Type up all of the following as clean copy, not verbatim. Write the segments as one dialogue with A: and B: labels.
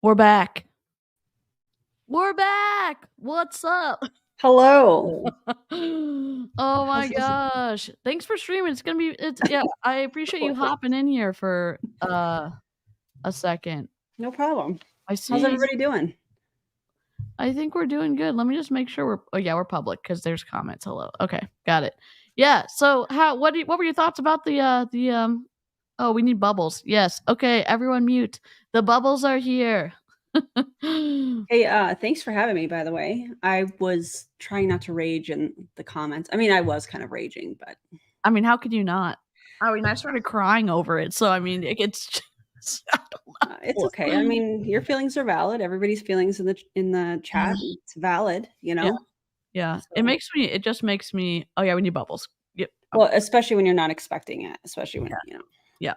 A: We're back. We're back. What's up?
B: Hello.
A: Oh my gosh. Thanks for streaming. Yeah, I appreciate you hopping in here for a second.
B: No problem.
A: I see.
B: How's everybody doing?
A: I think we're doing good. Let me just make sure we're public because there's comments. Hello. Okay, got it. Yeah. So what were your thoughts about the oh, we need bubbles. Yes. Okay, everyone mute. The bubbles are here.
B: Hey, thanks for having me, by the way. I was trying not to rage in the comments. I mean, I was kind of raging, but
A: I mean, how could you not? I mean, I started crying over it. So I mean, it's
B: it's okay. I mean, your feelings are valid. Everybody's feelings in the chat, it's valid, you know.
A: Yeah. So. It just makes me. Oh yeah, we need bubbles. Yep.
B: Well, especially when you're not expecting it, especially when you know.
A: Yeah.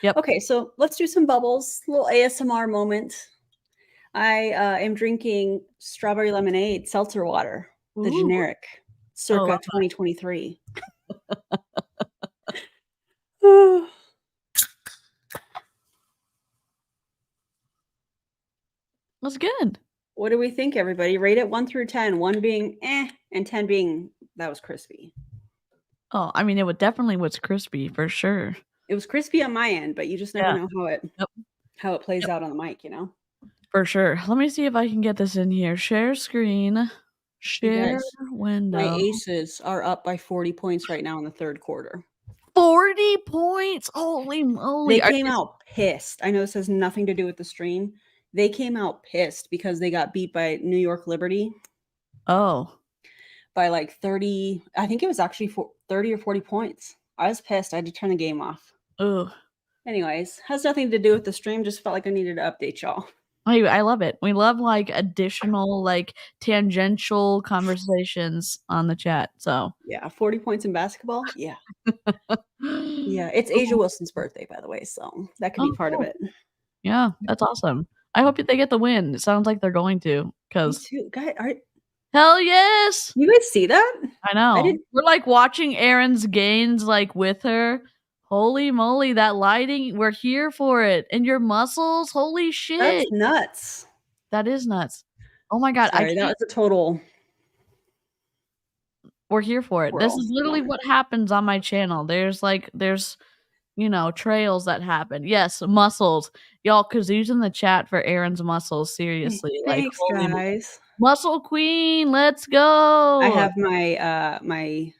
A: Yep.
B: Okay, so let's do some bubbles. A little ASMR moment. I am drinking strawberry lemonade seltzer water, the generic, circa 2023.
A: That's good.
B: What do we think, everybody? Rate it 1 through 10. 1 being and 10 being that was crispy.
A: Oh, I mean, it definitely was crispy for sure.
B: It was crispy on my end, but you just never know how it plays out on the mic, you know?
A: For sure. Let me see if I can get this in here. Share screen. Share window.
B: My aces are up by 40 points right now in the third quarter.
A: 40 points? Holy moly.
B: They came out pissed. I know this has nothing to do with the stream. They came out pissed because they got beat by New York Liberty.
A: Oh.
B: By like 30. I think it was actually 30 or 40 points. I was pissed. I had to turn the game off.
A: Oh.
B: Anyways, has nothing to do with the stream. Just felt like I needed to update y'all.
A: I love it. We love like additional like tangential conversations on the chat. So
B: yeah, 40 points in basketball. Yeah. Yeah, it's Asia Wilson's birthday, by the way, so that could be part of it.
A: Yeah, that's awesome. I hope they get the win. It sounds like they're going to. Because hell yes.
B: You guys see that?
A: I know. We're like watching Erin's gains like with her. Holy moly, that lighting, we're here for it. And your muscles, holy shit.
B: That's nuts.
A: That is nuts. Oh my God.
B: Sorry, that was a total.
A: We're here for it. This is literally what happens on my channel. There's you know, trails that happen. Yes, muscles. Y'all, 𝐔𝐒𝐄 in the chat for Erin's muscles. Seriously.
B: Thanks, like, guys.
A: Muscle queen, let's go.
B: I have my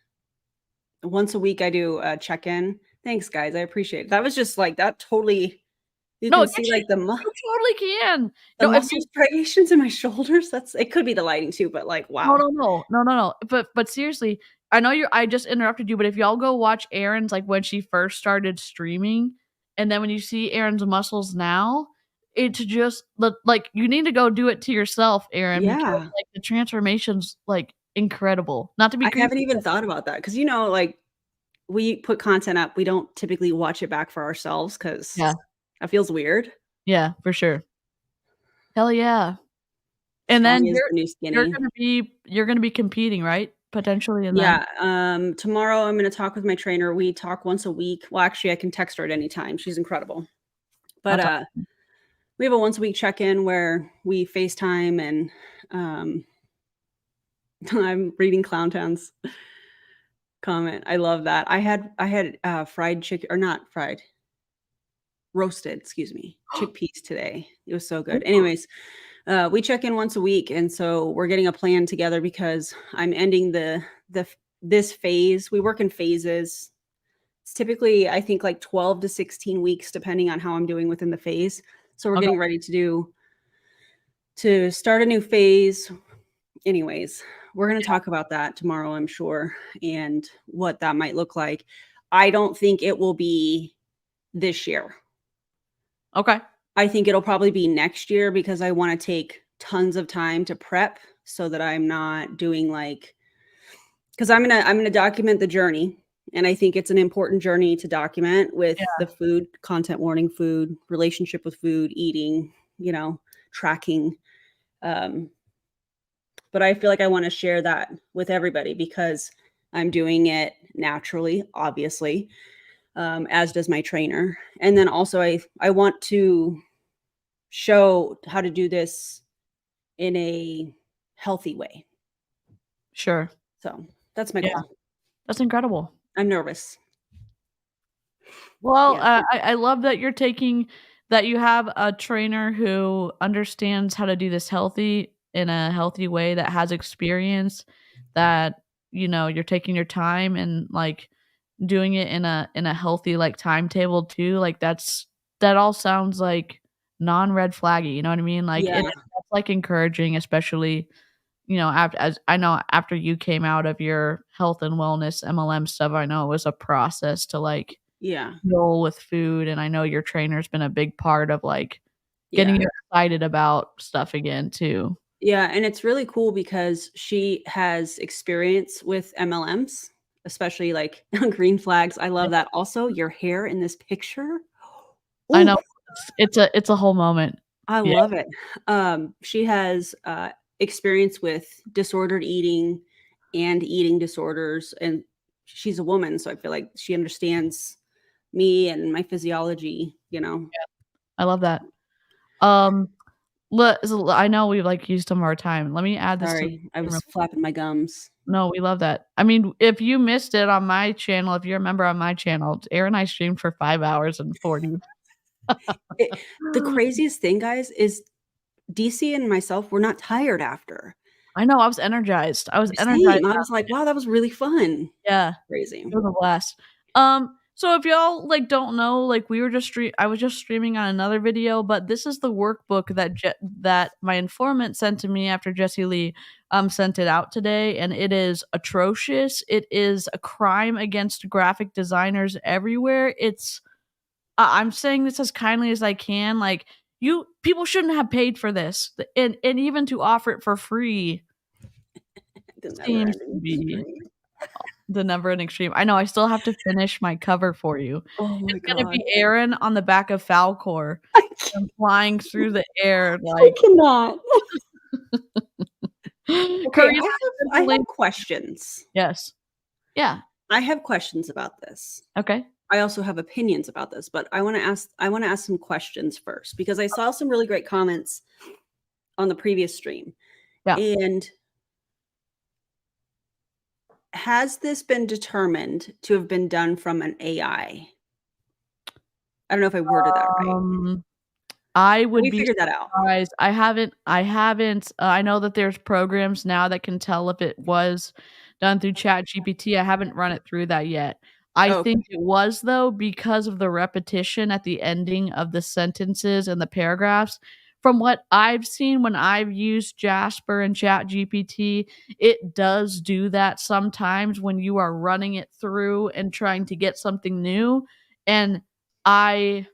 B: once a week I do a check-in. Thanks, guys. I appreciate it. That was just like that totally. You can see like the
A: you totally can.
B: The muscle striations in my shoulders. It could be the lighting too, but like wow.
A: No. But seriously, I know I just interrupted you, but if y'all go watch Erin's like when she first started streaming, and then when you see Erin's muscles now, it's just like you need to go do it to yourself, Erin.
B: Yeah.
A: Because, like the transformation's like incredible. Not to be
B: I haven't even thought about that because you know, like we put content up, we don't typically watch it back for ourselves because that feels weird.
A: Yeah, for sure. Hell yeah. And then you're gonna be competing, right? Potentially in that.
B: Yeah. Tomorrow I'm gonna talk with my trainer. We talk once a week. Well, actually I can text her at any time. She's incredible. But we have a once a week check-in where we FaceTime and I'm reading Clown Town's comment. I love that. I had fried chicken, or not fried, roasted, excuse me, chickpeas today. It was so good. Anyways, we check in once a week, and so we're getting a plan together because I'm ending this phase. We work in phases. It's typically, I think, like 12 to 16 weeks, depending on how I'm doing within the phase. So we're getting ready to start a new phase. Anyways, we're going to talk about that tomorrow, I'm sure, and what that might look like. I don't think it will be this year.
A: Okay.
B: I think it'll probably be next year because I want to take tons of time to prep so that I'm not doing because I'm going to document the journey. And I think it's an important journey to document with the food, content warning, food, relationship with food, eating, you know, tracking. But I feel like I want to share that with everybody because I'm doing it naturally, obviously, as does my trainer. And then also I want to show how to do this in a healthy way.
A: Sure.
B: So that's my
A: Yeah.
B: goal.
A: That's incredible.
B: I'm nervous.
A: Well,
B: Yeah.
A: I love that you have a trainer who understands how to do this in a healthy way, that has experience, that, you're taking your time and, like, doing it in a healthy, like, timetable too. Like, that all sounds like non-red flaggy, you know what I mean? Like,
B: Yeah.
A: that's, like, encouraging, especially, as I know after you came out of your health and wellness MLM stuff, I know it was a process to, like,
B: Yeah.
A: deal with food, and I know your trainer's been a big part of, like, getting
B: Yeah.
A: you excited about stuff again too.
B: Yeah, and it's really cool because she has experience with MLMs, especially, like, green flags. I
A: Yeah,
B: love that. Also, your hair in this picture.
A: I
B: Ooh,
A: know. It's a whole moment.
B: I
A: Yeah,
B: love it. She has, experience with disordered eating and eating disorders, and she's a woman, so I feel like she understands me and my physiology, you know?
A: I love that. Um, I know we've, like, used some of our time. Let me add this to the
B: Sorry, I
A: stream real
B: was
A: quick.
B: flapping my gums.
A: No, we love that. I mean, if you missed it on my channel, if you're a member on my channel, Aaron and I streamed for 5 hours and 40.
B: It The craziest thing, guys, is DC and myself were not tired after.
A: I know, I was energized. I was energized.
B: Same, I was like, "Wow, that was really fun."
A: Yeah.
B: Crazy.
A: It was a blast. So if y'all, like, don't know, like, I was just streaming on another video, but this is the workbook that my informant sent to me after Jessie Lee, sent it out today, and it is atrocious. It is a crime against graphic designers everywhere. I'm saying this as kindly as I can, like, people shouldn't have paid for this, and even to offer it for free
B: The
A: seems to
B: never-ending
A: be
B: stream.
A: the never-ending stream. I know, I still have to finish my cover for you.
B: Oh my
A: It's gonna
B: god.
A: be Aaron on the back of Falcor
B: I ca
A: and flying through the air
B: I
A: like
B: cannot. Okay,
A: Korean
B: I
A: link.
B: have questions.
A: Yes. Yeah.
B: I have questions about this.
A: Okay.
B: I also have opinions about this, but I wanna ask some questions first because I saw some really great comments on the previous stream.
A: Yeah.
B: And has this been determined to have been done from an AI? I don't know if I worded that right.
A: Um, I would
B: We
A: be
B: figured that out.
A: surprised. I know that there's programs now that can tell if it was done through ChatGPT. I haven't run it through that yet. I
B: Oh,
A: think it was, though, because of the repetition at the ending of the sentences and the paragraphs. From what I've seen when I've used Jasper and ChatGPT, it does do that sometimes when you are running it through and trying to get something new, and I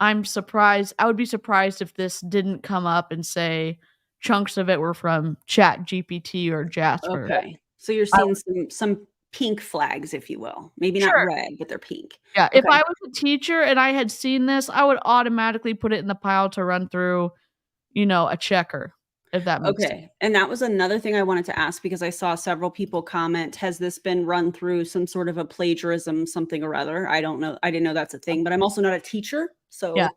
A: I'm surprised. I would be surprised if this didn't come up and say chunks of it were from ChatGPT or Jasper.
B: okay. So you're
A: I
B: seeing
A: would
B: some pink flags, if you will. Maybe not
A: Sure.
B: red, but they're pink.
A: Yeah, if
B: Okay.
A: I was a teacher and I had seen this, I would automatically put it in the pile to run through, a checker, if that makes sense.
B: Okay. And that was another thing I wanted to ask because I saw several people comment, has this been run through some sort of a plagiarism, something or other? I don't know. I didn't know that's a thing, but I'm also not a teacher.
A: Yeah.
B: So,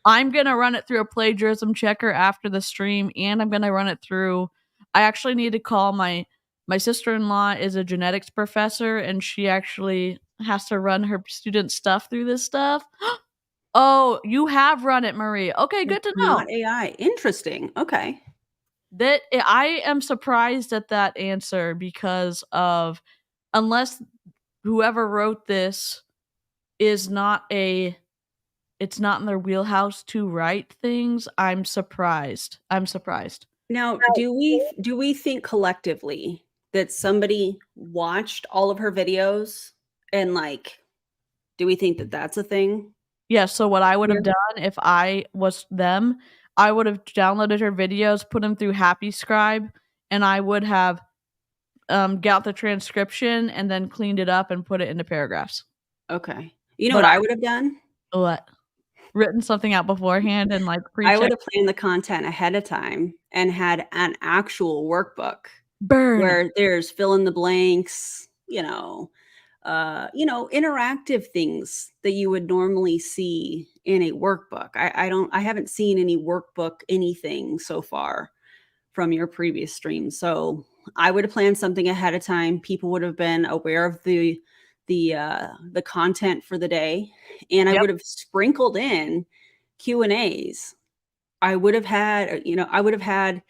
A: I'm gonna run it through a plagiarism checker after the stream, and I'm gonna run it through I actually need to call my sister-in-law is a genetics professor, and she actually has to run her student stuff through this stuff. Oh, you have run it, Marie. Okay, good
B: it's
A: to know.
B: not AI. Interesting. Okay.
A: I am surprised at that answer because of unless whoever wrote this is not a it's not in their wheelhouse to write things, I'm surprised. I'm surprised.
B: Now, do we think collectively that somebody watched all of her videos and like do we think that that's a thing
A: Yeah, so what I would
B: here?
A: have done if I was them, I would have downloaded her videos, put them through Happy Scribe, and I would have, got the transcription and then cleaned it up and put it into paragraphs.
B: Okay. You know
A: But
B: what I would have done?
A: what? Written something out beforehand and, like,
B: I would
A: pre-checked.
B: have planned the content ahead of time and had an actual workbook
A: Burn.
B: where there's fill in the blanks, interactive things that you would normally see in a workbook. I haven't seen any workbook anything so far from your previous stream. So I would have planned something ahead of time. People would have been aware of the content for the day, and I
A: Yep.
B: would have sprinkled in Q&As. I would have had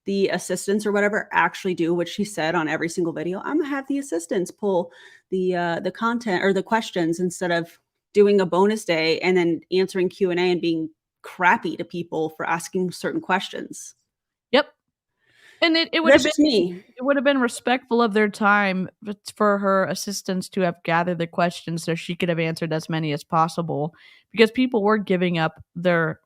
B: the assistants or whatever actually do what she said on every single video. I'm gonna have the assistants pull the content or the questions instead of doing a bonus day and then answering Q&A and being crappy to people for asking certain questions.
A: Yep. And it would have
B: That's
A: been
B: just me.
A: it would have been respectful of their time for her assistants to have gathered the questions so she could have answered as many as possible, because people were giving up their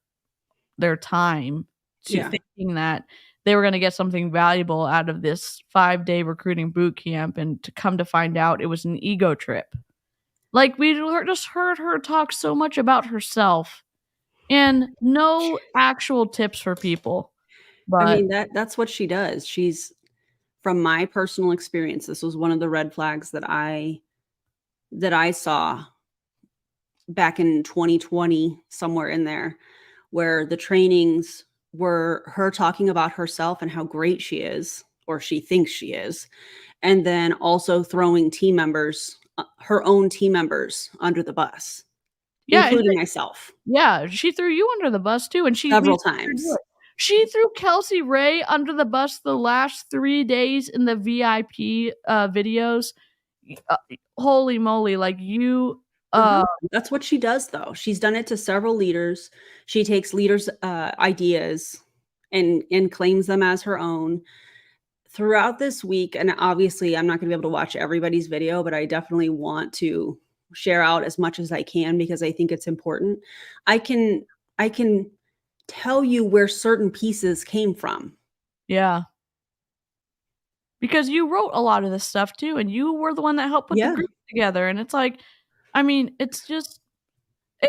A: time to
B: Yeah.
A: thinking that they were gonna get something valuable out of this 5-day recruiting boot camp, and to come to find out it was an ego trip. Like, we just heard her talk so much about herself and no actual tips for people.
B: I
A: But
B: mean, that's what she does. From my personal experience, this was one of the red flags that I saw back in 2020, somewhere in there, where the trainings were her talking about herself and how great she is, or she thinks she is, and then also throwing team members, her own team members, under the bus,
A: yeah, and
B: including myself,
A: yeah, she threw you under the bus too, and we
B: several
A: saw her do
B: times.
A: it. She threw Kelsey Ray under the bus the last 3 days in the VIP, videos. Uh, Holy moly, like, you,
B: Uh-huh. That's what she does, though. She's done it to several leaders. She takes leaders' ideas and claims them as her own. Throughout this week, and obviously I'm not gonna be able to watch everybody's video, but I definitely want to share out as much as I can because I think it's important. I can tell you where certain pieces came from.
A: yeah. Because you wrote a lot of this stuff too, and you were the one that helped put the
B: Yeah.
A: group together, and it's like, I mean, it's just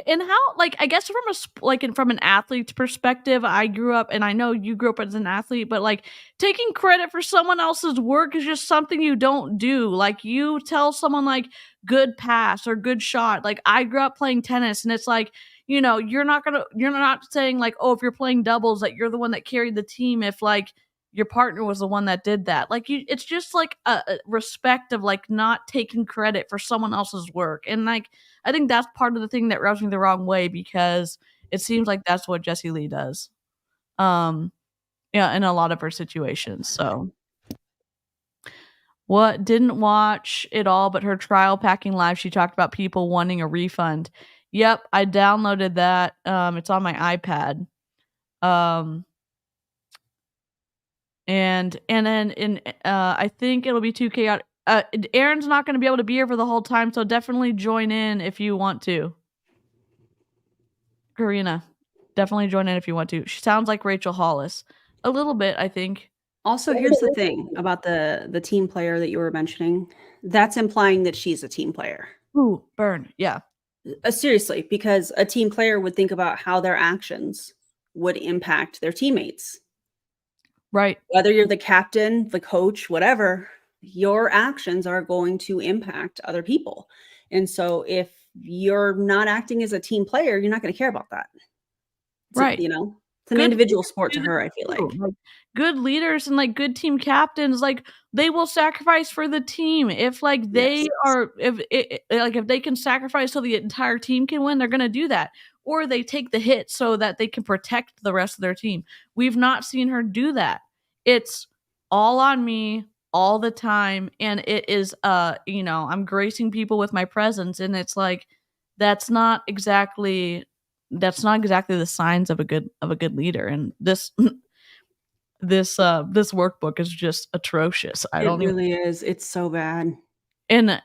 A: and how, like, I guess from an athlete's perspective, I grew up, and I know you grew up as an athlete, but, like, taking credit for someone else's work is just something you don't do. Like, you tell someone, like, "Good pass," or "Good shot." Like, I grew up playing tennis, and it's like, you're not saying, like, "Oh, if you're playing doubles, that you're the one that carried the team," if, like, your partner was the one that did that. Like, it's just, like, a respect of, like, not taking credit for someone else's work, and, like, I think that's part of the thing that rubs me the wrong way, because it seems like that's what Jessie Lee does. Um, yeah, in a lot of her situations. So, what didn't watch it all, but her trial packing live, she talked about people wanting a refund. Yep, I downloaded that. It's on my iPad. And then I think it'll be too chaotic. Aaron's not going to be able to be here for the whole time, so definitely join in if you want to. Karina, definitely join in if you want to. She sounds like Rachel Hollis. A little bit, I think.
B: Also, here's the thing about the team player that you were mentioning. That's implying that she's a team player.
A: Ooh, burn. Yeah.
B: Seriously, because a team player would think about how their actions would impact their teammates.
A: Right.
B: Whether you're the captain, the coach, whatever, your actions are going to impact other people. And so if you're not acting as a team player, you're not going to care about that.
A: Right.
B: It's an individual sport to her, I feel like.
A: Good leaders and, like, good team captains, like, they will sacrifice for the team. If, like, they are if they can sacrifice so the entire team can win, they're gonna do that. Or they take the hit so that they can protect the rest of their team. We've not seen her do that. It's all on me all the time, and it is, I'm gracing people with my presence, and it's like, that's not exactly the signs of a good leader, and this this workbook is just atrocious.
B: It really is. It's so bad.
A: And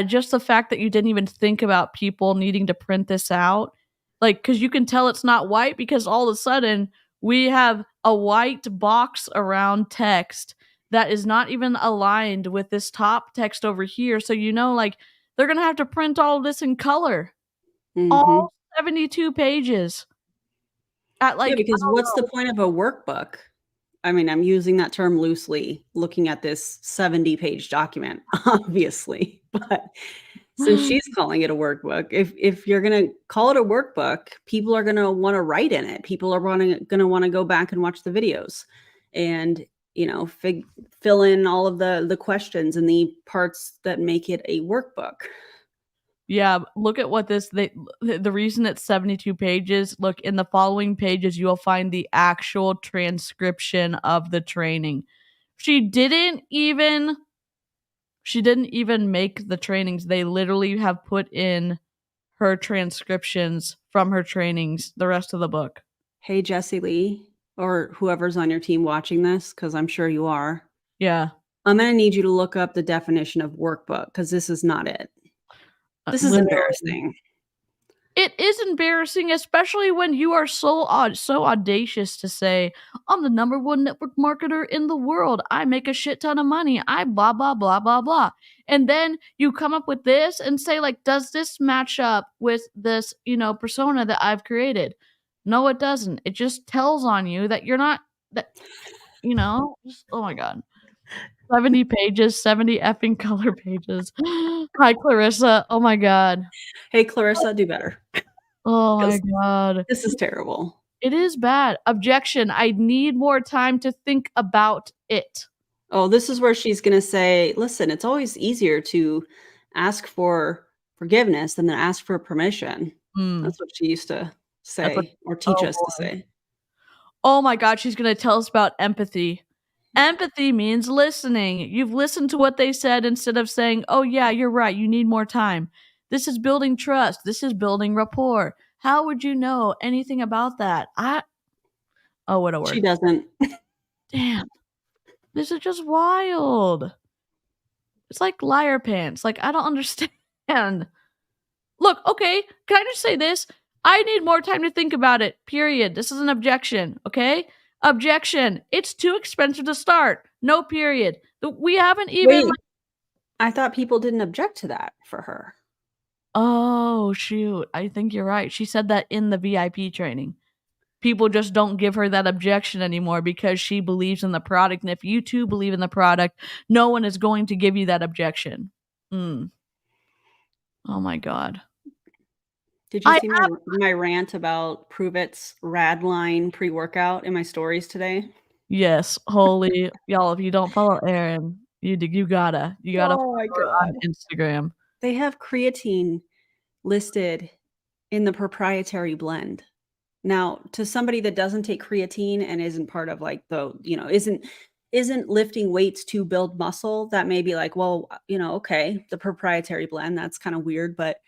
A: just the fact that you didn't even think about people needing to print this out, like, because you can tell it's not white, because all of a sudden we have a white box around text that is not even aligned with this top text over here. So, like, they're gonna have to print all of this in color, all 72 pages.
B: Yeah, because what's the point of a workbook? I mean, I'm using that term loosely, looking at this 70-page document, obviously. But since she's calling it a workbook, if you're going to call it a workbook, people are going to want to write in it. People are going to want to go back and watch the videos and, you know, fill in all of the questions and the parts that make it a workbook.
A: Yeah, look at what the reason it's 72 pages, look, in the following pages, you'll find the actual transcription of the training. She didn't even make the trainings. They literally have put in her transcriptions from her trainings, the rest of the book.
B: Hey, Jessie Lee, or whoever's on your team watching this, because I'm sure you are.
A: Yeah.
B: I'm going to need you to look up the definition of workbook because this is not it. This is
A: Literally.
B: embarrassing.
A: It is embarrassing, especially when you are so audacious to say, I'm the #1 network marketer in the world. I make a shit ton of money. I blah, blah, blah, blah, blah. And then you come up with this and say, like, does this match up with this, you know, persona that I've created? No, it doesn't. It just tells on you that you're not, that, you know, just, oh my God. 70 pages, 70 effing color pages. Hi, Clarissa. Oh my God.
B: Hey, Clarissa, do better.
A: Oh my God.
B: This is terrible.
A: It is bad. Objection. I need more time to think about it.
B: Oh, this is where she's going to say, listen, it's always easier to ask for forgiveness than to ask for permission. That's what she used to say or teach us to say.
A: Oh my God. She's going to tell us about empathy. Empathy means listening. You've listened to what they said instead of saying, oh yeah, you're right. You need more time. This is building trust. This is building rapport. How would you know anything about that? Oh, what a word.
B: She doesn't.
A: Damn. This is just wild. It's like liar pants. Like, I don't understand. Look, okay, can I just say this? I need more time to think about it, period. This is an objection, okay? Objection. It's too expensive to start. No period. We haven't even...
B: Wait, I thought people didn't object to that for her.
A: Oh, shoot. I think you're right. She said that in the VIP training. People just don't give her that objection anymore because she believes in the product. And if you too believe in the product, no one is going to give you that objection. Oh my God.
B: Did you see my rant about Prove It's Radline pre-workout in my stories today?
A: Yes. Holy, y'all, if you don't follow Erin, you gotta
B: Oh my
A: follow her on Instagram. They
B: have creatine listed in the proprietary blend. Now, to somebody that doesn't take creatine and isn't part of like the, you know, isn't lifting weights to build muscle, that may be like, well, you know, okay, the proprietary blend, that's kind of weird, but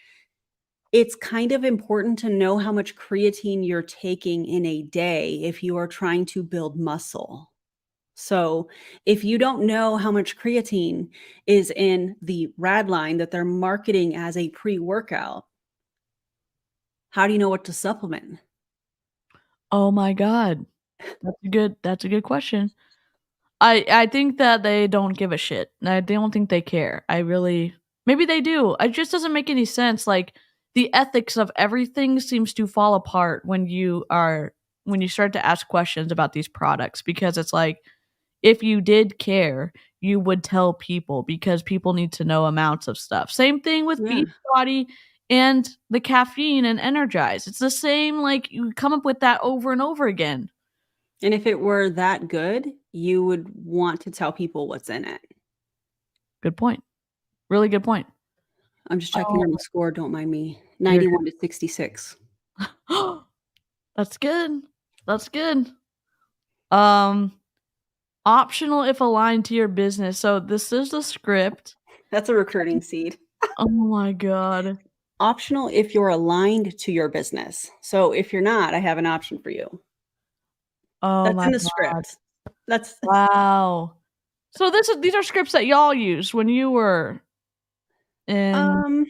B: it's kind of important to know how much creatine you're taking in a day if you are trying to build muscle. So if you don't know how much creatine is in the Radline that they're marketing as a pre-workout, how do you know what to supplement?
A: Oh my God. That's a good question. I think that they don't give a shit. I don't think they care. Maybe they do. It just doesn't make any sense. Like, the ethics of everything seems to fall apart when you start to ask questions about these products, because it's like, if you did care, you would tell people, because people need to know amounts of stuff. Same thing with Beachbody and the caffeine and Energize. It's the same, like, you come up with that over and over again.
B: And if it were that good, you would want to tell people what's in it.
A: Good point. Really good point.
B: I'm just checking on the score. Don't mind me. 91 to 66.
A: That's good. That's good. Optional if aligned to your business. So this is the script.
B: That's a recruiting seed.
A: Oh my God.
B: Optional if you're aligned to your business. So if you're not, I have an option for you.
A: Oh,
B: that's in the script. That's
A: wow. So these are scripts that y'all used when you were in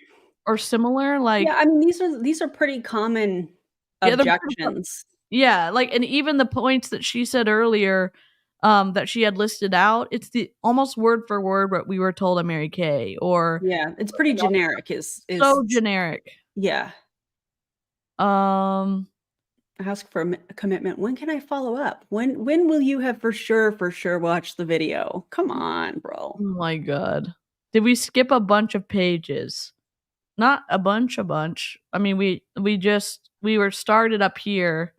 A: or similar, like...
B: Yeah, I mean, these are pretty common objections.
A: Yeah, like, and even the points that she said earlier, that she had listed out, it's the almost word for word what we were told at Mary Kay, or...
B: Yeah, it's pretty generic. Is
A: so generic.
B: Yeah. Ask for a commitment. When can I follow up? When will you have for sure watched the video? Come on, bro.
A: Oh my God. Did we skip a bunch of pages? Not a bunch. I mean, we were started up here.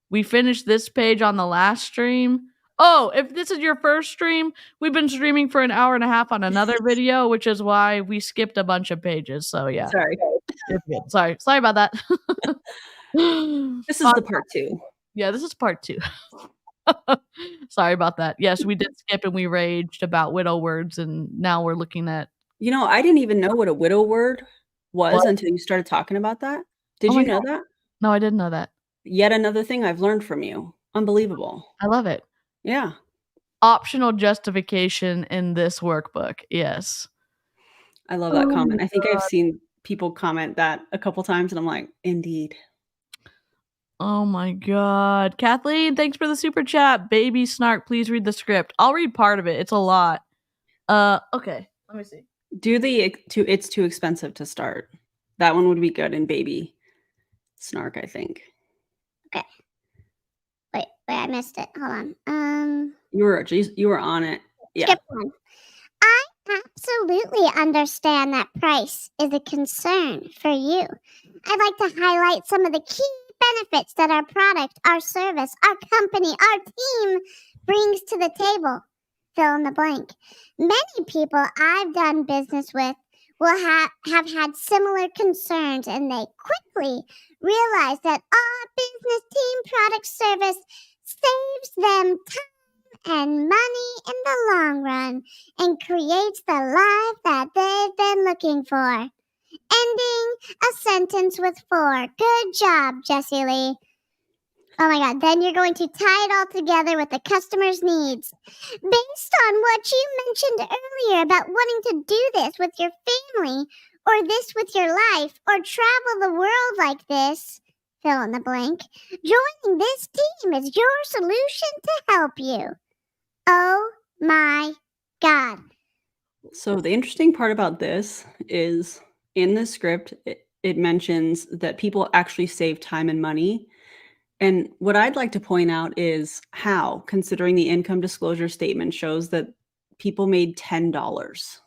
A: We finished this page on the last stream. Oh, if this is your first stream, we've been streaming for an hour and a half on another video, which is why we skipped a bunch of pages. So yeah.
B: Sorry.
A: Sorry about that.
B: This is the part 2.
A: Yeah, this is part 2. Sorry about that. Yes, we did skip and we raged about widow words, and now we're looking at.
B: You know, I didn't even know what a widow word was until you started talking about that. Did you know that?
A: No, I didn't know that.
B: Yet another thing I've learned from you. Unbelievable.
A: I love it.
B: Yeah.
A: Optional justification in this workbook. Yes.
B: I love that comment. I think I've seen people comment that a couple times, and I'm like, indeed.
A: Oh my God. Kathleen, thanks for the super chat. Baby Snark, please read the script. I'll read part of it. It's a lot. Okay. Let me see.
B: Do it's too expensive to start. That one would be good in Baby Snark, I think.
C: Okay. Wait, I missed it. Hold on.
B: You were on it. Yeah.
C: Skip one. I absolutely understand that price is a concern for you. I'd like to highlight some of the key benefits that our product, our service, our company, our team brings to the table. Fill in the blank. Many people I've done business with will have had similar concerns, and they quickly realize that our business team product service saves them time and money in the long run and creates the life that they've been looking for. Ending a sentence with 4. Good job, Jessie Lee. Oh my God, then you're going to tie it all together with the customer's needs. Based on what you mentioned earlier about wanting to do this with your family, or this with your life, or travel the world like this, fill in the blank, joining this team is your solution to help you. Oh my God.
B: So the interesting part about this is in the script, it mentions that people actually save time and money. And what I'd like to point out is how, considering the income disclosure statement shows that people made $10.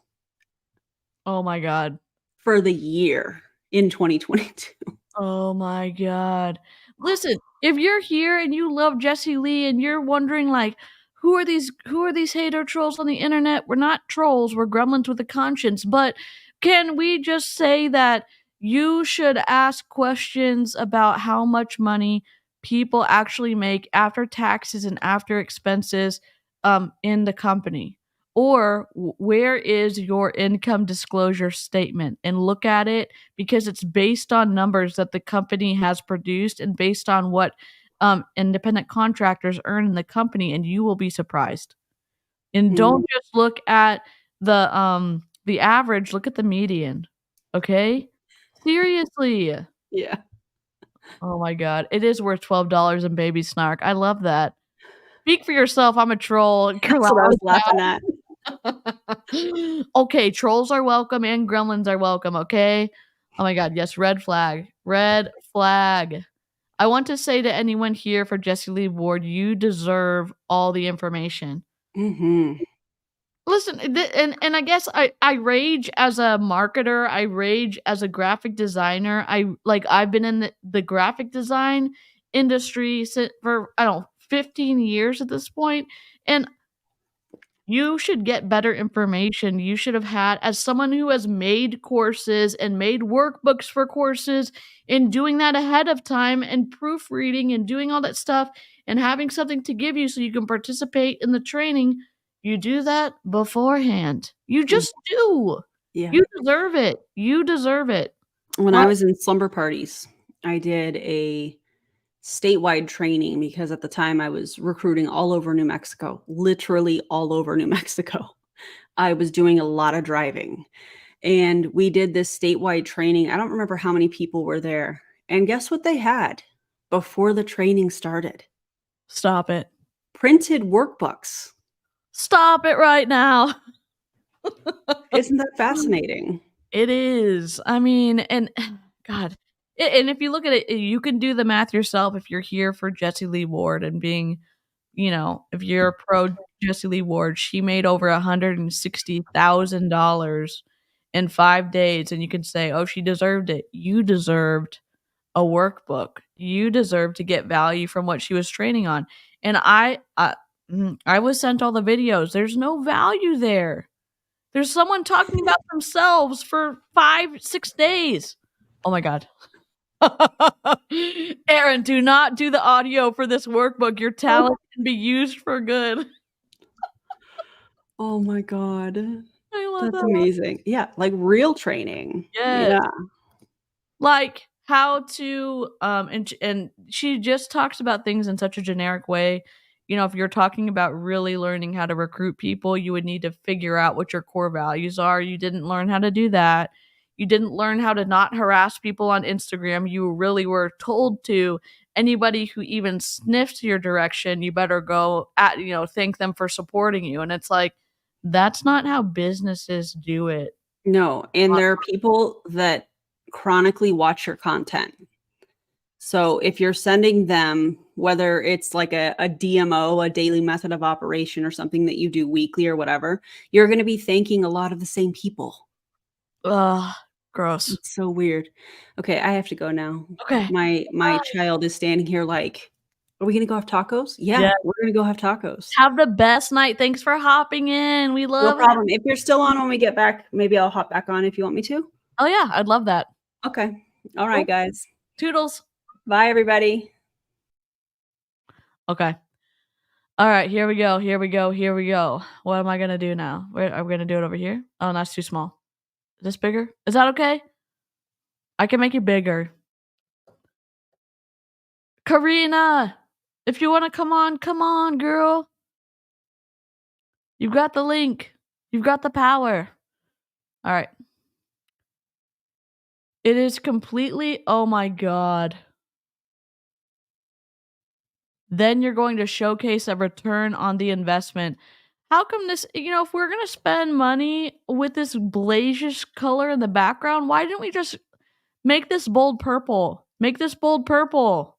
A: Oh my God.
B: For the year in 2022.
A: Oh my God. Listen, if you're here and you love Jessie Lee and you're wondering like, who are these hater trolls on the internet? We're not trolls, we're gremlins with a conscience. But can we just say that you should ask questions about how much money people actually make after taxes and after expenses in the company? Or where is your income disclosure statement? And look at it, because it's based on numbers that the company has produced and based on what independent contractors earn in the company, and you will be surprised. And don't just look at the average, look at the median. Okay? Seriously.
B: Yeah.
A: Oh my God. It is worth $12 in Baby Snark. I love that. Speak for yourself. I'm a troll.
B: That's what I was laughing at.
A: Okay, trolls are welcome and gremlins are welcome, okay? Oh my God, yes, red flag. Red flag. I want to say to anyone here for Jessie Lee Ward, you deserve all the information. Listen, and I guess I rage as a marketer. I rage as a graphic designer. I've been in the graphic design industry for 15 years at this point, and you should get better information. You should have had, as someone who has made courses and made workbooks for courses and doing that ahead of time and proofreading and doing all that stuff and having something to give you so you can participate in the training, you do that beforehand. You just do.
B: Yeah.
A: You deserve it. You deserve it.
B: When I was in slumber parties, I did a statewide training because at the time I was recruiting all over New Mexico, literally all over New Mexico. I was doing a lot of driving, and we did this statewide training. I don't remember how many people were there. And guess what they had before the training started?
A: Stop it.
B: Printed workbooks.
A: Stop it right now.
B: Isn't that fascinating?
A: It is. I mean, and God, and if you look at it, you can do the math yourself if you're here for Jessie Lee Ward and being you know, if you're pro Jessie Lee Ward, she made over $160,000 in 5 days, and you can say, "Oh, she deserved it." You deserved a workbook. You deserve to get value from what she was training on. And I was sent all the videos. There's no value there. There's someone talking about themselves for 5, 6 days. Oh my God. Aaron, do not do the audio for this workbook. Your talent can be used for good.
B: Oh my God.
A: I love
B: That's
A: that.
B: amazing. Yeah, like real training.
A: Yes.
B: Yeah.
A: Like how to and she just talks about things in such a generic way. You know, if you're talking about really learning how to recruit people, you would need to figure out what your core values are. You didn't learn how to do that. You didn't learn how to not harass people on Instagram. You really were told to. Anybody who even sniffed your direction, you better go at, you know, thank them for supporting you. And it's like, that's not how businesses do it.
B: No, and there are people that chronically watch your content. So if you're sending them, whether it's like a DMO, a daily method of operation, or something that you do weekly or whatever, you're going to be thanking a lot of the same people.
A: Ugh, gross.
B: It's so weird. Okay, I have to go now.
A: Okay.
B: My child is standing here like, are we going to go have tacos? Yeah,
A: Yeah.
B: we're going to go have tacos.
A: Have the best night. Thanks for hopping in. We love
B: No problem. If you're still on when we get back, maybe I'll hop back on if you want me to.
A: Oh yeah, I'd love that.
B: Okay. All right, guys.
A: Toodles.
B: Bye, everybody.
A: Okay. All right, here we go. Here we go. Here we go. What am I gonna do now? Are we gonna do it over here? Oh, that's too small. Is this bigger? Is that okay? I can make it bigger. Karina, if you want to come on, girl. You've got the link. You've got the power. All right. It is completely, oh my God. Then you're going to showcase a return on the investment. How come this, you know, if we're going to spend money with this blazish color in the background, why didn't we just make this bold purple? Make this bold purple.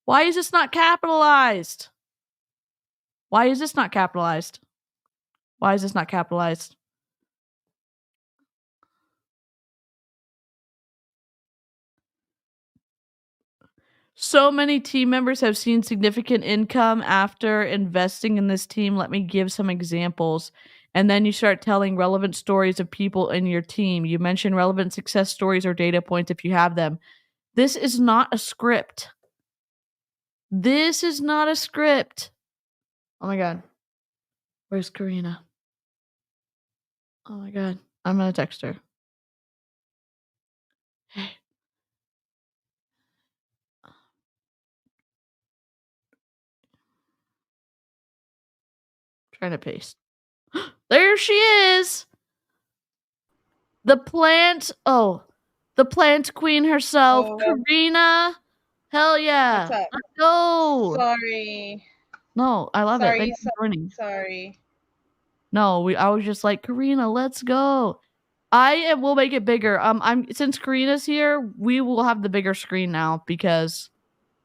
A: Why is this not capitalized? Why is this not capitalized? Why is this not capitalized? So many team members have seen significant income after investing in this team. Let me give some examples. And then you start telling relevant stories of people in your team. You mention relevant success stories or data points if you have them. This is not a script. This is not a script. Oh my God. Where's Karina? Oh my God. I'm going to text her. Hey. Trying to paste. There she is. The plant queen herself, Karina. Hell yeah.
D: What's up?
A: Let's go.
D: Sorry.
A: No, I love it. Thanks for joining.
D: Sorry.
A: No, I was just like, Karina, let's go. We'll make it bigger. Since Karina's here, we will have the bigger screen now because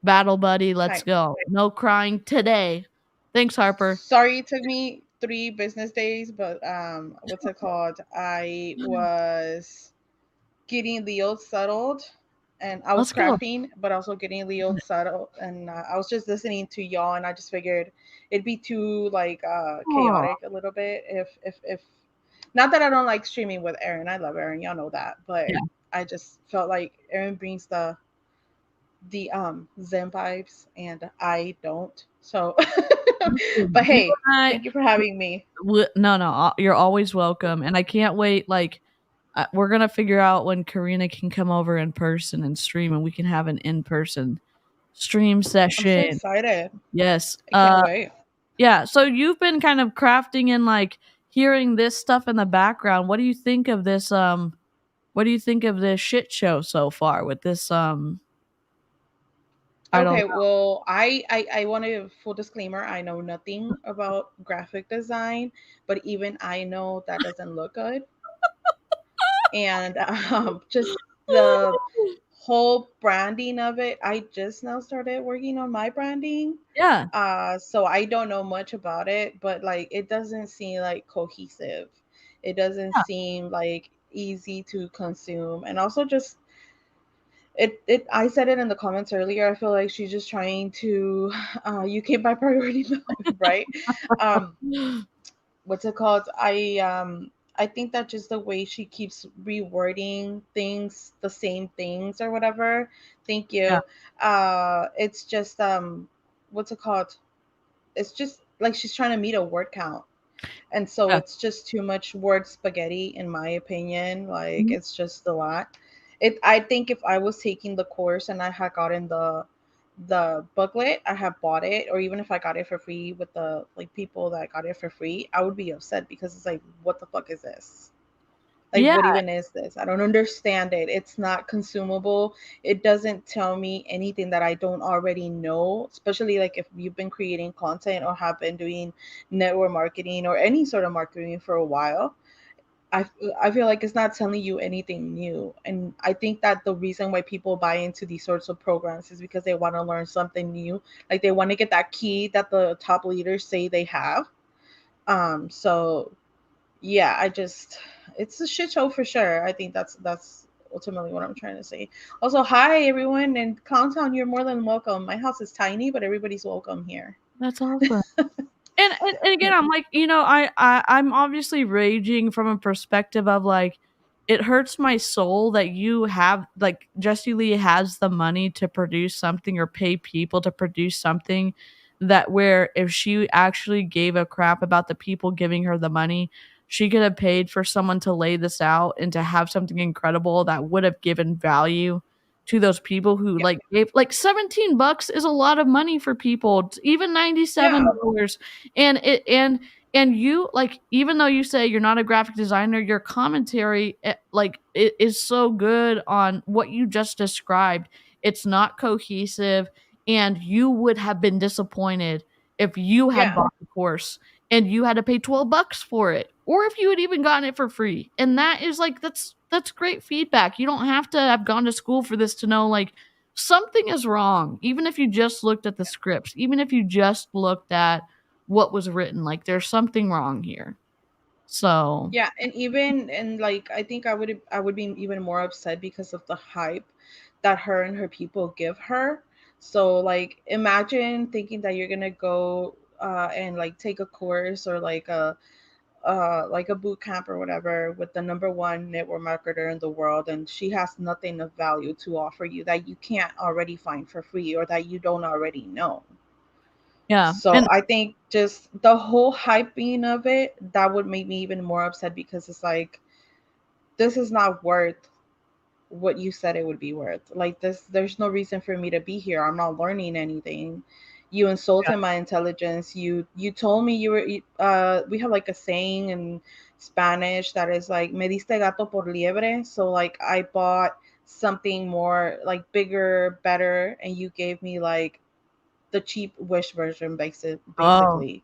A: Battle Buddy, let's go. No crying today. Thanks, Harper.
D: Sorry it took me 3 business days, but what's it called? I was getting Leo settled, and I was crafting, but also getting Leo settled, and I was just listening to y'all, and I just figured it'd be too like chaotic a little bit if not that I don't like streaming with Aaron. I love Aaron, y'all know that, but yeah. I just felt like Aaron brings the Zen vibes, and I don't. So, but hey, thank you for having me.
A: No, you're always welcome, and I can't wait. Like, we're gonna figure out when Karina can come over in person and stream, and we can have an in-person stream session.
D: I'm so excited.
A: Yes,
D: I can't wait.
A: Yeah, so you've been kind of crafting and like hearing this stuff in the background. What do you think of this? What do you think of this shit show so far with this?
D: Okay, well, I want to full disclaimer. I know nothing about graphic design, but even I know that doesn't look good. And just the whole branding of it, I just now started working on my branding.
A: Yeah.
D: So I don't know much about it, but like it doesn't seem like cohesive. It doesn't seem like easy to consume. And also just it I said it in the comments earlier. I feel like she's just trying to UK by priority mode, right? Um what's it called? I think that just the way she keeps rewording things, the same things or whatever. Thank
A: Yeah.
D: you. It's just what's it called? It's just like she's trying to meet a word count. And so
A: Yeah.
D: it's just too much word spaghetti in my opinion. Like
A: Mhm.
D: it's just a lot. I think if I was taking the course and I had gotten the booklet, I have bought it, or even if I got it for free with the like people that got it for free, I would be upset because it's like, what the fuck is this? Like,
A: Yeah.
D: what even is this? I don't understand it. It's not consumable. It doesn't tell me anything that I don't already know, especially like if you've been creating content or have been doing network marketing or any sort of marketing for a while. I, I feel like it's not telling you anything new. And I think that the reason why people buy into these sorts of programs is because they want to learn something new. Like they want to get that key that the top leaders say they have. So yeah, it's a shit show for sure. I think that's ultimately what I'm trying to say. Also, hi everyone, and Clowntown, you're more than welcome. My house is tiny, but everybody's welcome here.
A: That's awesome. And again, I'm like, I'm obviously raging from a perspective of like, it hurts my soul that you have like Jessie Lee has the money to produce something or pay people to produce something that where if she actually gave a crap about the people giving her the money, she could have paid for someone to lay this out and to have something incredible that would have given value to those people who
D: Yeah.
A: like gave like $17 is a lot of money for people, even $97. And you like, even though you say you're not a graphic designer, your commentary like it is so good on what you just described. It's not cohesive, and you would have been disappointed if you had
D: Yeah.
A: bought the course and you had to pay $12 for it, or if you had even gotten it for free. And that is like, that's great feedback. You don't have to have gone to school for this to know like something is wrong. Even if you just looked at the scripts, even if you just looked at what was written, like there's something wrong here. So
D: Yeah, and even and like I think I would be even more upset because of the hype that her and her people give her. So like imagine thinking that you're gonna go and like take a course or like a boot camp or whatever with the number one network marketer in the world, and she has nothing of value to offer you that you can't already find for free or that you don't already know.
A: yeah.
D: So
A: And
D: I think just the whole hyping of it, that would make me even more upset because it's like, this is not worth what you said it would be worth. Like this, there's no reason for me to be here. I'm not learning anything. You
A: yeah.
D: insulted my intelligence. You told me you were we have like a saying in Spanish that is like me diste gato por liebre. So like I bought something more like bigger, better, and you gave me like the cheap wish version
A: Oh,
D: basically.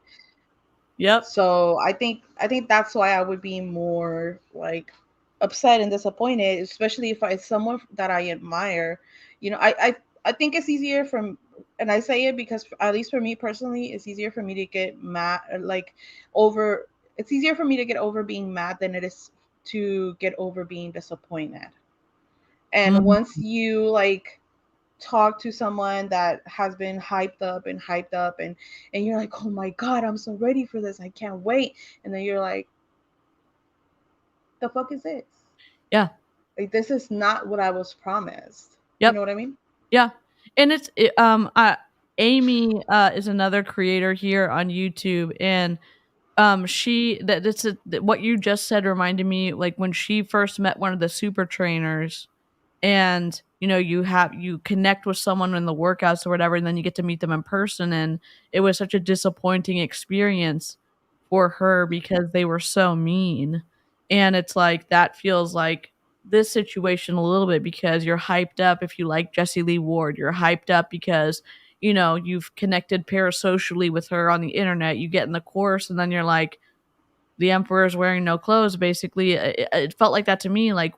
A: yep.
D: So I think that's why I would be more like upset and disappointed, especially if it's someone that I admire. I think it's easier from, and I say it because at least for me personally, it's easier for me to get mad like over. It's easier for me to get over being mad than it is to get over being disappointed. And
A: Mhm.
D: once you like talk to someone that has been hyped up and you're like, oh my god, I'm so ready for this, I can't wait, and then you're like, the fuck is this?
A: Yeah.
D: Like this is not what I was promised. You
A: Yep.
D: know what I mean?
A: Yeah. And Amy is another creator here on YouTube, and she what you just said reminded me like when she first met one of the super trainers, and you connect with someone in the workouts or whatever, and then you get to meet them in person, and it was such a disappointing experience for her because they were so mean. And it's like that feels like this situation a little bit, because you're hyped up if you like Jessie Lee Ward, you're hyped up because you've connected parasocially with her on the internet, you get in the course, and then you're like, the emperor's wearing no clothes basically. It felt like that to me. Like,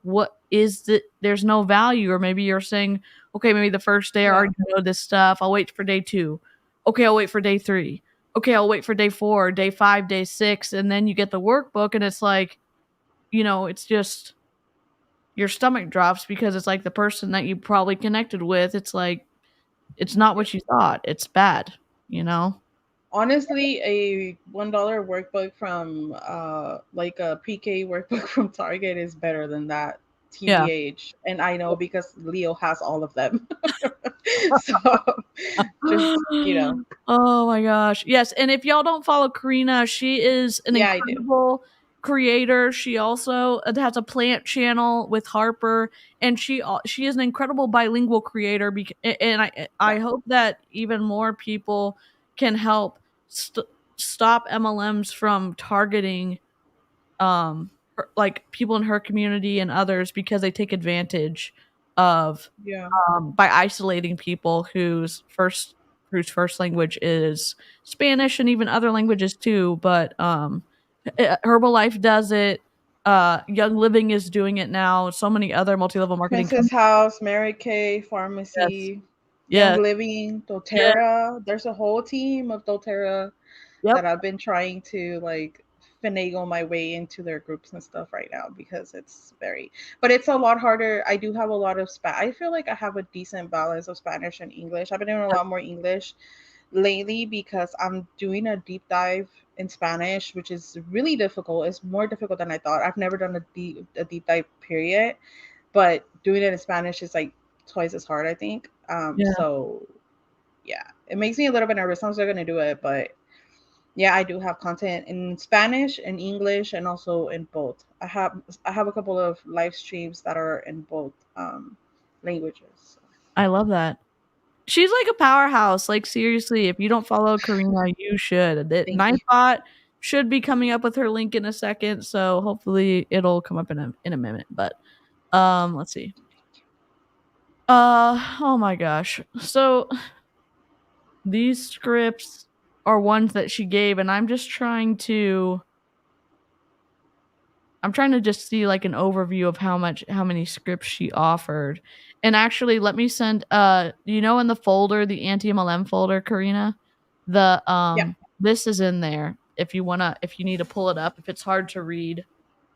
A: there's no value, or maybe you're saying, okay, maybe the first day I already know this stuff. I'll wait for day 2. Okay, I'll wait for day 3. Okay, I'll wait for day 4, day 5, day 6, and then you get the workbook, and it's like, it's just your stomach drops because it's like the person that you probably connected with. It's like it's not what you thought. It's bad,
D: Honestly, a $1 workbook from like a pre-K workbook from Target is better than that, TBH. And I know because Leo has all of them. So just,
A: Oh my gosh. Yes, and if y'all don't follow Karina, she is an incredible creator. She also has a plant channel with Harper, and she is an incredible bilingual creator, and I hope that even more people can help stop MLMs from targeting like people in her community and others, because they take advantage of by isolating people whose first language is Spanish, and even other languages too. But Herbalife does it. Young Living is doing it now. So many other multi-level marketing
D: Princess House, Mary Kay Pharmacy, Young Living, doTERRA. There's a whole team of doTERRA that I've been trying to like finagle my way into their groups and stuff right now, because but it's a lot harder. I do have a lot of I feel like I have a decent balance of Spanish and English. I've been doing a lot more English lately because I'm doing a deep dive in Spanish, which is really difficult. It's more difficult than I thought. I've never done a deep dive period, but doing it in Spanish is like twice as hard, I think. So yeah, it makes me a little bit nervous. I'm still going to do it, but yeah, I do have content in Spanish and English, and also in both. I have a couple of live streams that are in both languages. So.
A: I love that. She's like a powerhouse. Like, seriously, if you don't follow Karina, you should. Nightbot should be coming up with her link in a second, so hopefully it'll come up in a minute. But let's see. Oh my gosh. So these scripts are ones that she gave, and I'm trying to just see like an overview of how many scripts she offered. And actually, let me send in the folder, the Anti-MLM folder, Karina, this is in there if you need to pull it up, if it's hard to read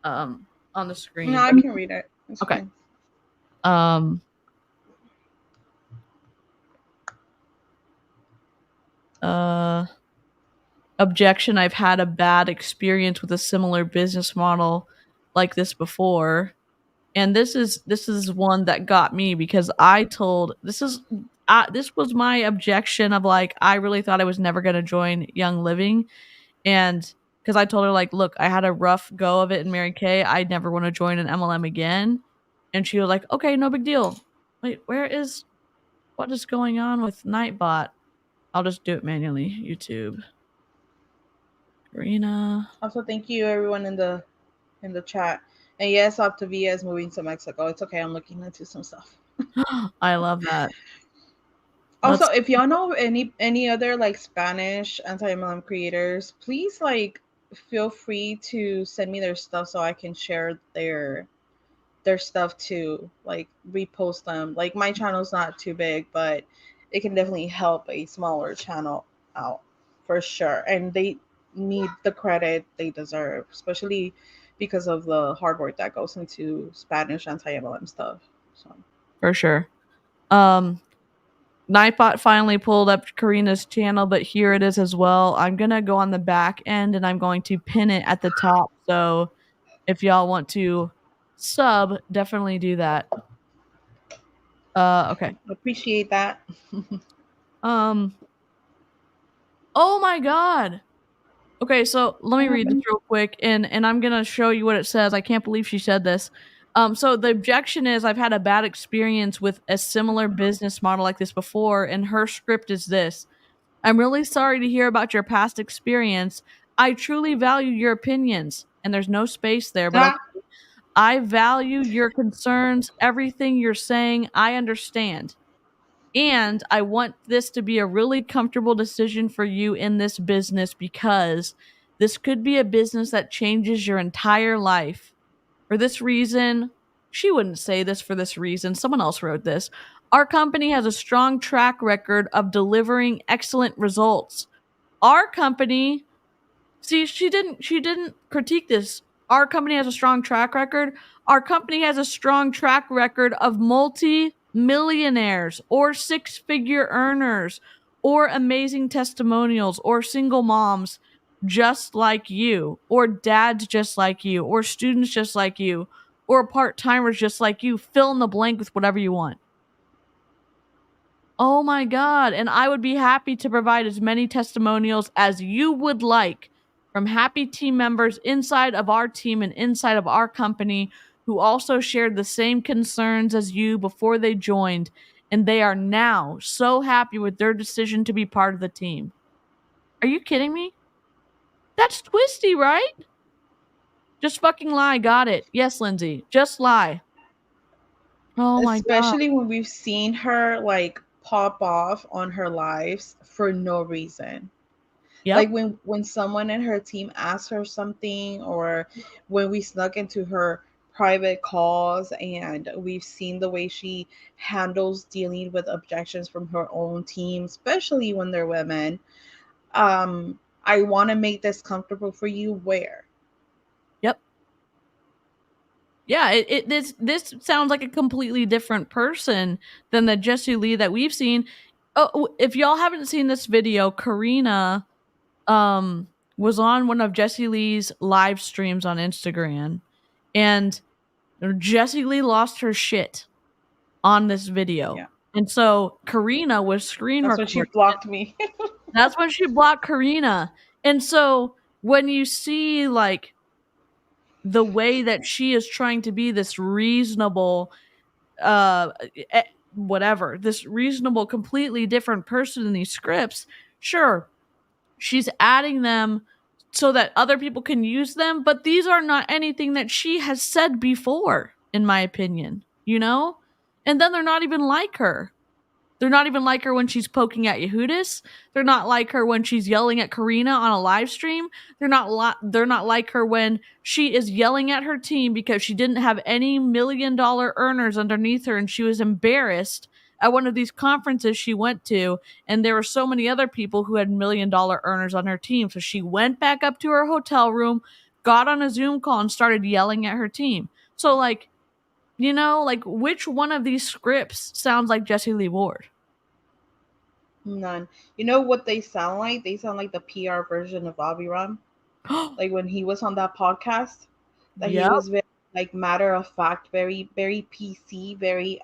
A: on the screen.
D: No, I can read it. It's
A: okay.
D: Fine.
A: Objection: I've had a bad experience with a similar business model like this before. And this is one that got me, because this was my objection of like, I really thought I was never going to join Young Living. And because I told her like, look, I had a rough go of it in Mary Kay. I'd never want to join an MLM again. And she was like, okay, no big deal. Wait, what is going on with Nightbot? I'll just do it manually. YouTube. Karina.
D: Also, thank you everyone in the chat. And yes, 𝐓𝐇𝐎𝐔𝐆 is moving to Mexico. It's okay. I'm looking into some stuff.
A: I love that.
D: Also, if y'all know any other like Spanish anti-MLM creators, please like feel free to send me their stuff so I can share their stuff too. Like repost them. Like my channel's not too big, but it can definitely help a smaller channel out for sure. And they need the credit they deserve, especially because of the hard work that goes into Spanish anti-MLM stuff. So
A: for sure. Nightbot finally pulled up Karina's channel, but here it is as well. I'm gonna go on the back end and I'm going to pin it at the top. So if y'all want to sub, definitely do that. Okay.
D: Appreciate that.
A: Oh my god. Okay, so let me read this real quick, and I'm gonna show you what it says. I can't believe she said this. So the objection is, I've had a bad experience with a similar business model like this before, and her script is this: I'm really sorry to hear about your past experience. I truly value your opinions, and there's no space there, but I value your concerns, everything you're saying, I understand. And I want this to be a really comfortable decision for you in this business, because this could be a business that changes your entire life. For this reason, She wouldn't say this for this reason. Someone else wrote this. Our company has a strong track record of delivering excellent results. Our company, see, she didn't critique this. Our company has a strong track record. Our company has a strong track record of multi-millionaires or six-figure earners or amazing testimonials or single moms just like you or dads just like you or students just like you or part-timers just like you. Fill in the blank with whatever you want. Oh my God. And I would be happy to provide as many testimonials as you would like from happy team members inside of our team and inside of our company who also shared the same concerns as you before they joined. And they are now so happy with their decision to be part of the team. Are you kidding me? That's twisty, right? Just fucking lie. Got it. Yes, Lindsay. Just lie. Oh my God.
D: Especially when we've seen her like pop off on her lives for no reason.
A: Yep.
D: Like when someone in her team asked her something, or when we snuck into her private calls and we've seen the way she handles dealing with objections from her own team, especially when they're women. I want to make this comfortable for you. Where?
A: Yep. Yeah, this sounds like a completely different person than the Jessie Lee that we've seen. Oh, if y'all haven't seen this video, Karina was on one of Jessie Lee's live streams on Instagram, and Jessie Lee lost her shit on this video.
D: Yeah.
A: And so Karina was screen
D: That's when
A: recording.
D: she blocked me.
A: That's when she blocked Karina. And so when you see like the way that she is trying to be this reasonable this reasonable, completely different person in these scripts, sure, she's adding them so that other people can use them, but these are not anything that she has said before, in my opinion, you know? And then they're not even like her. They're not even like her when she's poking at Yehudis. They're not like her when she's yelling at Karina on a live stream. They're not like her when she is yelling at her team because she didn't have any $1 million earners underneath her and she was embarrassed at one of these conferences she went to, and there were so many other people who had $1 million earners on her team. So she went back up to her hotel room, got on a Zoom call, and started yelling at her team. So like, you know, like which one of these scripts sounds like Jessie Lee Ward?
D: None. You know what they sound like? They sound like the PR version of 𝐓𝐷. Like when he was on that podcast, that he was very like matter of fact, very, very PC, very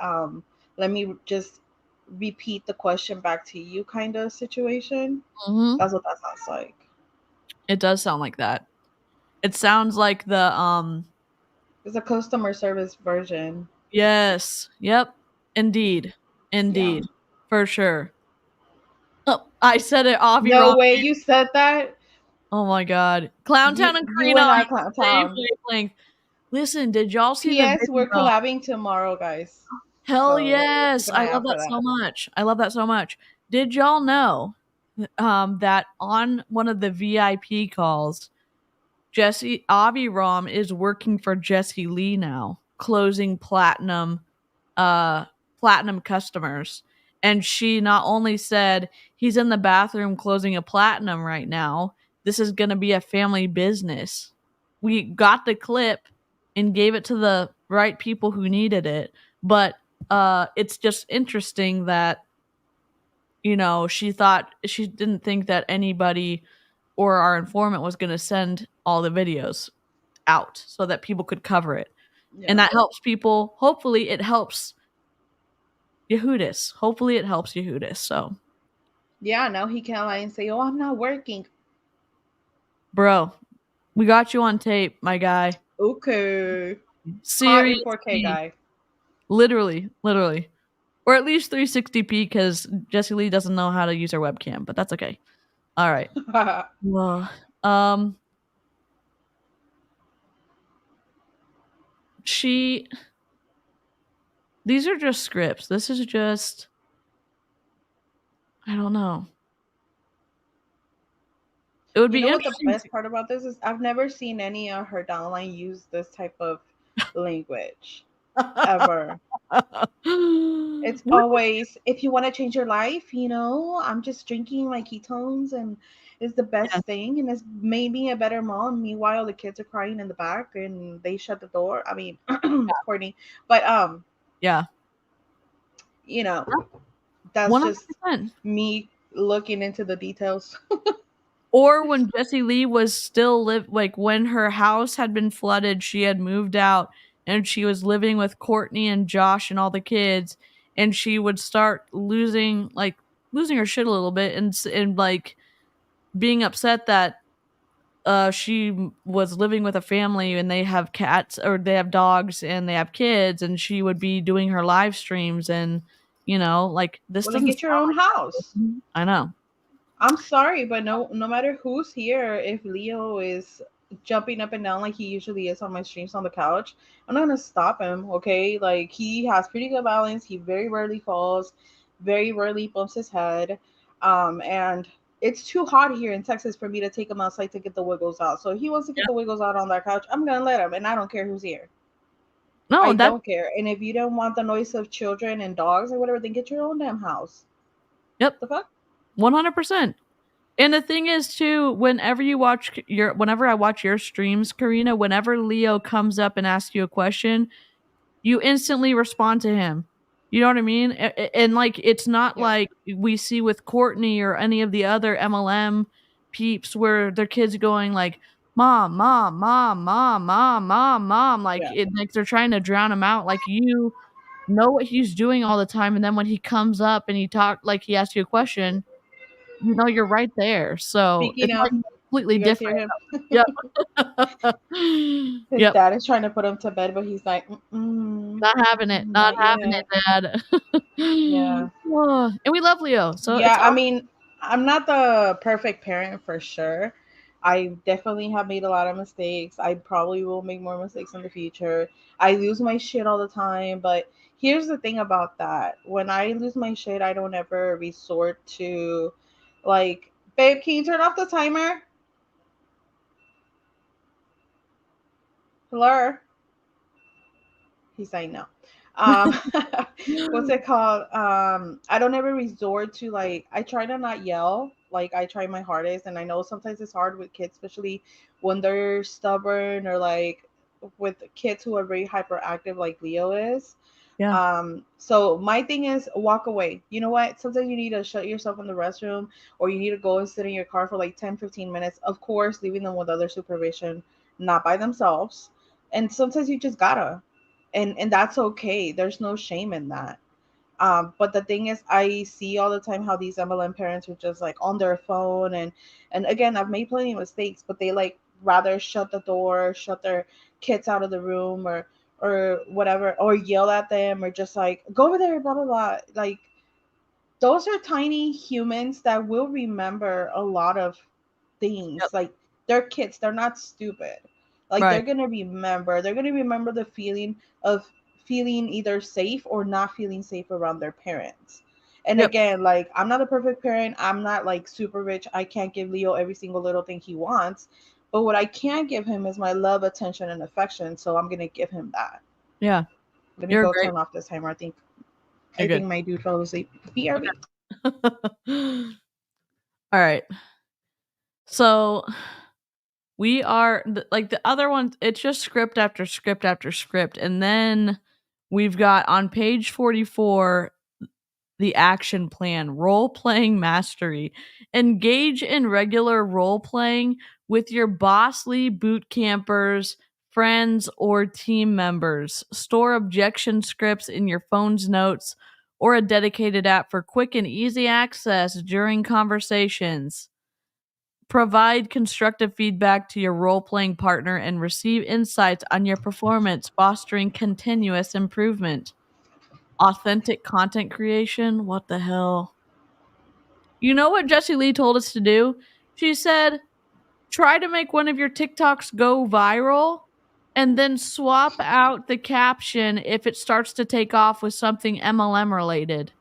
D: let me just repeat the question back to you kind of situation.
A: Mm-hmm.
D: That's what that sounds like.
A: It does sound like that. It sounds like the
D: It's a customer service version.
A: Yes. Yep. Indeed. Yeah. For sure. Oh, I said it, 𝐓𝐷.
D: No
A: wrong.
D: way you said that.
A: Oh my God. Clowntown and Karina
D: on
A: the same wavelength. Listen, did y'all see the video?
D: We're collabing tomorrow, guys.
A: Hell yes. I love that so much. I love that so much. Did y'all know that on one of the VIP calls, 𝐓𝐷 is working for Jessie Lee now, closing platinum customers. And she not only said, he's in the bathroom closing a platinum right now. This is going to be a family business. We got the clip and gave it to the right people who needed it. But it's just interesting that, you know, she didn't think that anybody or our informant was going to send all the videos out so that people could cover it. Yeah. And that helps people. Hopefully it helps Yehudis. Hopefully it helps Yehudis. So
D: yeah, now he can't lie and say, oh, I'm not working.
A: Bro, we got you on tape, my guy.
D: Okay.
A: Seriously.
D: 4K guy.
A: Literally. Or at least 360p because Jessie Lee doesn't know how to use her webcam, but that's okay. All right. Well, these are just scripts. This is just, I don't know. It would be interesting.
D: What the best part about this is I've never seen any of her downline use this type of language. ever. It's always, if you want to change your life, I'm just drinking my ketones and it's the best thing and it's made me a better mom. Meanwhile, the kids are crying in the back and they shut the door. I mean, Courtney, but
A: yeah,
D: that's
A: 100%.
D: just me looking into the details.
A: Or when Jessie Lee was still when her house had been flooded, she had moved out and she was living with Courtney and Josh and all the kids, and she would start losing her shit a little bit and like being upset that she was living with a family and they have cats or they have dogs and they have kids, and she would be doing her live streams and this
D: Well, then
A: doesn't
D: get your own house.
A: I know.
D: I'm sorry, but no matter who's here, if Leo is jumping up and down like he usually is on my streams on the couch, I'm not gonna stop him, okay? Like, he has pretty good balance. He very rarely falls, very rarely bumps his head. And it's too hot here in Texas for me to take him outside to get the wiggles out. So if he wants to get the wiggles out on that couch, I'm gonna let him, and I don't care who's here.
A: No,
D: I don't care. And if you don't want the noise of children and dogs or whatever, then get your own damn house.
A: Yep.
D: The fuck?
A: 100%. And the thing is too, whenever I watch your streams, Karina, whenever Leo comes up and asks you a question, you instantly respond to him. You know what I mean? And like, it's not like we see with Courtney or any of the other MLM peeps where their kids going like, mom, mom, mom, mom, mom, mom, mom. Like, like they're trying to drown him out. Like, you know what he's doing all the time. And then when he comes up and he asks you a question, you're right there. So
D: Speaking
A: it's
D: of,
A: like completely
D: you guys
A: different.
D: hear him?
A: Yep.
D: His dad is trying to put him to bed, but he's like,
A: not having it. Not having it, Dad.
D: Yeah.
A: And we love Leo. So
D: yeah, I mean, I'm not the perfect parent for sure. I definitely have made a lot of mistakes. I probably will make more mistakes in the future. I lose my shit all the time, but here's the thing about that. When I lose my shit, I don't ever resort to like, babe, can you turn off the timer? Hello? He's saying no. What's it called? I don't ever resort to I try to not yell. Like, I try my hardest, and I know sometimes it's hard with kids, especially when they're stubborn or with kids who are very hyperactive like Leo is.
A: Yeah.
D: So my thing is walk away. You know what? Sometimes you need to shut yourself in the restroom, or you need to go and sit in your car for 10-15 minutes. Of course, leaving them with other supervision, not by themselves. And sometimes you just gotta. And that's okay. There's no shame in that. But the thing is, I see all the time how these MLM parents are just on their phone, and again, I've made plenty of mistakes, but they rather shut the door, shut their kids out of the room, or whatever, or yell at them, or just go over there, blah blah blah. Those are tiny humans that will remember a lot of things. They're kids, they're not stupid. They're gonna remember the feeling of feeling either safe or not feeling safe around their parents. And again, I'm not a perfect parent. I'm not super rich. I can't give Leo every single little thing he wants, but what I can give him is my love, attention, and affection. So I'm gonna give him that.
A: Yeah.
D: Let me go turn off this timer. I think my dude fell asleep. BRB.
A: All right. So we are the other one, it's just script after script after script. And then we've got on page 44, the action plan, role-playing mastery. Engage in regular role-playing with your bossly boot campers, friends, or team members. Store objection scripts in your phone's notes or a dedicated app for quick and easy access during conversations. Provide constructive feedback to your role-playing partner and receive insights on your performance, fostering continuous improvement. Authentic content creation? What the hell? You know what Jessie Lee told us to do? She said, try to make one of your TikToks go viral and then swap out the caption if it starts to take off with something MLM related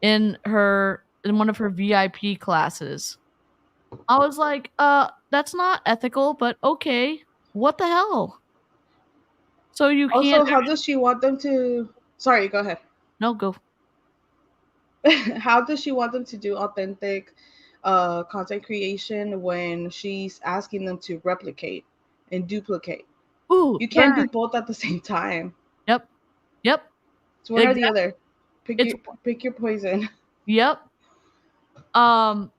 A: in one of her VIP classes. I was like, that's not ethical, but okay. What the hell? So you
D: Also,
A: can't.
D: how does she want them to? Sorry, go ahead.
A: No, go.
D: How does she want them to do authentic content creation when she's asking them to replicate and duplicate?
A: Ooh,
D: You can't
A: burn.
D: do both at the same time.
A: Yep.
D: It's one or the other. Pick your poison.
A: Yep. And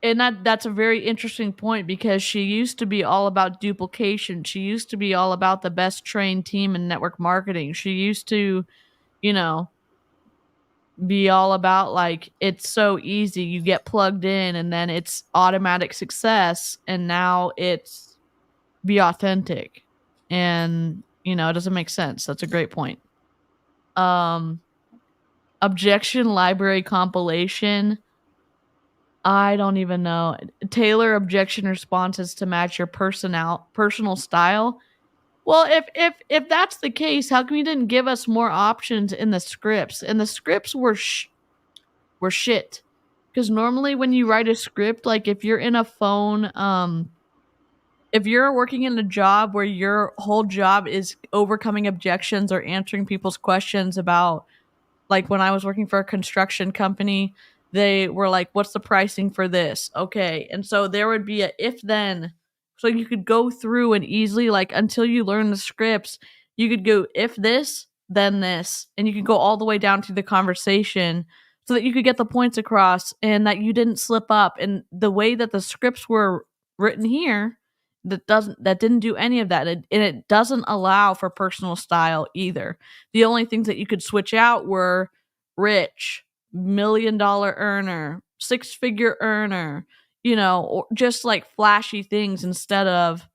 A: that's a very interesting point, because she used to be all about duplication. She used to be all about the best trained team in network marketing. She used to, you know, be all about like, it's so easy. You get plugged in and then it's automatic success. And now it's be authentic. And, it doesn't make sense. That's a great point. Objection library compilation. I don't even know. Tailor objection responses to match your personal style. Well, if that's the case, how come you didn't give us more options in the scripts? And the scripts were shit. Because normally when you write a script, like if you're in a phone, if you're working in a job where your whole job is overcoming objections or answering people's questions about, like when I was working for a construction company, they were like, what's the pricing for this? Okay. And so there would be a if then. So you could go through and easily, like until you learn the scripts, you could go if this, then this. And you could go all the way down to the conversation so that you could get the points across and that you didn't slip up. And the way that the scripts were written here, that didn't do any of that. And it doesn't allow for personal style either. The only things that you could switch out were rich, $1 million earner, 6-figure earner, or just like flashy things instead of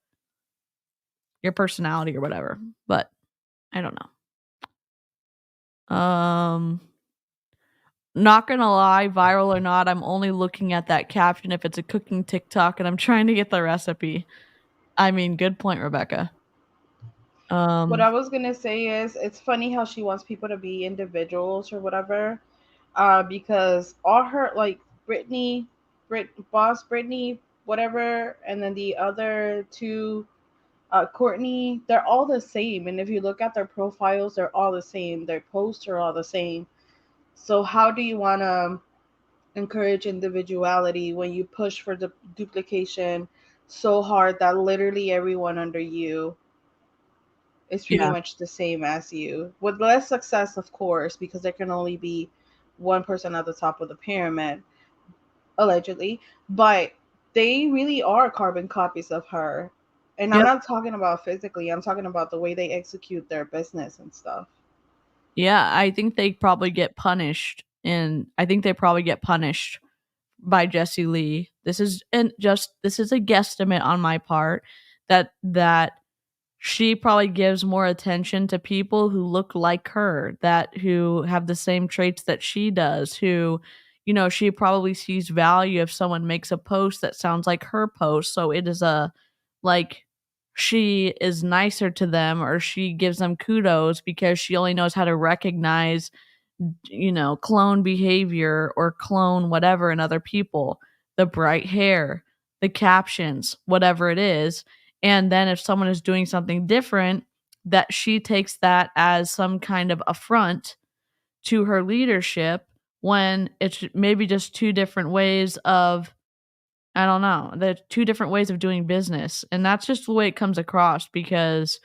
A: your personality or whatever. But I don't know. Not gonna lie, viral or not, I'm only looking at that caption if it's a cooking TikTok and I'm trying to get the recipe. I mean, good point, Rebecca.
D: What I was gonna say is, it's funny how she wants people to be individuals or whatever, because all her, like boss Brittany, whatever, and then the other two, Courtney, they're all the same. And if you look at their profiles, they're all the same. Their posts are all the same. So how do you want to encourage individuality when you push for the duplication so hard that literally everyone under you is pretty much the same as you, with less success, of course, because there can only be one person at the top of the pyramid, allegedly, but they really are carbon copies of her. And I'm not talking about physically, I'm talking about the way they execute their business and stuff.
A: Yeah, I think they probably get punished, and I think they probably get punished by Jessie Lee. This is a guesstimate on my part that she probably gives more attention to people who look like her, who have the same traits that she does, who, she probably sees value if someone makes a post that sounds like her post. So it is she is nicer to them, or she gives them kudos because she only knows how to recognize, clone behavior or clone whatever in other people, the bright hair, the captions, whatever it is. And then if someone is doing something different, that she takes that as some kind of affront to her leadership, when it's maybe just two different ways of, I don't know, the two different ways of doing business. And that's just the way it comes across, because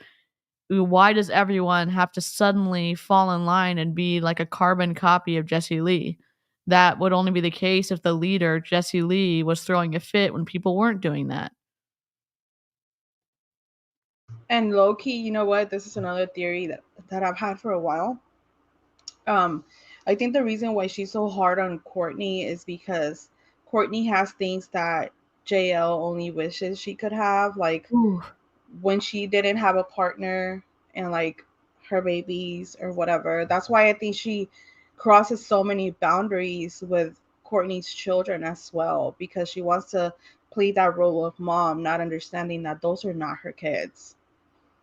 A: why does everyone have to suddenly fall in line and be like a carbon copy of Jessie Lee? That would only be the case if the leader, Jessie Lee, was throwing a fit when people weren't doing that.
D: And low key, you know what? This is another theory that I've had for a while. I think the reason why she's so hard on Courtney is because Courtney has things that JL only wishes she could have, like when she didn't have a partner and like her babies or whatever. That's why I think she crosses so many boundaries with Courtney's children as well, because she wants to play that role of mom, not understanding that those are not her kids.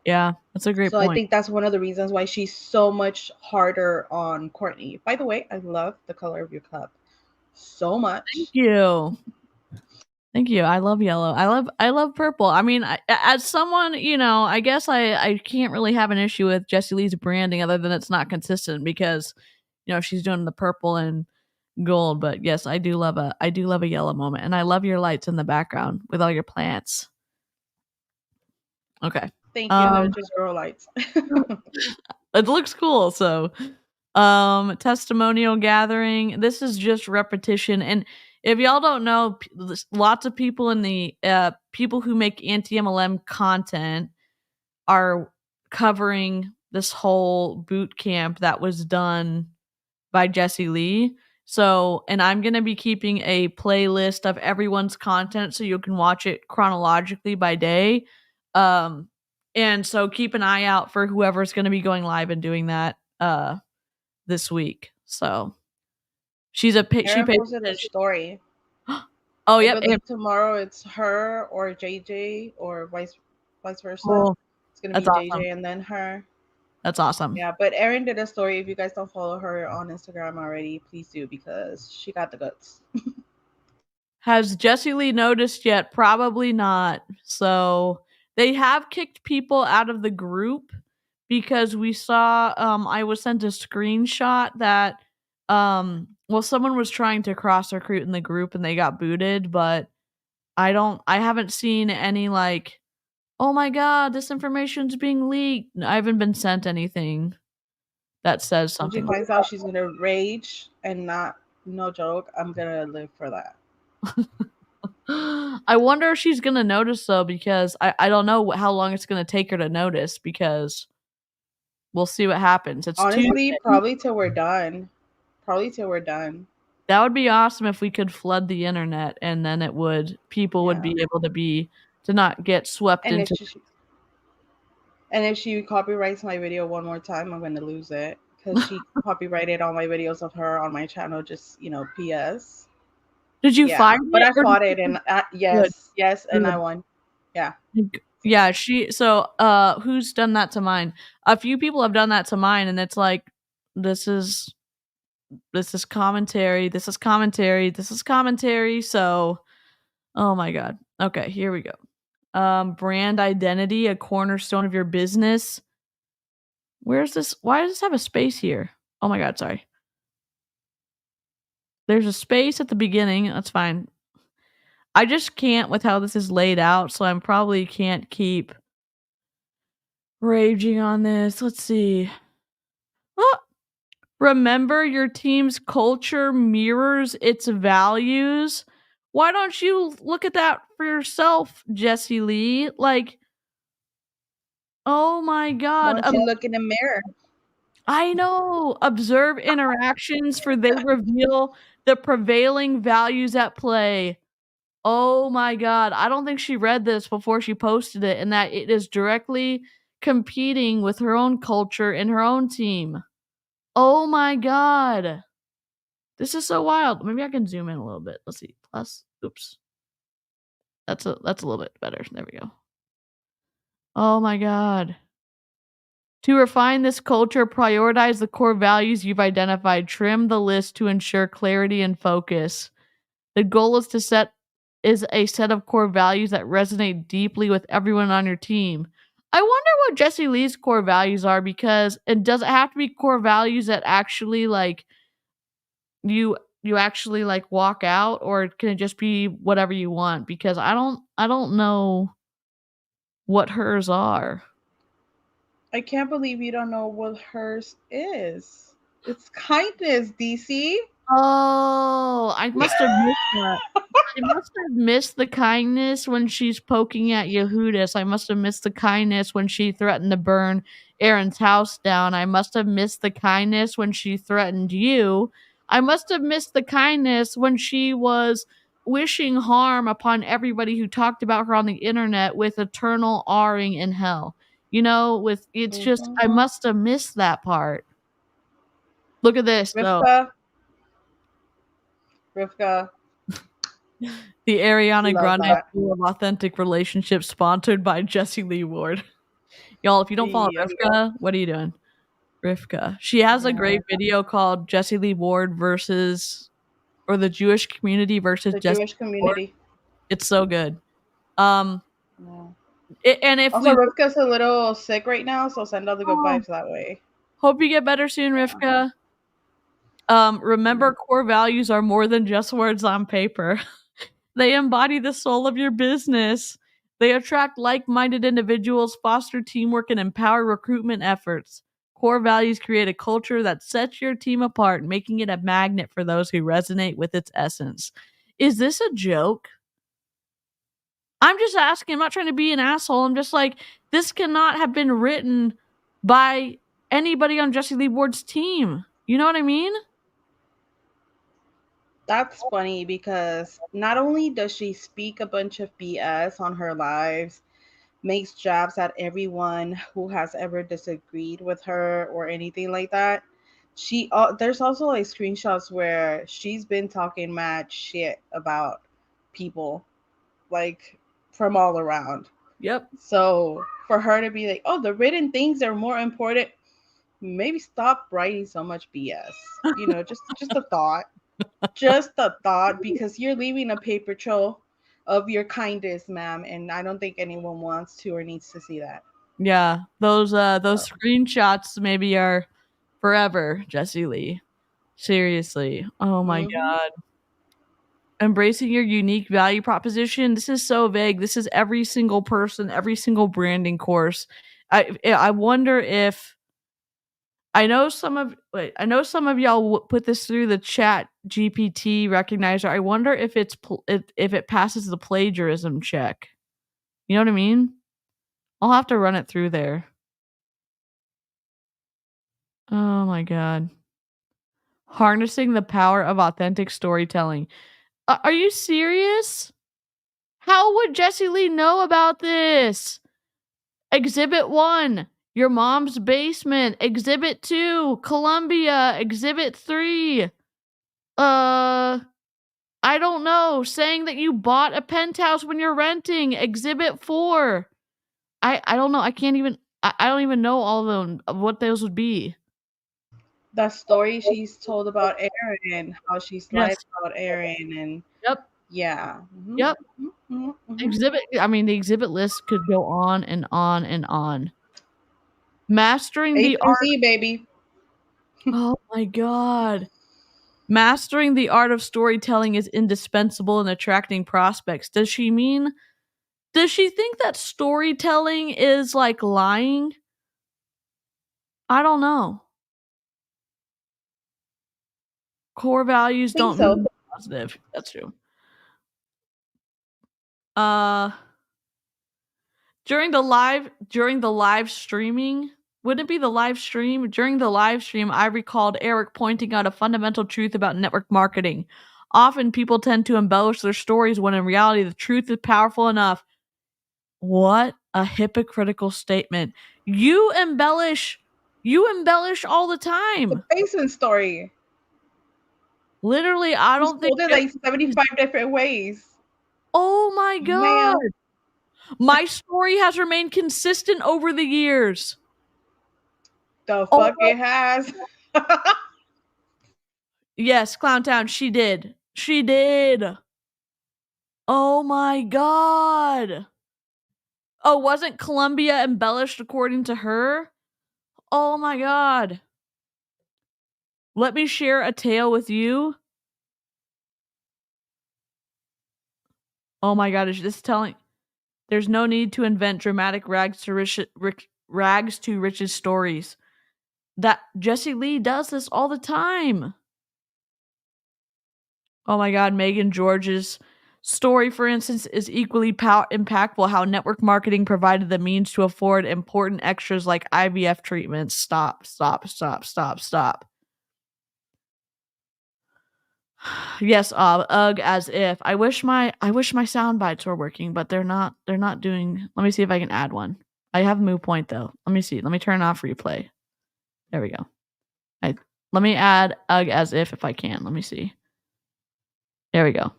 A: Yeah, that's a great
D: point.
A: I
D: think that's one of the reasons why she's so much harder on Courtney. By the way, I love the color of your cup so much.
A: Thank you. Thank you. I love yellow. I love purple. I mean, as someone, I guess I can't really have an issue with Jessie Lee's branding other than it's not consistent because, she's doing the purple and gold. But yes, I do love a yellow moment, and I love your lights in the background with all your plants. Okay.
D: Thank you. They're just grow lights.
A: It looks cool. So, testimonial gathering. This is just repetition. And if y'all don't know, lots of people in the people who make anti-MLM content are covering this whole boot camp that was done by Jessie Lee. So, and I'm going to be keeping a playlist of everyone's content so you can watch it chronologically by day. And so keep an eye out for whoever's going to be going live and doing that this week. So she
D: posted a story.
A: Oh yeah.
D: Tomorrow it's her or JJ or vice versa.
A: Cool.
D: It's gonna be JJ awesome. And then her.
A: That's awesome.
D: Yeah, but Erin did a story. If you guys don't follow her on Instagram already, please do because she got the guts.
A: Has Jessie Lee noticed yet? Probably not. So they have kicked people out of the group because we saw I was sent a screenshot that someone was trying to cross recruit in the group and they got booted, but I haven't seen any like, oh my god, this information's being leaked. I haven't been sent anything that says something.
D: When she finds out she's gonna rage and no joke, I'm gonna live for that.
A: I wonder if she's gonna notice though, because I don't know how long it's gonna take her to notice, because we'll see what happens. It's
D: honestly probably till we're done.
A: That would be awesome if we could flood the internet, and then people would be able to not get swept into.
D: And if she copyrights my video one more time, I'm gonna lose it because she copyrighted all my videos of her on my channel. Just PS.
A: Did you fight it?
D: But I fought it, and yes, and I won. Yeah.
A: Yeah, who's done that to mine? A few people have done that to mine, and it's like, this is commentary. This is commentary. So, oh my god. Okay, here we go. Brand identity, a cornerstone of your business. Where's this? Why does this have a space here? Oh my god, sorry. There's a space at the beginning. That's fine. I just can't with how this is laid out, so I probably can't keep raging on this. Let's see. Oh! Remember, your team's culture mirrors its values. Why don't you look at that for yourself, Jessie Lee? Like, oh my god.
D: Why don't you look in the mirror?
A: I know. Observe interactions, for they reveal the prevailing values at play. Oh my god. I don't think she read this before she posted it, and that it is directly competing with her own culture and her own team. Oh my god. This is so wild. Maybe I can zoom in a little bit. Let's see. Plus. Oops. That's a little bit better. There we go. Oh my god. To refine this culture, prioritize the core values you've identified. Trim the list to ensure clarity and focus. The goal is a set of core values that resonate deeply with everyone on your team. I wonder what Jessie Lee's core values are, because does it have to be core values that actually like you actually like walk out, or can it just be whatever you want? Because I don't know what hers are.
D: I can't believe you don't know what hers is. It's kindness, DC.
A: Oh, I must have missed that. I must have missed the kindness when she's poking at Yehudis. I must have missed the kindness when she threatened to burn Aaron's house down. I must have missed the kindness when she threatened you. I must have missed the kindness when she was wishing harm upon everybody who talked about her on the internet with eternal R-ing in hell. It's just, I must have missed that part. Look at this, though.
D: Rivka.
A: The Ariana Grande School of Authentic Relationships, sponsored by Jessie Lee Ward. Y'all, if you don't follow Rivka, what are you doing? Rivka. She has a great video called Jessie Lee Ward versus, or the Jewish community versus Jessie
D: Jewish community.
A: It's so good.
D: Yeah.
A: And if
D: Also, Rivka's a little sick right now, so send all the good vibes that way.
A: Hope you get better soon, Rivka. Remember, core values are more than just words on paper. They embody the soul of your business. They attract like-minded individuals, foster teamwork, and empower recruitment efforts. Core values create a culture that sets your team apart, making it a magnet for those who resonate with its essence. Is this a joke? I'm just asking. I'm not trying to be an asshole. I'm just like, this cannot have been written by anybody on Jessie Lee Ward's team. You know what I mean?
D: That's funny because not only does she speak a bunch of BS on her lives, makes jabs at everyone who has ever disagreed with her or anything like that. There's also like screenshots where she's been talking mad shit about people, like from all around.
A: Yep.
D: So for her to be like, "Oh, the written things are more important," maybe stop writing so much BS. You know, just a thought. Just a thought, because you're leaving a paper trail of your kindness, ma'am, and I don't think anyone wants to or needs to see that.
A: Yeah, those screenshots maybe are forever, Jessie Lee. Seriously. Oh my god. Embracing your unique value proposition. This is so vague. This is every single person, every single branding course. I wonder if I know some of y'all put this through the chat GPT recognizer. I wonder if if it passes the plagiarism check. You know what I mean? I'll have to run it through there. Oh my god. Harnessing the power of authentic storytelling. Are you serious? How would Jessie Lee know about this? Exhibit 1, your mom's basement. Exhibit 2, Columbia. Exhibit 3, I don't know, saying that you bought a penthouse when you're renting. Exhibit 4. I don't know. I don't even know all of them, of what those would be.
D: The story she's told about Aaron, how she's lied about Aaron, and yeah.
A: Yep. Exhibit. I mean, the exhibit list could go on and on and on. Mastering the art,
D: baby.
A: Oh my god. Mastering the art of storytelling is indispensable in attracting prospects. Does she think that storytelling is like lying? I don't know. Core values don't mean positive. That's true. During the live streaming, wouldn't it be the live stream? During the live stream, I recalled Eric pointing out a fundamental truth about network marketing. Often people tend to embellish their stories when in reality the truth is powerful enough. What a hypocritical statement. You embellish all the time.
D: The basement story.
A: Literally, I don't think
D: told it like 75 different ways.
A: Oh my god. Man. My story has remained consistent over the years.
D: The fuck it has.
A: Yes, Clowntown, she did. She did. Oh my god. Oh, wasn't Columbia embellished according to her? Oh my god. Let me share a tale with you. Oh my god, is this telling? There's no need to invent dramatic rags to riches stories. That Jessie Lee does this all the time. Oh my god, Megan George's story, for instance, is equally impactful. How network marketing provided the means to afford important extras like IVF treatments. Stop. Yes, ugh, as if. I wish my sound bites were working, but they're not doing. Let me see if I can add one. I have Moo Point though. Let me see. Let me turn off replay. There we go. Let me add ugh as if I can. Let me see. There we go.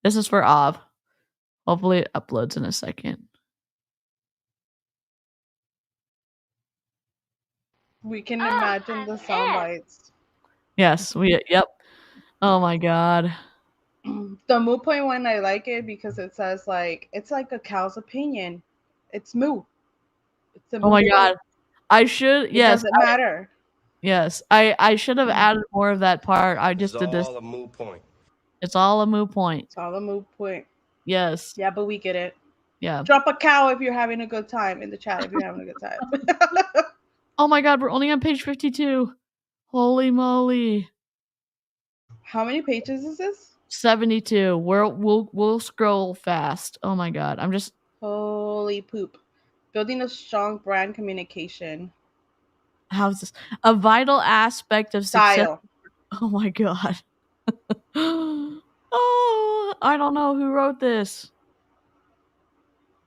A: This is for Av. Hopefully it uploads in a second.
D: We can imagine the sound bites.
A: Yes, yep. Oh my god.
D: The moo point one, I like it because it says like it's like a cow's opinion. It's moo. It's a moo
A: Oh my
D: point.
A: god. I should
D: It
A: yes.
D: doesn't matter.
A: Yes. I should have added more of that part. I just did this.
E: It's all a moot point.
A: It's all a moo point.
D: It's all a moo point.
A: Yes.
D: Yeah, but we get it.
A: Yeah.
D: Drop a cow if you're having a good time in the chat if you're having a good time.
A: Oh my god, we're only on page 52. Holy moly.
D: How many pages is this?
A: 72. We'll scroll fast. Oh my god. I'm just
D: Holy poop. Building a strong brand communication.
A: how's this? A vital aspect of success.
D: Style.
A: Oh my god. Oh, I don't know who wrote this.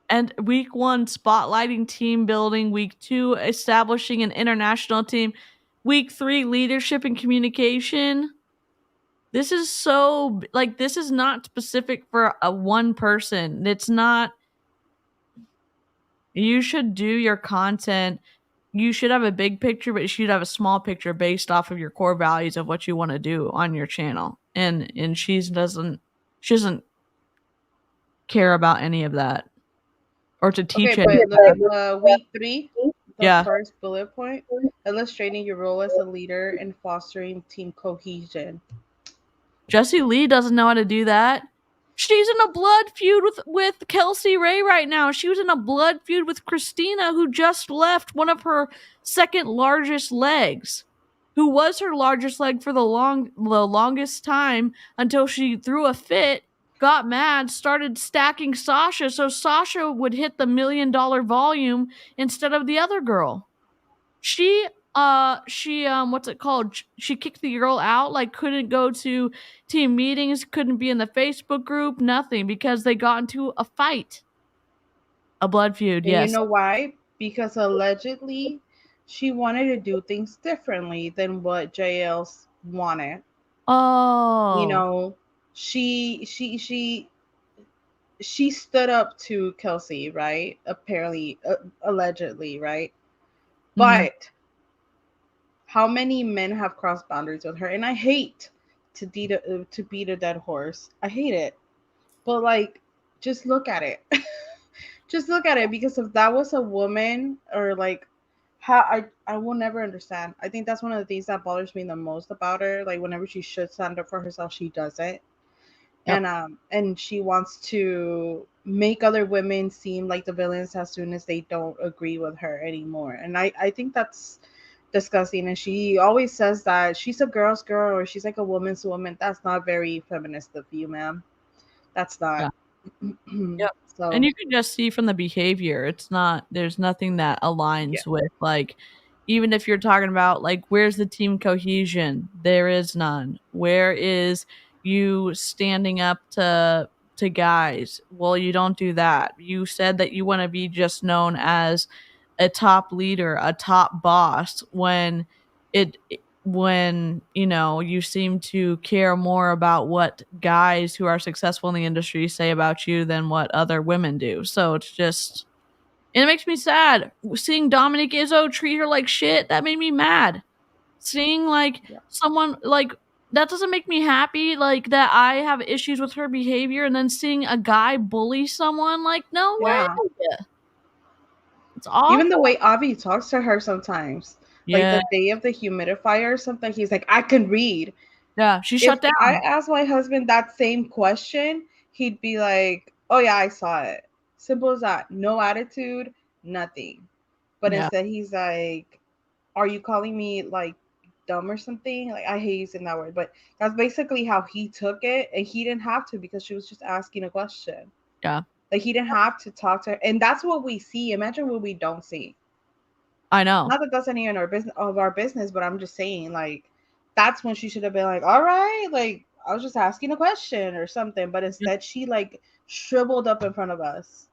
A: And week 1, spotlighting team building. Week 2, establishing an international team. Week 3, leadership and communication. This is so, like, this is not specific for a one person. It's not. You should do your content. You should have a big picture, but you should have a small picture based off of your core values of what you want to do on your channel. And she doesn't care about any of that. Or to teach
D: Okay,
A: it.
D: but look at week 3,
A: Yeah.
D: first bullet point, illustrating your role as a leader and fostering team cohesion.
A: Jessie Lee doesn't know how to do that. She's in a blood feud with Kelsey Ray right now. She was in a blood feud with Christina, who just left one of her second largest legs, who was her largest leg for the longest time until she threw a fit, got mad, started stacking Sasha, so Sasha would hit the $1 million volume instead of the other girl. She what's it called? She kicked the girl out, like couldn't go to team meetings, couldn't be in the Facebook group, nothing, because they got into a fight. A blood feud,
D: And
A: yes.
D: you know why? Because allegedly she wanted to do things differently than what JL wanted.
A: Oh.
D: You know, she stood up to Kelsey, right? Apparently, allegedly, right? But how many men have crossed boundaries with her? And I hate to beat a dead horse. I hate it. But like, just look at it. Just look at it, because if that was a woman, or like, how I will never understand. I think that's one of the things that bothers me the most about her. Like, whenever she should stand up for herself, she doesn't. Yep. And she wants to make other women seem like the villains as soon as they don't agree with her anymore. And I think that's disgusting. And she always says that she's a girl's girl, or she's like a woman's woman. That's not very feminist of you, ma'am. That's not.
A: Yeah. Yep. So, and you can just see from the behavior, it's not, there's nothing that aligns with, like, even if you're talking about, like, where's the team cohesion? There is none. Where is you standing up to guys? Well, you don't do that. You said that you want to be just known as a top leader, a top boss, when you know, you seem to care more about what guys who are successful in the industry say about you than what other women do. So it's just, it makes me sad. Seeing Dominique Izzo treat her like shit, that made me mad. Seeing like someone, like, that doesn't make me happy, like, that I have issues with her behavior, and then seeing a guy bully someone, like, no way. It's awful.
D: Even the way Avi talks to her sometimes. Like the day of the humidifier or something, he's like, I can read.
A: Yeah, she shut down.
D: I asked my husband that same question, he'd be like, oh yeah, I saw it. Simple as that. No attitude, nothing. But instead he's like, are you calling me like dumb or something? Like, I hate using that word, but that's basically how he took it. And he didn't have to, because she was just asking a question.
A: Yeah.
D: Like, he didn't have to talk to her. And that's what we see. Imagine what we don't see.
A: I know.
D: Not that that's any of our business, but I'm just saying, like, that's when she should have been like, all right, like, I was just asking a question or something. But instead, she like shriveled up in front of us.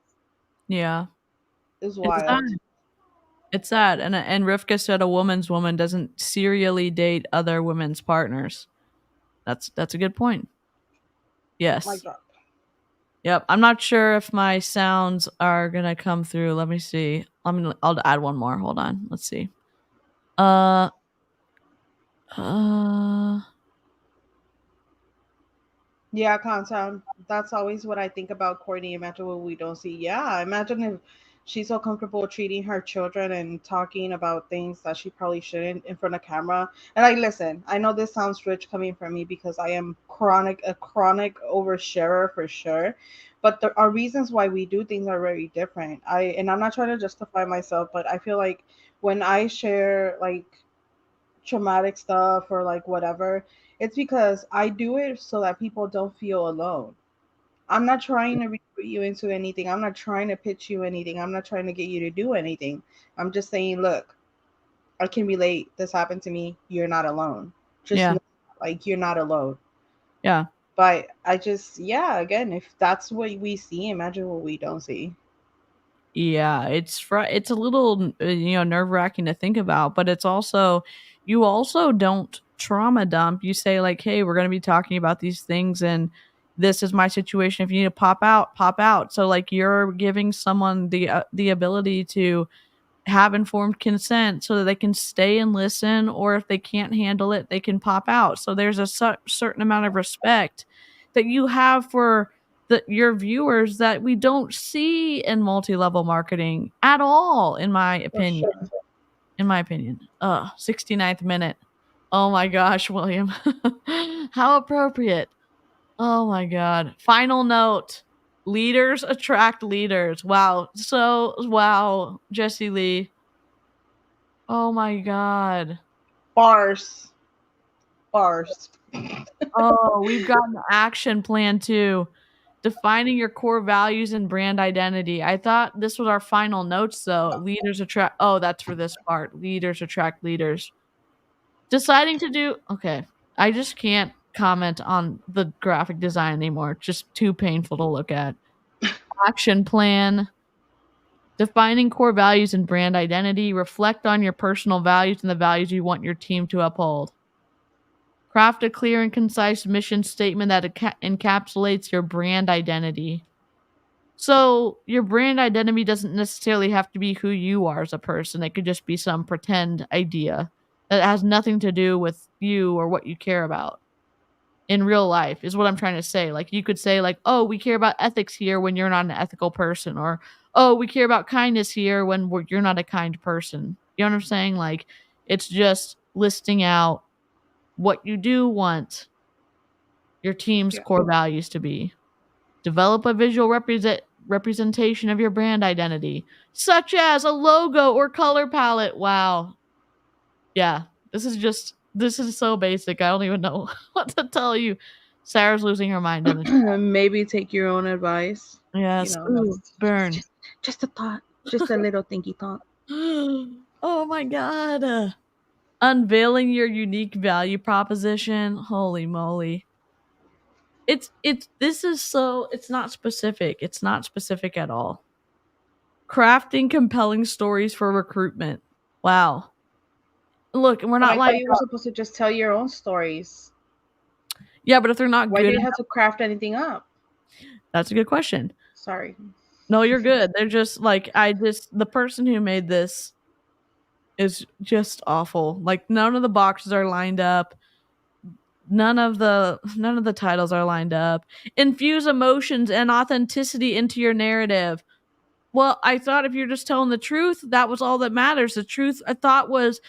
A: Yeah.
D: It was wild.
A: It's sad. And Rivka said a woman's woman doesn't serially date other women's partners. That's a good point. Yes.
D: My God.
A: Yep. I'm not sure if my sounds are gonna come through. Let me see. I'll add one more. Hold on. Let's see.
D: Yeah, content. That's always what I think about Courtney. Imagine what we don't see. Yeah, imagine if she's so comfortable treating her children and talking about things that she probably shouldn't in front of camera. And like, listen, I know this sounds rich coming from me because I am a chronic oversharer for sure. But there are reasons why we do things are very different. And I'm not trying to justify myself, but I feel like when I share like traumatic stuff or like whatever, it's because I do it so that people don't feel alone. I'm not trying to recruit you into anything. I'm not trying to pitch you anything. I'm not trying to get you to do anything. I'm just saying, look, I can relate. This happened to me. You're not alone. Just
A: Yeah.
D: know, like you're not alone.
A: Yeah.
D: But I just, yeah, again, if that's what we see, imagine what we don't see.
A: Yeah, it's a little, nerve-wracking to think about, but it's also you also don't trauma dump. You say like, "Hey, we're going to be talking about these things and this is my situation. If you need to pop out, pop out." So like you're giving someone the ability to have informed consent so that they can stay and listen, or if they can't handle it, they can pop out. So there's a certain amount of respect that you have for your viewers that we don't see in multi-level marketing at all, in my
D: For
A: opinion.
D: sure.
A: In my opinion. 69th minute. Oh my gosh, William. How appropriate. Oh my god. Final note. Leaders attract leaders. Wow. So wow, Jessie Lee. Oh my god.
D: Bars. Bars.
A: Oh, we've got an action plan too. Defining your core values and brand identity. I thought this was our final notes though. Leaders attract. Oh, that's for this part. Leaders attract leaders. Deciding to do. Okay. I just can't comment on the graphic design anymore. It's just too painful to look at. Action plan. Defining core values and brand identity. Reflect on your personal values and the values you want your team to uphold. Craft a clear and concise mission statement that encapsulates your brand identity. So, your brand identity doesn't necessarily have to be who you are as a person. It could just be some pretend idea that has nothing to do with you or what you care about in real life, is what I'm trying to say. Like, you could say, like, oh, we care about ethics here when you're not an ethical person, or oh, we care about kindness here when you're not a kind person. You know what I'm saying? Like, it's just listing out what you do want your team's
D: Yeah.
A: core values to be. Develop a visual representation of your brand identity, such as a logo or color palette. Wow. Yeah, this is so basic. I don't even know what to tell you. Sarah's losing her mind in the chat.
D: Maybe take your own advice.
A: Yes. Ooh,
D: That's
A: burn.
D: just a thought. Just a little thinky thought.
A: Oh my god. Unveiling your unique value proposition. Holy moly. It's not specific. It's not specific at all. Crafting compelling stories for recruitment. Wow. Look, we're
D: But
A: not
D: I
A: like
D: thought you were supposed to just tell your own stories.
A: yeah, but if they're not
D: Why
A: good,
D: do you have to craft anything up?
A: that's a good question.
D: Sorry.
A: No, you're good. They're just like the person who made this is just awful. Like none of the boxes are lined up. None of the titles are lined up. Infuse emotions and authenticity into your narrative. Well, I thought if you're just telling the truth, that was all that matters. The truth I thought was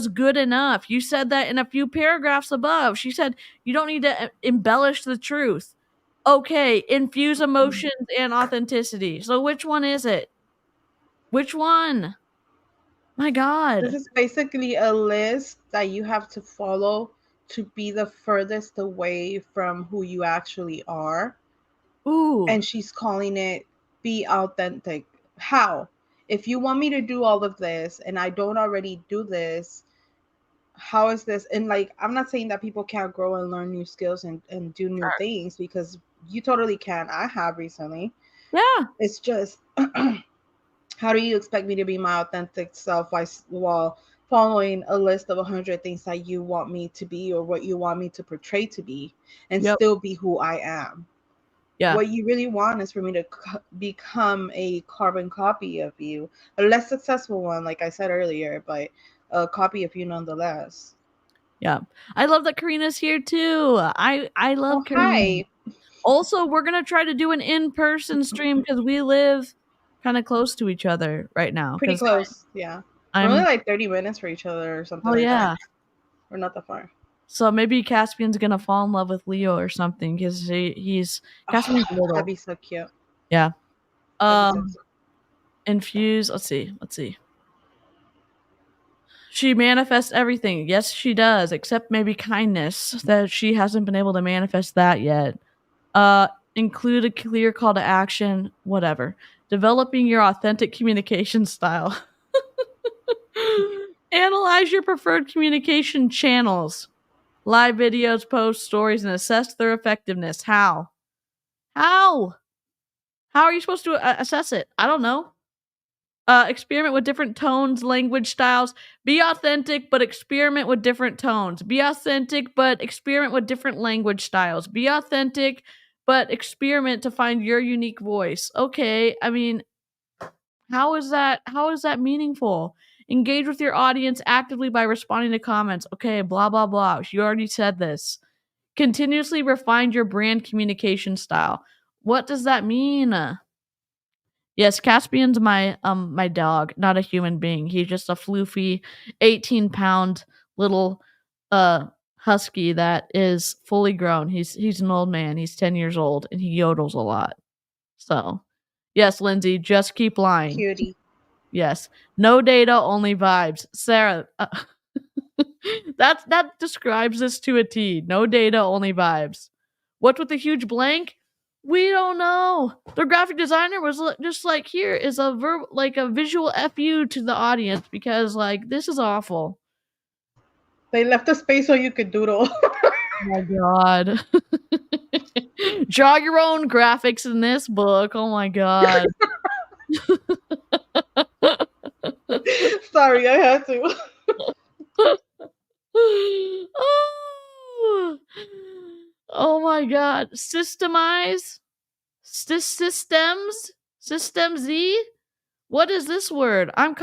A: good enough. You said that in a few paragraphs above. She said you don't need to embellish the truth. Okay, infuse emotions and authenticity. So which one is it? Which one? My god.
D: This is basically a list that you have to follow to be the furthest away from who you actually are.
A: Ooh.
D: And she's calling it be authentic. How? If you want me to do all of this and I don't already do this, how is this? And like, I'm not saying that people can't grow and learn new skills and do new things, because you totally can. I have recently.
A: Yeah.
D: It's just, how do you expect me to be my authentic self while following a list of 100 things that you want me to be or what you want me to portray to be and still be who I am?
A: Yeah.
D: What you really want is for me to become a carbon copy of you, a less successful one, like I said earlier, but a copy of you nonetheless.
A: Yeah. I love that Karina's here too. I love Karina.
D: Hi.
A: Also, we're going to try to do an in-person stream because we live kind of close to each other right now.
D: Pretty close. Yeah. We're
A: I'm
D: only like 30 minutes for each other or something like that. We're not that far.
A: So maybe Caspian's going to fall in love with Leo or something because he's Caspian's little.
D: That'd be so cute.
A: Yeah.
D: That'd be so cute.
A: Infuse. Let's see. She manifests everything. Yes, she does, except maybe kindness. That she hasn't been able to manifest that yet. Include a clear call to action. Whatever. Developing your authentic communication style. Analyze your preferred communication channels. Live videos, posts, stories, and assess their effectiveness. How? How are you supposed to assess it? I don't know. Experiment with different tones, language styles. Be authentic, but experiment with different tones. Be authentic, but experiment with different language styles. Be authentic, but experiment to find your unique voice. Okay, I mean, how is that meaningful? Engage with your audience actively by responding to comments. Okay, blah, blah, blah. You already said this. Continuously refine your brand communication style. What does that mean? Yes, Caspian's my dog, not a human being. He's just a floofy 18-pound little husky that is fully grown. He's an old man. He's 10 years old and he yodels a lot. So, yes, Lindsay, just keep lying.
D: Cutie.
A: Yes. No data, only vibes. Sarah, that describes this to a T. No data, only vibes. What's with the huge blank? We don't know. The graphic designer was just like, here is a visual FU to the audience because like this is awful.
D: They left a space so you could doodle.
A: Oh my god. Draw your own graphics in this book. Oh my god.
D: Sorry, I had to.
A: Oh my god. Systemize? System Z? What is this word? I'm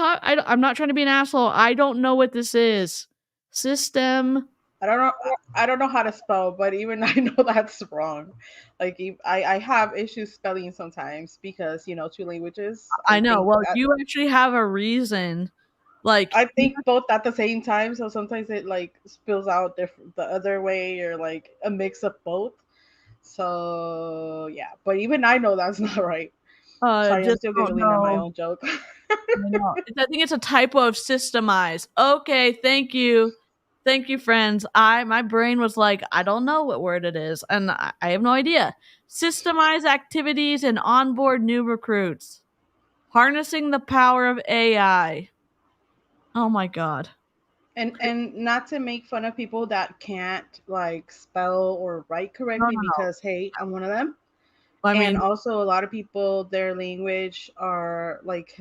A: not trying to be an asshole. I don't know what this is. System.
D: I don't know how to spell, but even I know that's wrong. Like I have issues spelling sometimes because, you know, two languages.
A: I know. Well, you actually have a reason. Like
D: I think both at the same time, so sometimes it like spills out the other way or like a mix of both. So yeah, but even I know that's not right. Sorry, I'm still giggling at my own joke.
A: I think it's a typo of systemize. Okay, thank you, friends. My brain was like, I don't know what word it is, and I have no idea. Systemize activities and onboard new recruits. Harnessing the power of AI. Oh my god.
D: And not to make fun of people that can't like spell or write correctly, because hey, I'm one of them. I mean, also a lot of people, their language are like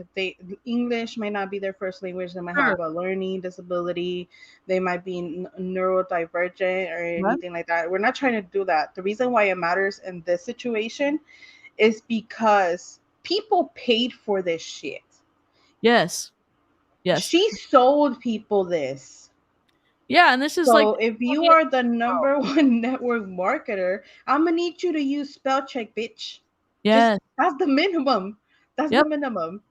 D: English might not be their first language. They might have a learning disability. They might be neurodivergent or anything like that. We're not trying to do that. The reason why it matters in this situation is because people paid for this shit.
A: Yes.
D: She sold people this.
A: Yeah, and this is
D: so if you are the number one network marketer, I'm gonna need you to use spell check, bitch.
A: Yeah,
D: that's the minimum. That's the minimum.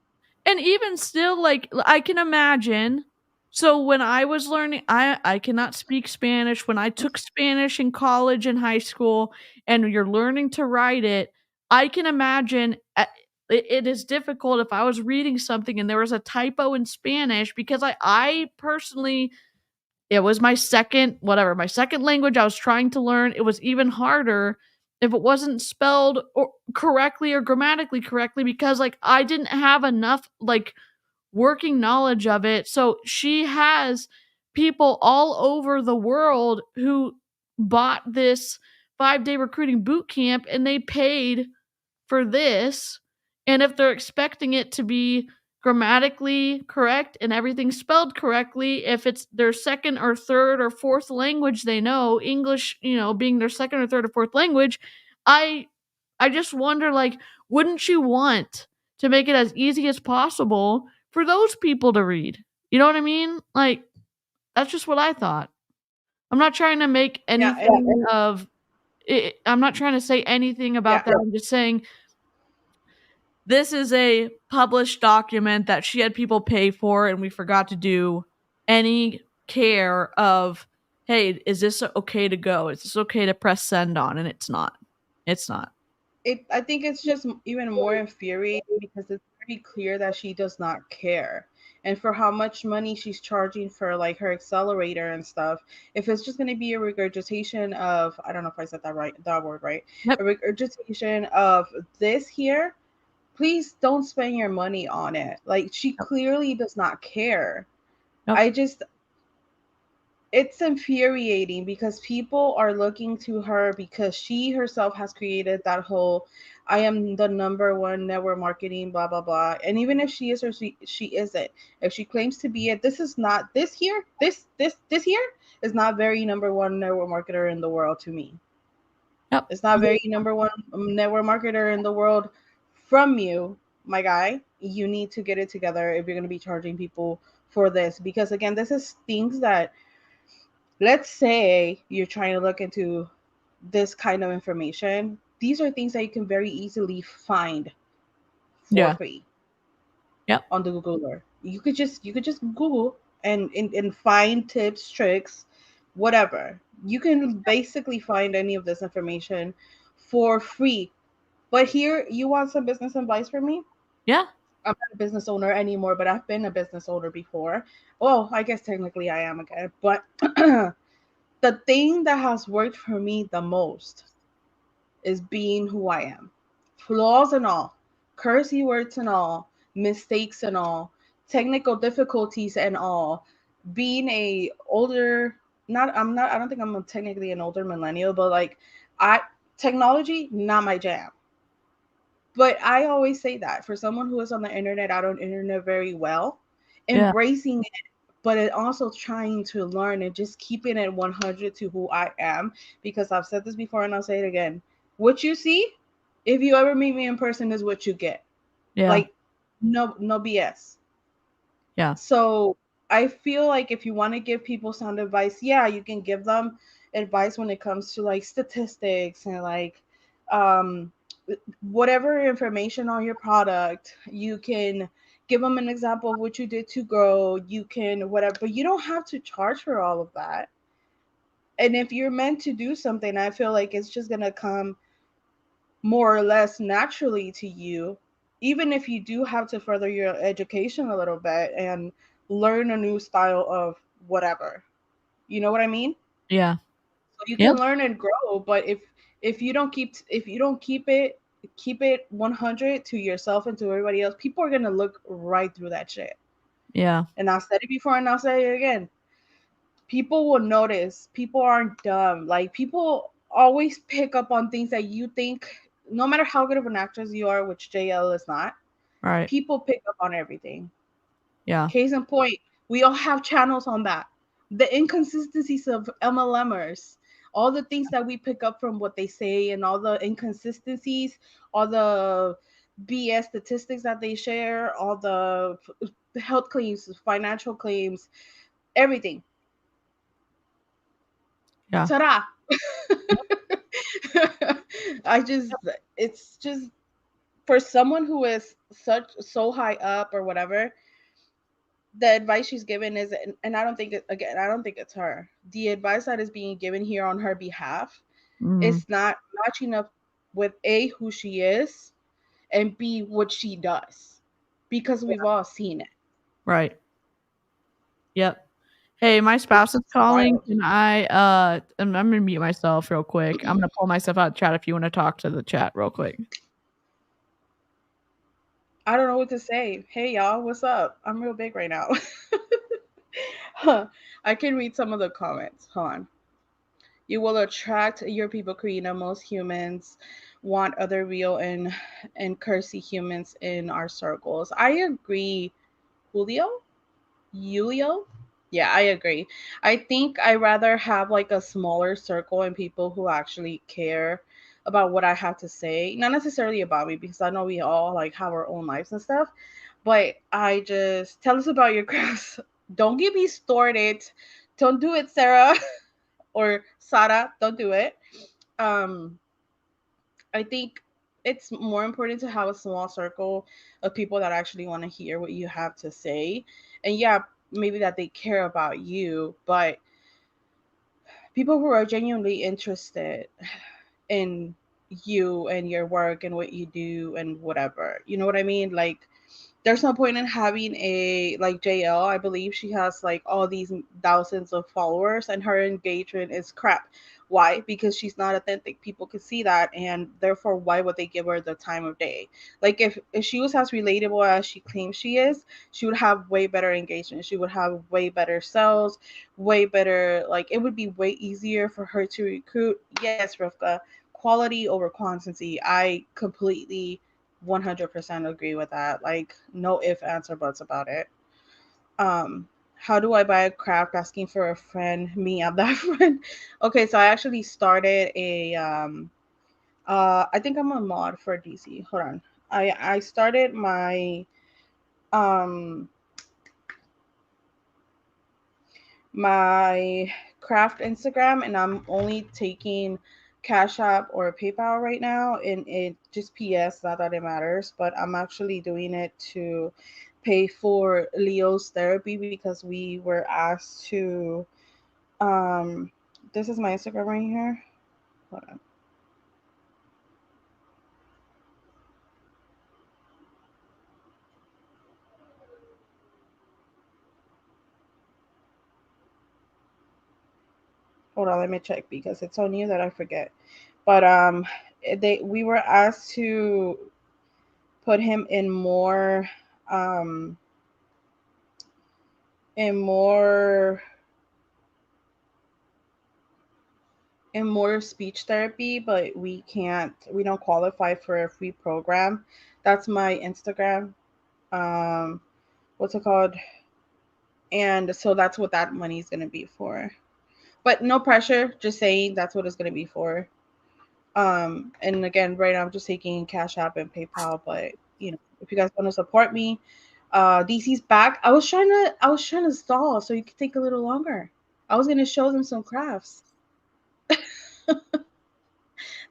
A: And even still, like I can imagine. So when I was learning, I cannot speak Spanish. When I took Spanish in college and high school, and you're learning to write it, I can imagine it is difficult if I was reading something and there was a typo in Spanish because I personally. It was my second language I was trying to learn. It was even harder if it wasn't spelled correctly or grammatically correctly because like I didn't have enough like working knowledge of it. So she has people all over the world who bought this 5-day recruiting boot camp and they paid for this. And if they're expecting it to be grammatically correct and everything spelled correctly, if it's their second or third or fourth language they know, English, you know, being their second or third or fourth language, I just wonder, like, wouldn't you want to make it as easy as possible for those people to read? You know what I mean? Like, that's just what I thought. I'm not trying to make anything of it. I'm not trying to say anything about that. I'm just saying this is a published document that she had people pay for, and we forgot to do any care of, hey, is this okay to go? Is this okay to press send on? And it's not. It's not.
D: I think it's just even more infuriating because it's very clear that she does not care. And for how much money she's charging for like her accelerator and stuff, if it's just going to be a regurgitation of, I don't know if I said that word right, a regurgitation of this here, please don't spend your money on it. Like, she clearly does not care. It's infuriating because people are looking to her because she herself has created that whole, I am the #1 network marketing, blah, blah, blah. And even if she is or she isn't, if she claims to be it, this is not, this here is not very #1 network marketer in the world to me. It's not very #1 network marketer in the world from you, my guy. You need to get it together if you're going to be charging people for this. Because again, this is things that, let's say you're trying to look into this kind of information. These are things that you can very easily find for free. On the Googler. You could just Google and find tips, tricks, whatever. You can basically find any of this information for free. But here, you want some business advice from me?
A: Yeah.
D: I'm not a business owner anymore, but I've been a business owner before. Well, I guess technically I am again. But the thing that has worked for me the most is being who I am. Flaws and all, cursey words and all, mistakes and all, technical difficulties and all, being a older, I don't think I'm technically an older millennial, but like technology, not my jam. But I always say that for someone who is on the internet, I don't internet very well, embracing it, but it also trying to learn and just keeping it 100 to who I am, because I've said this before and I'll say it again. What you see, if you ever meet me in person, is what you get. Like, no BS. So I feel like if you want to give people sound advice, you can give them advice when it comes to like statistics and like whatever information on your product. You can give them an example of what you did to grow. You can whatever, but you don't have to charge for all of that. And if you're meant to do something, I feel like it's just going to come more or less naturally to you, even if you do have to further your education a little bit and learn a new style of whatever. You know what I mean?
A: Yeah.
D: So you can learn and grow, but if you don't keep it 100 to yourself and to everybody else, people are going to look right through that shit.
A: Yeah.
D: And I've said it before and I'll say it again. People will notice. People aren't dumb. Like, people always pick up on things that you think, no matter how good of an actress you are, which JL is not,
A: right?
D: People pick up on everything.
A: Yeah.
D: Case in point, we all have channels on that. The inconsistencies of MLMers, all the things that we pick up from what they say, and all the inconsistencies, all the BS statistics that they share, all the health claims, financial claims, everything.
A: Yeah.
D: Ta-da! It's just for someone who is so high up or whatever, the advice she's given is, and I don't think it's her. The advice that is being given here on her behalf is not matching up with A, who she is, and B, what she does, because we've all seen it.
A: Right. Yep. Hey, my spouse is calling, and I'm gonna mute myself real quick. I'm gonna pull myself out of chat if you want to talk to the chat real quick.
D: I don't know what to say. Hey, y'all, what's up? I'm real big right now. I can read some of the comments. Hold on. You will attract your people, Karina. Most humans want other real and cursey humans in our circles. I agree. Julio? Yeah, I agree. I think I rather have like a smaller circle and people who actually care about what I have to say. Not necessarily about me, because I know we all like have our own lives and stuff. But I just tell us about your crafts. Don't get me started. Don't do it, Sarah. or Sara, don't do it. I think it's more important to have a small circle of people that actually want to hear what you have to say. And yeah, maybe that they care about you, but people who are genuinely interested in you and your work and what you do and whatever. You know what I mean? Like, there's no point in having a like JL. I believe she has like all these thousands of followers and her engagement is crap. Why? Because she's not authentic. People could see that, and therefore, why would they give her the time of day? Like, if she was as relatable as she claims she is, she would have way better engagement. She would have way better sales, way better. Like, it would be way easier for her to recruit. Yes, Rivka, quality over quantity. I completely 100% agree with that. Like, no if, ands, or buts about it. How do I buy a craft? Asking for a friend. Me, I'm that friend. Okay, so I actually started a I think I'm a mod for DC. Hold on. I started my my craft Instagram, and I'm only taking Cash App or PayPal right now, and it just PS, not that it matters, but I'm actually doing it to pay for Leo's therapy because we were asked to this is my Instagram right here. Hold on. Hold on, let me check because it's so new that I forget. But we were asked to put him in more in more speech therapy, but we don't qualify for a free program. That's my Instagram. What's it called? And so that's what that money is going to be for. But no pressure, just saying that's what it's going to be for. And again, right now I'm just taking Cash App and PayPal, but you know, if you guys want to support me, DC's back. I was trying to stall so you could take a little longer. I was going to show them some crafts.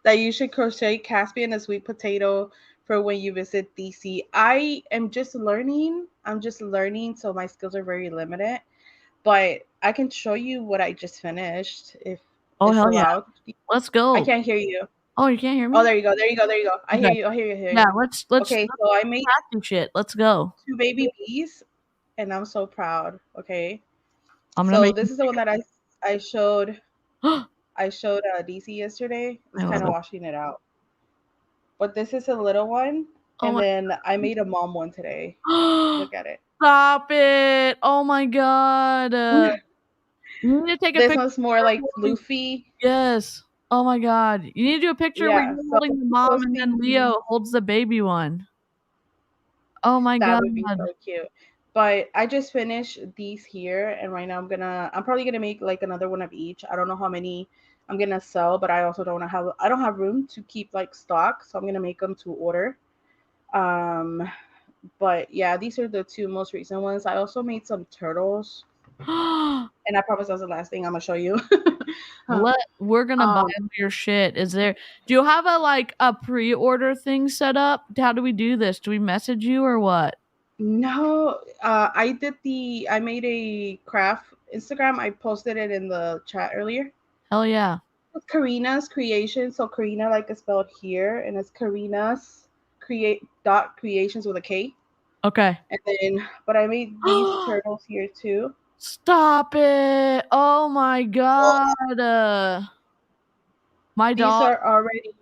D: That you should crochet Caspian, a sweet potato, for when you visit DC. I am just learning. I'm just learning, so my skills are very limited. But I can show you what I just finished if
A: Oh,
D: it's
A: hell yeah.
D: allowed.
A: Let's go.
D: I can't hear you.
A: Oh, you can't hear me?
D: Oh, there you go. I hear
A: Okay.
D: you. I hear you.
A: Yeah, let's
D: Okay, so I made
A: crafting shit. Let's go.
D: 2 baby bees, and I'm so proud. Okay.
A: I'm gonna
D: So
A: make
D: this is the one that I showed DC yesterday. It's kind of washing it out. But this is a little one, and then I made a mom one today. Look at it.
A: Stop it! Oh my god! You need to take a
D: This
A: picture.
D: one's more like floofy.
A: Yes. Oh my god! You need to do a picture where
D: Yeah,
A: you're
D: so
A: holding the mom and then Leo holds the baby one. Oh my god!
D: That would be so cute. But I just finished these here, and right now I'm probably gonna make like another one of each. I don't know how many I'm gonna sell, but I also don't have room to keep like stock, so I'm gonna make them to order. But yeah, these are the 2 most recent ones. I also made some turtles, and I promise that's the last thing I'm gonna show you.
A: We're gonna buy your shit. Do you have a pre-order thing set up? How do we do this? Do we message you or what?
D: No, I made a craft Instagram. I posted it in the chat earlier.
A: Hell yeah.
D: It's Karina's creation. So Karina like is spelled here, and it's Karina's creations with a K.
A: Okay.
D: And then, but I made these turtles here too.
A: Stop it! Oh my god! My
D: These
A: dog.
D: are already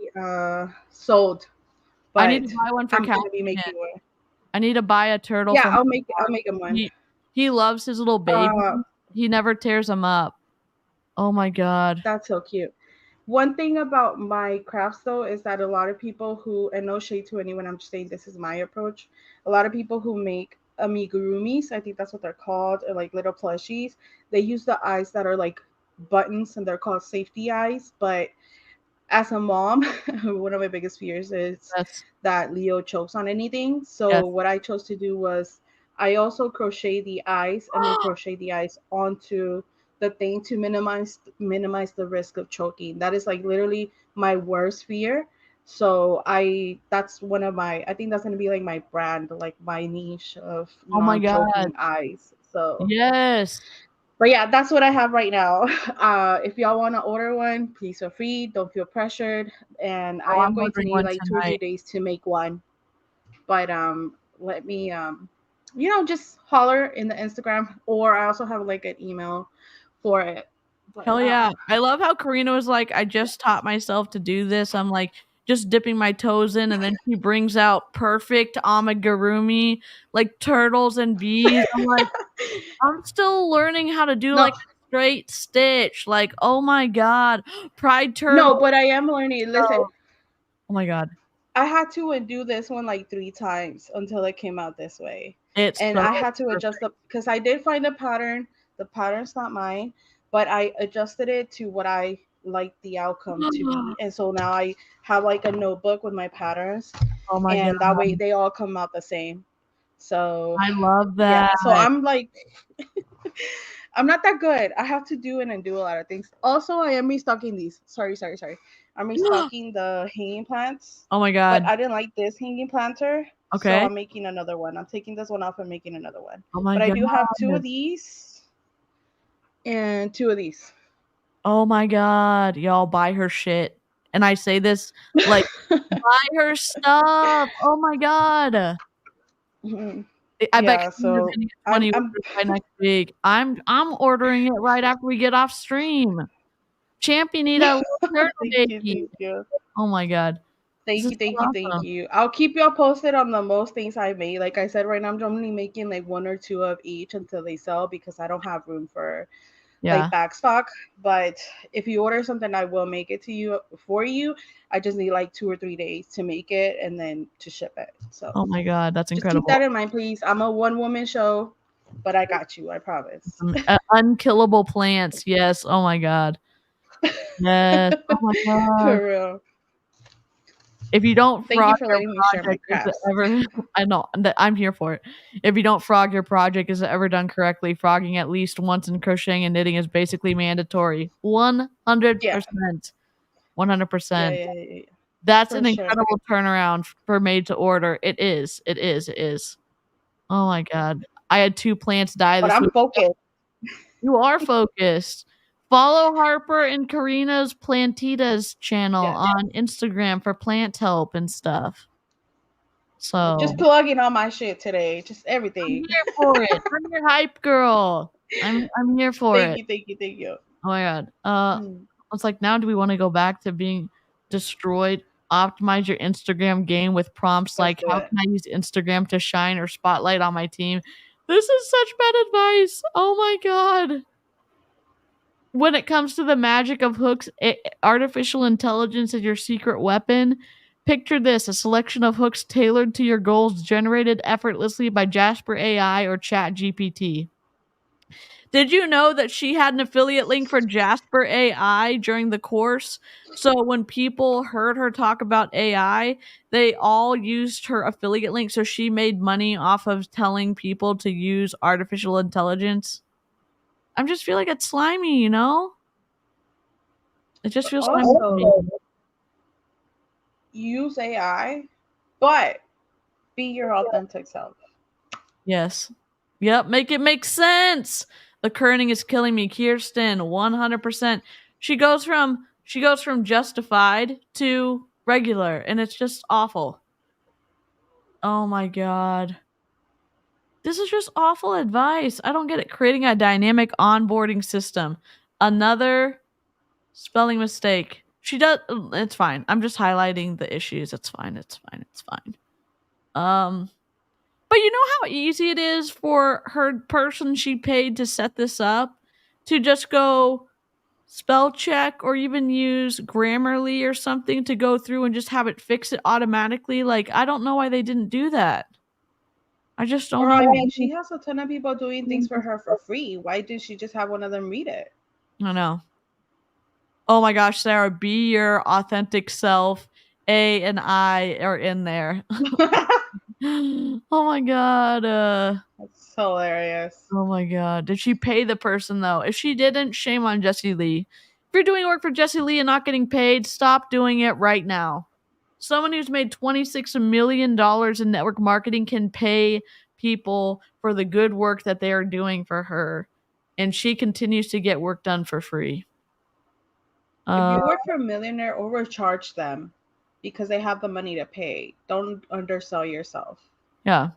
D: sold. But
A: I need to buy one for Caspian.
D: Gonna be making one.
A: I need to buy a turtle.
D: Yeah, I'll make him one.
A: He loves his little baby. He never tears them up. Oh my god.
D: That's so cute. One thing about my crafts though is that a lot of people who, and no shade to anyone, I'm just saying this is my approach. A lot of people who make amigurumis, I think that's what they're called, or like little plushies, they use the eyes that are like buttons and they're called safety eyes. But as a mom, one of my biggest fears is that Leo chokes on anything. So what I chose to do was I also crochet the eyes and then crochet the eyes onto the thing to minimize the risk of choking. That is like literally my worst fear. So that's one of my, I think that's gonna be like my brand, like my niche of
A: Oh my God.
D: non-choking eyes. So
A: Yes.
D: but yeah, that's what I have right now. If y'all want to order one, please feel free. Don't feel pressured. And I am
A: I'm
D: going to
A: ordering
D: need
A: one
D: like 2 or 3
A: tonight.
D: days to make one. But let me just holler in the Instagram, or I also have like an email for it. But,
A: Hell yeah. I love how Karina was like, I just taught myself to do this. I'm like, just dipping my toes in, and then she brings out perfect amigurumi, like turtles and bees. I'm like, I'm still learning how to do
D: No.
A: like a straight stitch. Like, oh my God. Pride turtle.
D: No, but I am learning. Listen.
A: Oh my God.
D: I had to undo this one like 3 times until it came out this way. And
A: so
D: I had to adjust because I did find a pattern. The pattern's not mine, but I adjusted it to what I like the outcome to be. And so now I have like a notebook with my patterns.
A: Oh my
D: and
A: God.
D: That way they all come out the same. So
A: I love that.
D: Yeah, so I'm like I'm not that good. I have to do and undo a lot of things. Also, I am restocking these. Sorry. I'm restocking the hanging plants.
A: Oh my God.
D: But I didn't like this hanging planter.
A: Okay.
D: So I'm making another one. I'm taking this one off and making another one.
A: Oh my
D: God.
A: God.
D: I do have 2 of these and 2 of these.
A: Oh my God. Y'all buy her shit. And I say this like, buy her stuff. Oh my God.
D: Mm-hmm.
A: I bet you're gonna get 20 orders by next week. I'm ordering it right after we get off stream. Champion need a little turtle baby.
D: Thank you.
A: Oh my God.
D: Thank you. I'll keep y'all posted on the most things I made. Like I said, right now I'm only making like 1 or 2 of each until they sell because I don't have room for like back stock. But if you order something, I will make it to you for you. I just need like 2 or 3 days to make it and then to ship it. So
A: oh my God, that's incredible.
D: Just keep that in mind, please. I'm a 1-woman show, but I got you. I promise.
A: Unkillable plants. Yes. Oh my God. Yes. Oh my God.
D: For real.
A: If you don't frog
D: for
A: your
D: letting me share my
A: project, is it
D: crafts.
A: ever? I know I'm here for it. If you don't frog your project, is it ever done correctly? Frogging at least once in crocheting and knitting is basically mandatory. 100%. 100%.
D: Yeah.
A: That's an incredible turnaround for made to order. It is. Oh my God. I had 2 plants die this week.
D: I'm focused.
A: You are focused. Follow Harper and Karina's Plantitas channel on Instagram for plant help and stuff. So
D: just plugging all my shit today. Just everything.
A: I'm here for it. I'm your hype girl. I'm here for it.
D: Thank you.
A: Oh my God. It's like, now do we want to go back to being destroyed? Optimize your Instagram game with prompts like, how can I use Instagram to shine or spotlight on my team? This is such bad advice. Oh my God. When it comes to the magic of hooks, artificial intelligence is your secret weapon. Picture this: a selection of hooks tailored to your goals, generated effortlessly by Jasper AI or ChatGPT. Did you know that she had an affiliate link for Jasper AI during the course? So when people heard her talk about AI, they all used her affiliate link. So she made money off of telling people to use artificial intelligence. I just feel like it's slimy, you know? It just feels slimy to me.
D: Use AI, but be your authentic self.
A: Yes. Yep. Make it make sense. The kerning is killing me. Kirsten, 100%. She goes from justified to regular, and it's just awful. Oh my God. This is just awful advice. I don't get it. Creating a dynamic onboarding system. Another spelling mistake. She does. It's fine. I'm just highlighting the issues. It's fine. But you know how easy it is for her person she paid to set this up to just go spell check or even use Grammarly or something to go through and just have it fix it automatically. Like, I don't know why they didn't do that. I just don't know.
D: I mean, she has a ton of people doing things for her for free. Why did she just have one of them read it?
A: I know. Oh my gosh, Sarah, be your authentic self. A and I are in there. Oh my God.
D: hilarious.
A: Oh my god. Did she pay the person though? If she didn't, shame on Jessie Lee. If you're doing work for Jessie Lee and not getting paid, stop doing it right now. Someone who's made $26 million in network marketing can pay people for the good work that they are doing for her. And she continues to get work done for free.
D: If you work for a millionaire, overcharge them because they have the money to pay. Don't undersell yourself.
A: Yeah.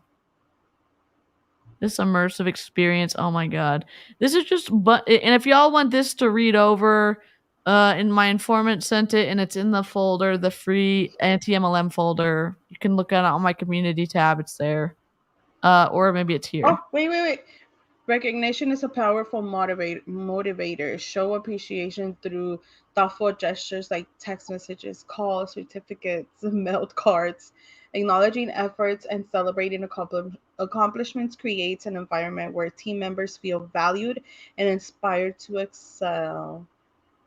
A: This immersive experience. Oh my god. This is just and if y'all want this to read over, and my informant sent it and it's in the folder, the free anti-MLM folder. You can look at it on my community tab, it's there. Or maybe it's here.
D: Oh, wait. Recognition is a powerful motivator. Show appreciation through thoughtful gestures like text messages, calls, certificates, mailed cards. Acknowledging efforts and celebrating accomplishments creates an environment where team members feel valued and inspired to excel.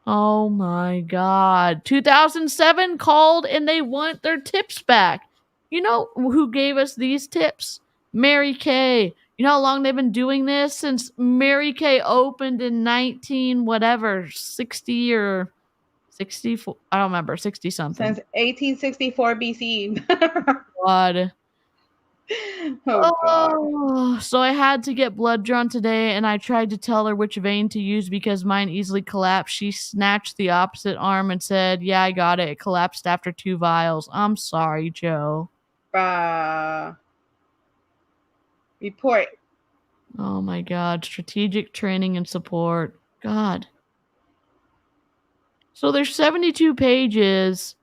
A: Oh my god. 2007 called and they want their tips back. You know who gave us these tips? Mary Kay. You know how long they've been doing this? Since Mary Kay opened in 60 or 64. I don't remember. 60 something.
D: Since 1864 BC.
A: God.
D: God.
A: So I had to get blood drawn today, and I tried to tell her which vein to use because mine easily collapsed. She snatched the opposite arm and said, "Yeah, I got it. It collapsed after 2 vials. I'm sorry, Joe."
D: Report.
A: Oh my god. Strategic training and support. God. So there's 72 pages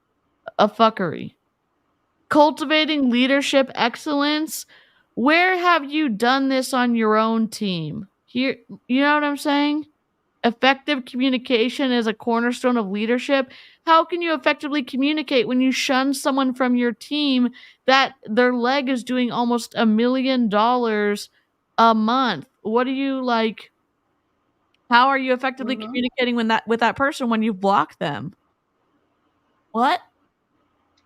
A: of fuckery. Cultivating leadership excellence. Where have you done this on your own team? Here, you know what I'm saying? Effective communication is a cornerstone of leadership. How can you effectively communicate when you shun someone from your team that their leg is doing almost $1 million a month? What do you like? How are you effectively communicating with that person when you've blocked them? What?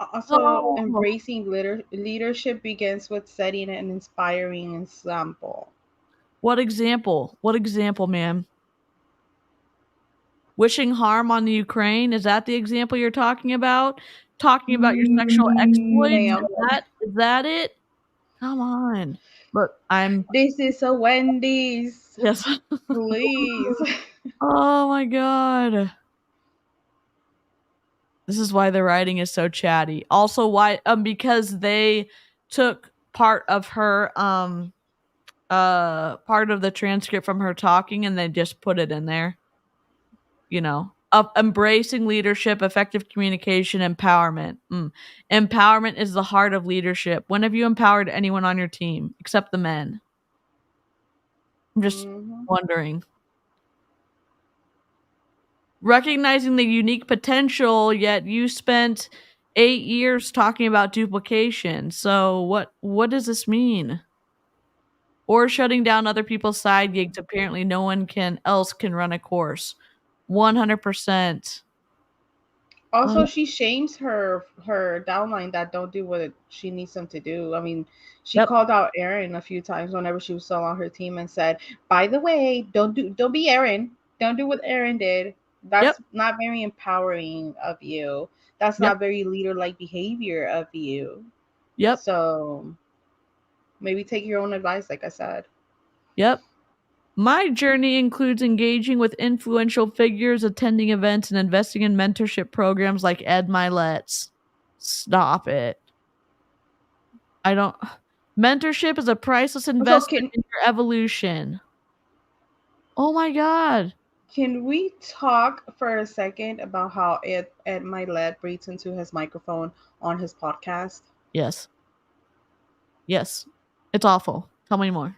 D: Also, embracing leadership begins with setting an inspiring example.
A: What example? What example, ma'am? Wishing harm on the Ukraine? Is that the example you're talking about? Talking about your sexual exploits? Is that it? Come on. Look,
D: This is a Wendy's.
A: Yes.
D: Please.
A: Oh my god. This is why the writing is so chatty. Also, why because they took part of her part of the transcript from her talking and they just put it in there. You know, of embracing leadership, effective communication, empowerment. Empowerment is the heart of leadership. When have you empowered anyone on your team except the men? I'm just wondering. Recognizing the unique potential, yet you spent 8 years talking about duplication. So what does this mean? Or shutting down other people's side gigs. Apparently no one else can run a course. 100%.
D: Also, she shames her downline that don't do what she needs them to do. I mean, she called out Erin a few times whenever she was still on her team and said, "By the way, don't be Erin. Don't do what Erin did. That's not very empowering of you. That's not very leader-like behavior of you."
A: Yep.
D: So maybe take your own advice, like I said.
A: Yep. My journey includes engaging with influential figures, attending events, and investing in mentorship programs like Ed Milet's. Stop it. Mentorship is a priceless investment in your evolution. Oh my god.
D: Can we talk for a second about how Ed Milet breathes into his microphone on his podcast?
A: Yes. Yes. It's awful. Tell me more.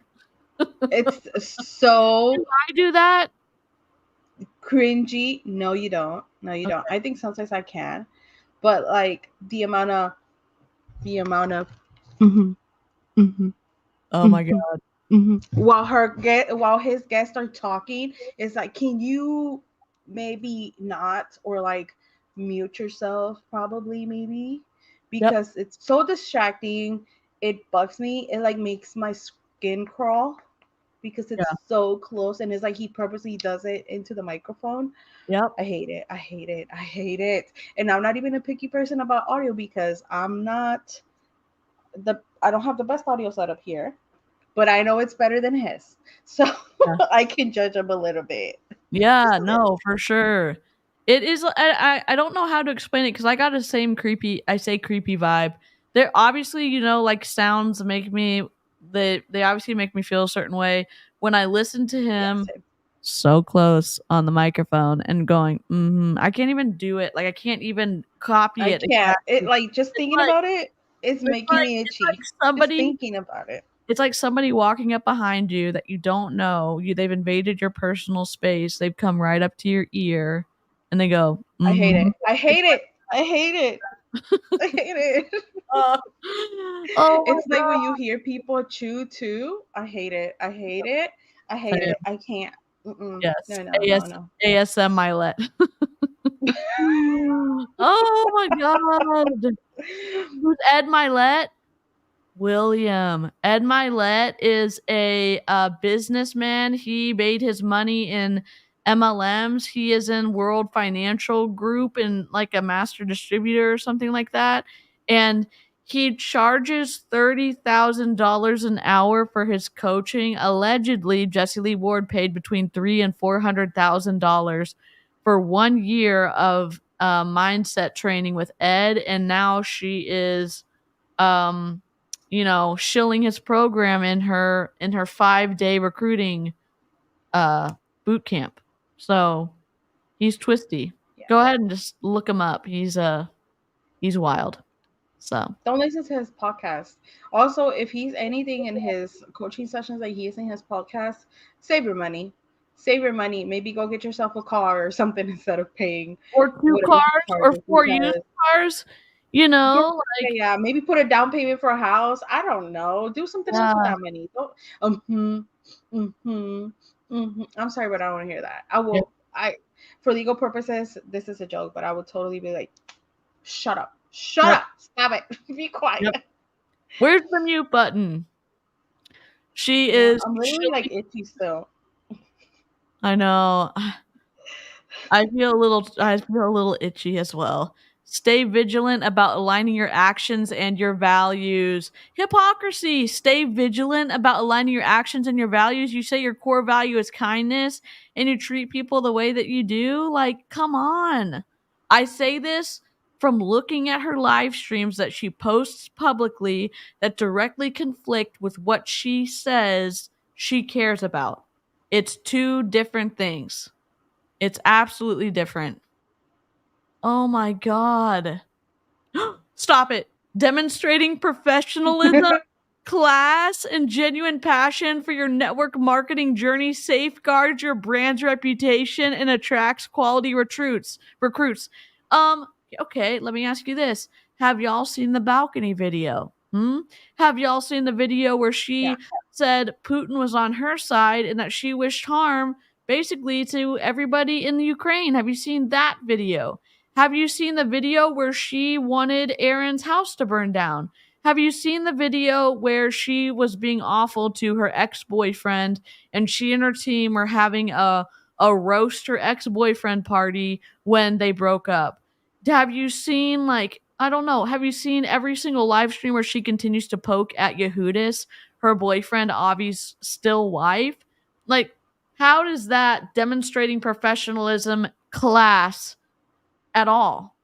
D: It's so...
A: Do I do that?
D: Cringy. No, you don't. No, you don't. I think sometimes I can. But like the amount of
A: Oh my god.
D: While his guests are talking, it's like, can you maybe not, or like mute yourself, probably, maybe, because it's so distracting. It bugs me. It like makes my skin crawl. because it's so close, and it's like he purposely does it into the microphone.
A: Yep.
D: I hate it. And I'm not even a picky person about audio because I don't have the best audio setup here, but I know it's better than his. So I can judge him a little bit.
A: Yeah, no, for sure. It is. I don't know how to explain it because I got the same creepy vibe. They're obviously, like sounds make me. They obviously make me feel a certain way when I listen to him so close on the microphone and going. I can't even do it. Like I can't even copy it.
D: I can't.
A: Exactly.
D: It like just thinking about it is making me itchy. Just thinking about it.
A: It's like somebody walking up behind you that you don't know. They've invaded your personal space. They've come right up to your ear, and they go,
D: I hate it. I hate it. I hate it. I hate it. It's like when you hear people chew too. I hate it. I hate it. I hate it. I can't.
A: Yes.
D: No.
A: 𝐓𝐇𝐎𝐒𝐿. Oh my god. Who's Ed Milet? William. Ed Milet is a businessman. He made his money in MLMs. He is in World Financial Group and like a master distributor or something like that. And he charges $30,000 an hour for his coaching. Allegedly, Jessie Lee Ward paid between $300,000 and $400,000 for 1 year of mindset training with Ed, and now she is shilling his program in her 5-day recruiting boot camp. So he's twisty. Go ahead and just look him up. He's wild. So
D: don't listen to his podcast. Also, if he's anything in his coaching sessions like he is in his podcast, save your money. Maybe go get yourself a car or something instead of paying.
A: Or 2 cars or 4 used cars. Maybe
D: put a down payment for a house. I don't know. Do something else with that money. I'm sorry, but I don't want to hear that. I will. For legal purposes, this is a joke, but I would totally be like, shut up, stop it, be quiet.
A: Where's the mute button? She is.
D: I'm literally like itchy still.
A: I know. I feel a little itchy as well. Stay vigilant about aligning your actions and your values. Hypocrisy. Stay vigilant about aligning your actions and your values. You say your core value is kindness and you treat people the way that you do. Like, come on. I say this from looking at her live streams that she posts publicly that directly conflict with what she says she cares about. It's 2 different things. It's absolutely different. Oh my god. Stop it. Demonstrating professionalism, class, and genuine passion for your network marketing journey safeguards your brand's reputation and attracts quality recruits. Okay, let me ask you this. Have y'all seen the balcony video? Have y'all seen the video where she said Putin was on her side and that she wished harm basically to everybody in the Ukraine? Have you seen that video? Have you seen the video where she wanted Aaron's house to burn down? Have you seen the video where she was being awful to her ex-boyfriend and she and her team were having a roast her ex-boyfriend party when they broke up? Have you seen, have you seen every single live stream where she continues to poke at Yehudis, her boyfriend, Avi's still wife? Like, how does that demonstrating professionalism class at all?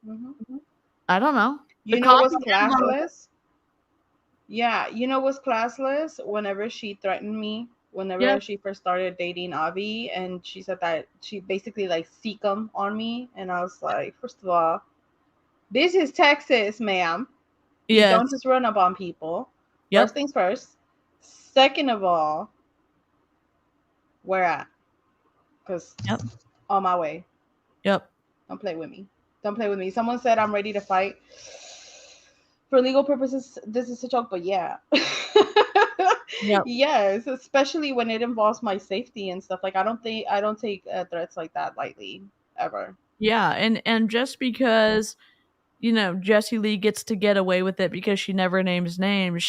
A: I don't know.
D: You know what's classless? Yeah, you know what's classless? Whenever she threatened me, whenever she first started dating Avi, and she said that she basically like seek 'em on me, and I was like, first of all, this is Texas, ma'am. You don't just run up on people. First things first. Second of all, where at? Because on my way. Don't play with me. Don't play with me. Someone said I'm ready to fight. For legal purposes, this is a joke, but yes, especially when it involves my safety and stuff. Like I don't take threats like that lightly ever.
A: Yeah, and just because Jessie Lee gets to get away with it because she never names names,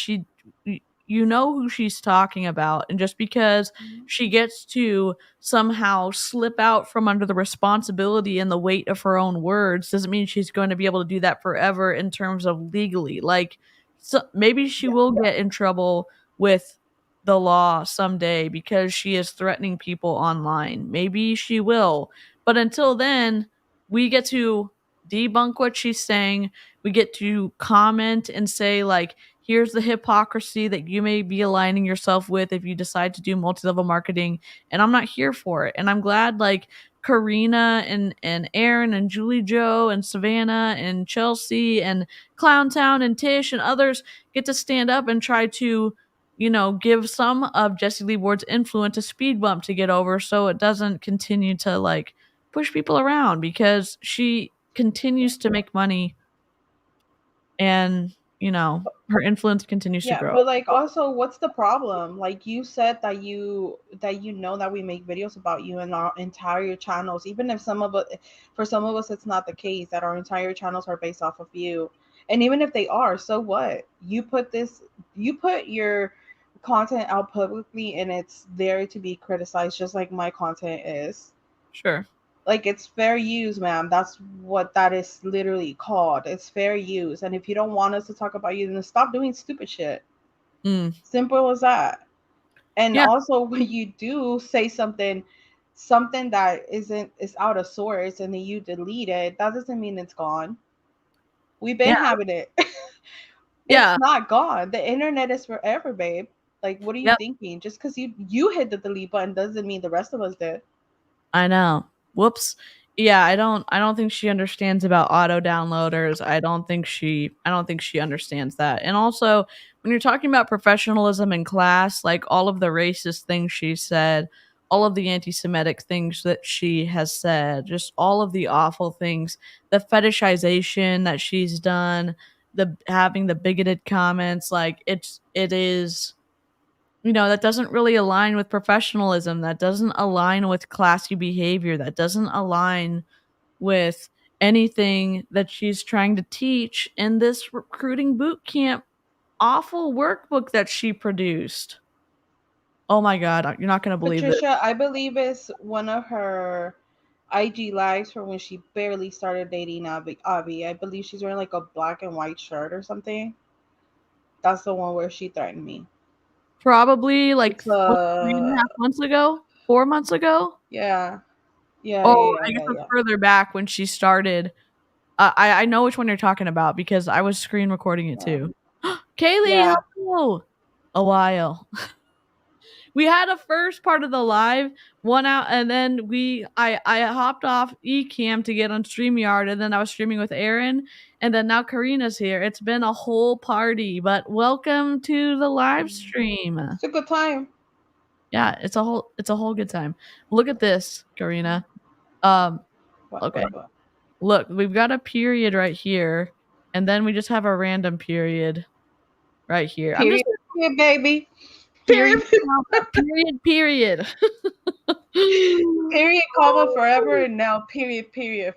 A: you know who she's talking about. And just because she gets to somehow slip out from under the responsibility and the weight of her own words doesn't mean she's going to be able to do that forever in terms of legally. Like, so maybe she will get in trouble with the law someday because she is threatening people online. Maybe she will. But until then, we get to debunk what she's saying. We get to comment and say, like, here's the hypocrisy that you may be aligning yourself with if you decide to do multi-level marketing. And I'm not here for it. And I'm glad, like, Karina and Aaron and Julie Joe and Savannah and Chelsea and Clowntown and Tish and others get to stand up and try to, you know, give some of Jessie Lee Ward's influence a speed bump to get over so it doesn't continue to, like, push people around, because she continues to make money and, you know, her influence continues to grow.
D: But like, also, what's the problem? Like, you said that you know that we make videos about you in our entire channels, even if for some of us it's not the case, that our entire channels are based off of you. And even if they are, so what? You put your content out publicly and it's there to be criticized, just like my content is.
A: Sure.
D: Like, it's fair use, ma'am. That's what that is literally called. It's fair use. And if you don't want us to talk about you, then stop doing stupid shit. Simple as that. And also, when you do say something that is out of source and then you delete it, that doesn't mean it's gone. We've been having it. It's not gone. The internet is forever, babe. Like, what are you thinking? Just because you hit the delete button doesn't mean the rest of us did.
A: I know. Whoops. Yeah, I don't think she understands about auto downloaders. I don't think she understands that. And also, when you're talking about professionalism in class, like all of the racist things she said, all of the anti-Semitic things that she has said, just all of the awful things, the fetishization that she's done, having the bigoted comments, like it is, you know, that doesn't really align with professionalism. That doesn't align with classy behavior. That doesn't align with anything that she's trying to teach in this recruiting boot camp awful workbook that she produced. Oh my God, you're not going to believe it.
D: Patricia, I believe it's one of her IG lives from when she barely started dating Avi. I believe she's wearing like a black and white shirt or something. That's the one where she threatened me.
A: Probably like 3.5 months ago, 4 months ago.
D: Yeah.
A: I guess it's further back when she started. I know which one you're talking about because I was screen recording it too. Kaylee, hello. A while. We had a first part of the live one out, and then I hopped off Ecamm to get on StreamYard, and then I was streaming with Aaron, and then now Karina's here. It's been a whole party, but welcome to the live stream.
D: It's a good time.
A: Yeah, it's a whole good time. Look at this, Karina. Okay.
D: What?
A: Look, we've got a period right here, and then we just have a random period right here.
D: Period, baby.
A: Period. Period.
D: Period, comma, forever, and now period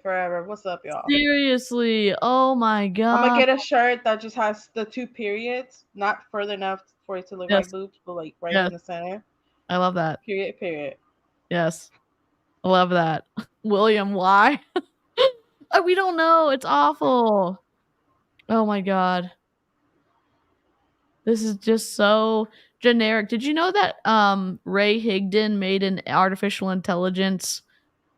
D: forever. What's up, y'all?
A: Seriously. Oh my God.
D: I'm gonna get a shirt that just has the two periods, not further enough for it to look like boobs, but like right in the center.
A: I love that.
D: Period.
A: Yes. I love that. William, why? We don't know. It's awful. Oh my God. This is just so generic. Did you know that Ray Higdon made an artificial intelligence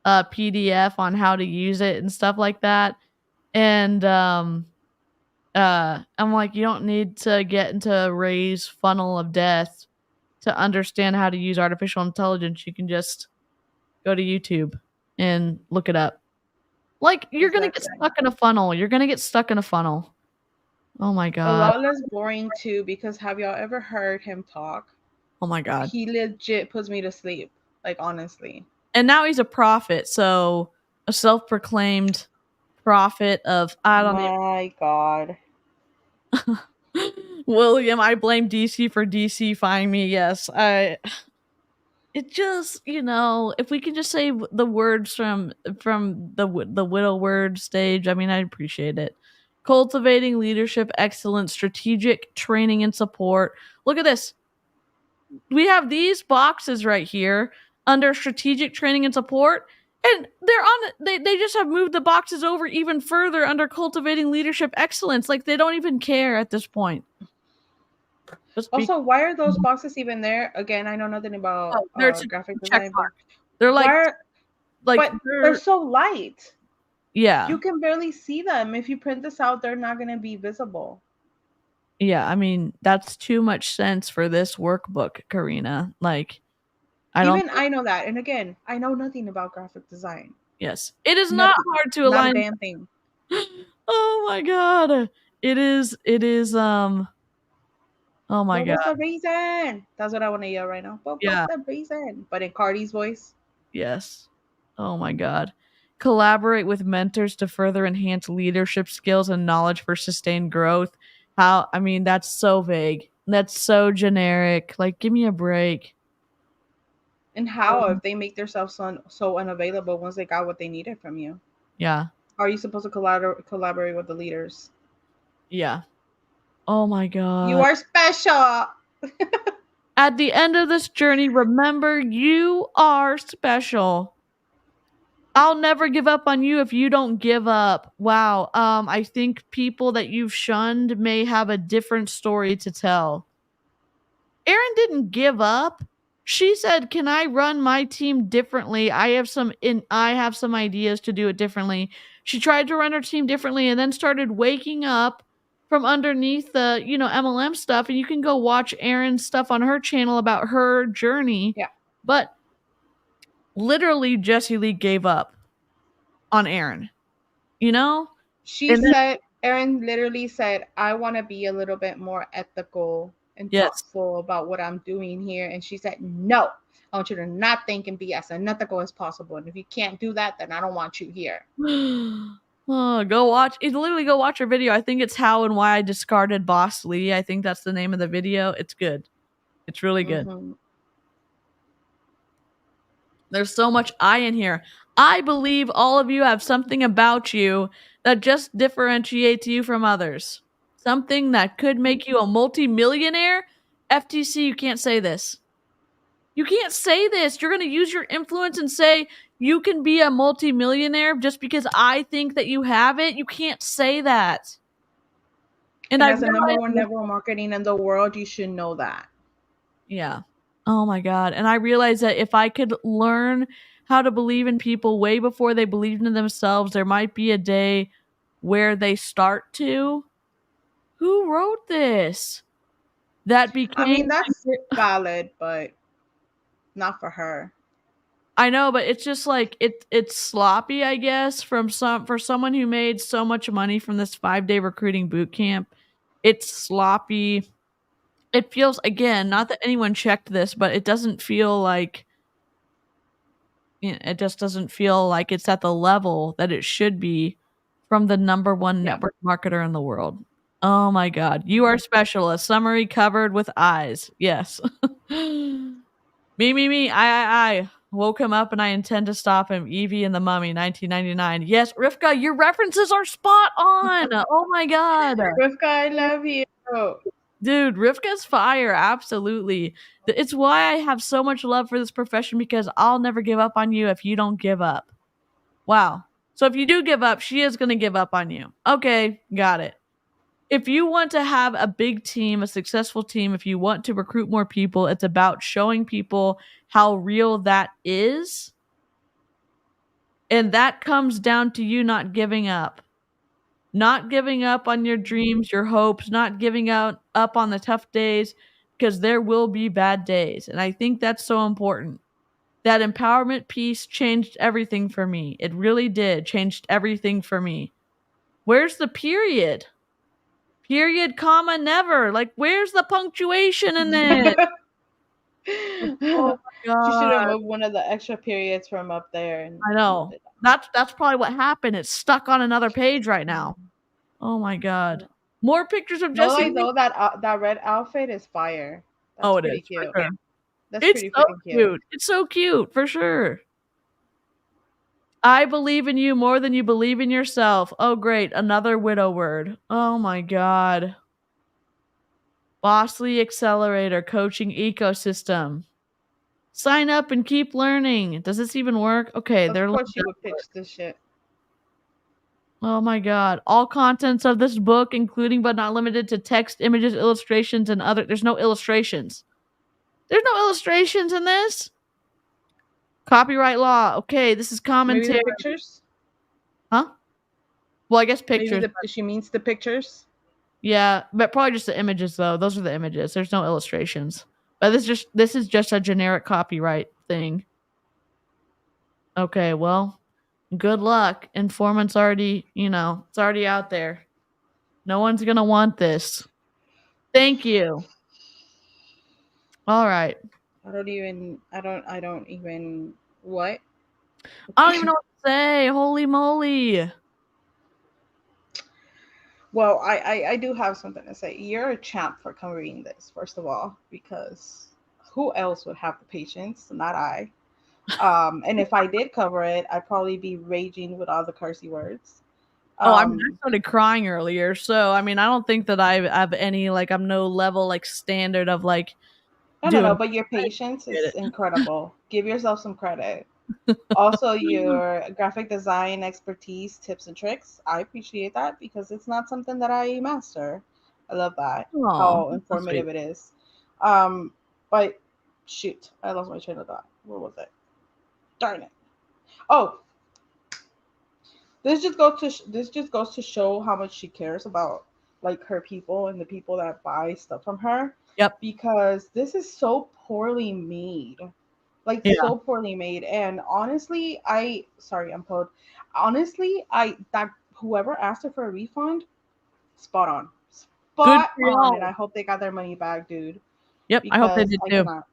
A: PDF on how to use it and stuff like that? And I'm like, you don't need to get into Ray's funnel of death to understand how to use artificial intelligence. You can just go to YouTube and look it up. Like, you're going to get stuck in a funnel. You're going to get stuck in a funnel. Oh my God.
D: A lot less boring too, because have y'all ever heard him talk?
A: Oh my God.
D: He legit puts me to sleep. Like, honestly.
A: And now he's a prophet. So a self-proclaimed prophet of, I don't know.
D: My God.
A: William, I blame DC for DC-fying me. Yes. It just, you know, if we could just say the words from the Widow word stage, I mean, I'd appreciate it. cultivating leadership excellence, strategic training and support. Look at this. We have these boxes right here under strategic training and support, and they're on they just have moved the boxes over even further under cultivating leadership excellence. Like they don't even care at this point.
D: Also, why are those boxes even there? Again, I know nothing about graphic design.
A: They're like,
D: but they're so light.
A: Yeah.
D: You can barely see them. If you print this out, they're not going to be visible.
A: Yeah, I mean, that's too much sense for this workbook, Karina. Like, I
D: know that. And again, I know nothing about graphic design.
A: Yes. It is not hard to align.
D: Not a damn thing.
A: Oh my god. It is oh my god.
D: What's the reason? That's what I want to yell right now. But what's the reason? But in Cardi's voice.
A: Yes. Oh my god. Collaborate with mentors to further enhance leadership skills and knowledge for sustained growth. I mean, that's so vague. That's so generic. Like, give me a break.
D: And how if they make themselves so unavailable once they got what they needed from you?
A: Yeah.
D: Are you supposed to collaborate with the leaders?
A: Yeah. Oh my god.
D: You are special.
A: At the end of this journey, remember you are special. I'll never give up on you if you don't give up. Wow. I think people that you've shunned may have a different story to tell. Erin didn't give up. She said, "Can I run my team differently? I have some ideas to do it differently." She tried to run her team differently and then started waking up from underneath the, MLM stuff. And you can go watch Erin's stuff on her channel about her journey.
D: Yeah.
A: But literally, Jessie Lee gave up on Erin.
D: Erin literally said, "I want to be a little bit more ethical and thoughtful about what I'm doing here." And she said, "No, I want you to not think and be as unethical as possible. And if you can't do that, then I don't want you here."
A: Go watch her video. I think it's How and Why I Discarded Boss Lee. I think that's the name of the video. It's good. It's really good. Mm-hmm. There's so much I in here. I believe all of you have something about you that just differentiates you from others. Something that could make you a multi-millionaire. FTC, you can't say this. You can't say this. You're going to use your influence and say you can be a multi-millionaire just because I think that you have it. You can't say that.
D: And as the number one network marketing in the world, you should know that.
A: Yeah. Oh my God. And I realized that if I could learn how to believe in people way before they believed in themselves, there might be a day where they start to. Who wrote this? That became.
D: I mean, that's valid, but not for her.
A: I know, but it's just like it's sloppy, I guess, for someone who made so much money from this 5-day recruiting boot camp. It's sloppy. It feels, again, not that anyone checked this, but it doesn't feel like, it just doesn't feel like it's at the level that it should be from the number one network marketer in the world. Oh my God. You are special. A summary covered with eyes. Yes. Me. I woke him up and I intend to stop him. Evie and the Mummy, 1999. Yes, Rivka, your references are spot on. Oh my God.
D: Rivka, I love you.
A: Dude, Rivka's fire. Absolutely. It's why I have so much love for this profession, because I'll never give up on you if you don't give up. Wow. So if you do give up, she is going to give up on you. Okay, got it. If you want to have a big team, a successful team, if you want to recruit more people, it's about showing people how real that is. And that comes down to you not giving up. Not giving up on your dreams, your hopes, not giving up on the tough days, because there will be bad days. And I think that's so important. That empowerment piece changed everything for me. It really did. Changed everything for me. Where's the period? Period, comma, never. Like, where's the punctuation in it?
D: Oh my God. She should have moved one of the extra periods from up there.
A: I know. That's probably what happened. It's stuck on another page right now. Oh my God. More pictures of Jessie.
D: No, that red outfit is fire. That's
A: it is.
D: cute.
A: Sure.
D: That's pretty freaking cute.
A: It's so cute, for sure. I believe in you more than you believe in yourself. Oh, great. Another widow word. Oh, my God. Bossly Accelerator Coaching Ecosystem. Sign up and keep learning. Does this even work? Okay,
D: Of
A: they're
D: course you would pitch this shit.
A: Oh my God. All contents of this book, including but not limited to text, images, illustrations, and other. There's no illustrations. There's no illustrations in this. Copyright law. Okay, this is commentary.
D: Maybe the pictures?
A: Huh? Well, I guess
D: Maybe
A: pictures.
D: she means the pictures.
A: Yeah, but probably just the images though. Those are the images. There's no illustrations. But this is just a generic copyright thing. Okay, well, good luck. Informant's already, it's already out there. No one's gonna want this. Thank you. All right.
D: I don't even what?
A: I don't even know what to say. Holy moly.
D: Well, I do have something to say. You're a champ for covering this, first of all, because who else would have the patience? Not I. And if I did cover it, I'd probably be raging with all the cursey words.
A: I started crying earlier, so I don't think that I have any I'm no level standard of
D: No, but your patience is incredible. Give yourself some credit. Also, your graphic design expertise, tips and tricks. I appreciate that because it's not something that I master. I love that. How informative it is. But shoot, I lost my train of thought. Where was it? Darn it. Oh, this just goes to show how much she cares about her people and the people that buy stuff from her.
A: Yep.
D: Because this is so poorly made. So poorly made. And honestly, I'm code. Honestly, that whoever asked her for a refund, spot on. Spot on. And I hope they got their money back, dude.
A: Yep, I hope they did too.
D: Cannot.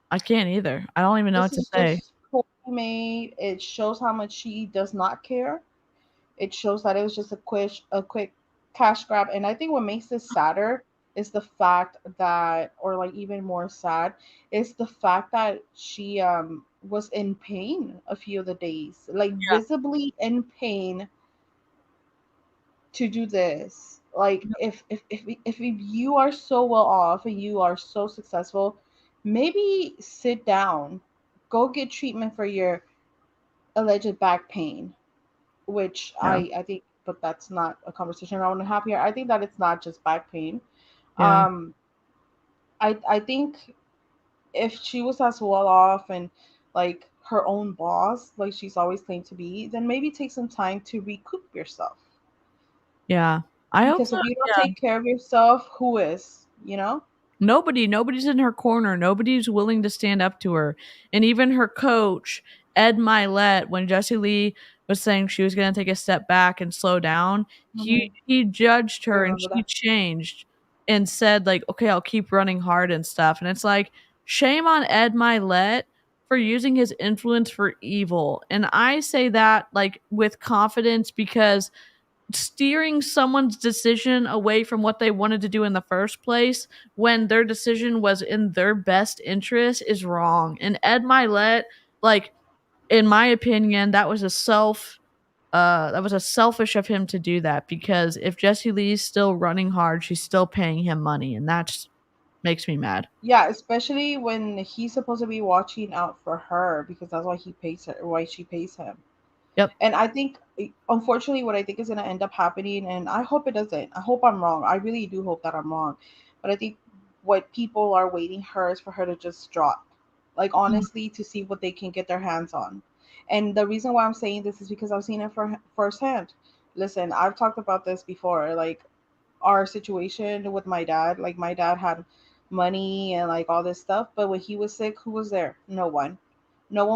A: I can't either. I don't even know what to say.
D: Poorly made. It shows how much she does not care. It shows that it was just a quick cash grab. And I think what makes this sadder is the fact that, or even more sad, is the fact that she was in pain a few of the days, visibly in pain to do this. If you are so well off and you are so successful, maybe sit down, go get treatment for your alleged back pain, which I think, but that's not a conversation I want to have here. I think that it's not just back pain.
A: Yeah.
D: I think if she was as well off and her own boss, she's always claimed to be, then maybe take some time to recoup yourself.
A: Yeah.
D: Because if you don't take care of yourself, who is,
A: Nobody's in her corner. Nobody's willing to stand up to her. And even her coach, Ed Milet, when Jessie Lee was saying she was going to take a step back and slow down, he judged her and she changed and said okay, I'll keep running hard and stuff. And it's shame on Ed Milet for using his influence for evil. And I say that with confidence because steering someone's decision away from what they wanted to do in the first place when their decision was in their best interest is wrong. And Ed Milet, in my opinion, that was selfish of him to do that, because if Jessie Lee's still running hard, she's still paying him money, and that just makes me mad.
D: Yeah, especially when he's supposed to be watching out for her, because that's why he pays her, why she pays him.
A: Yep.
D: And I think, unfortunately, what I think is going to end up happening, and I hope it doesn't. I hope I'm wrong. I really do hope that I'm wrong. But I think what people are waiting her is for her to just drop, honestly, to see what they can get their hands on. And the reason why I'm saying this is because I've seen it firsthand. Listen, I've talked about this before, our situation with my dad. My dad had money and all this stuff, but when he was sick, who was there? No one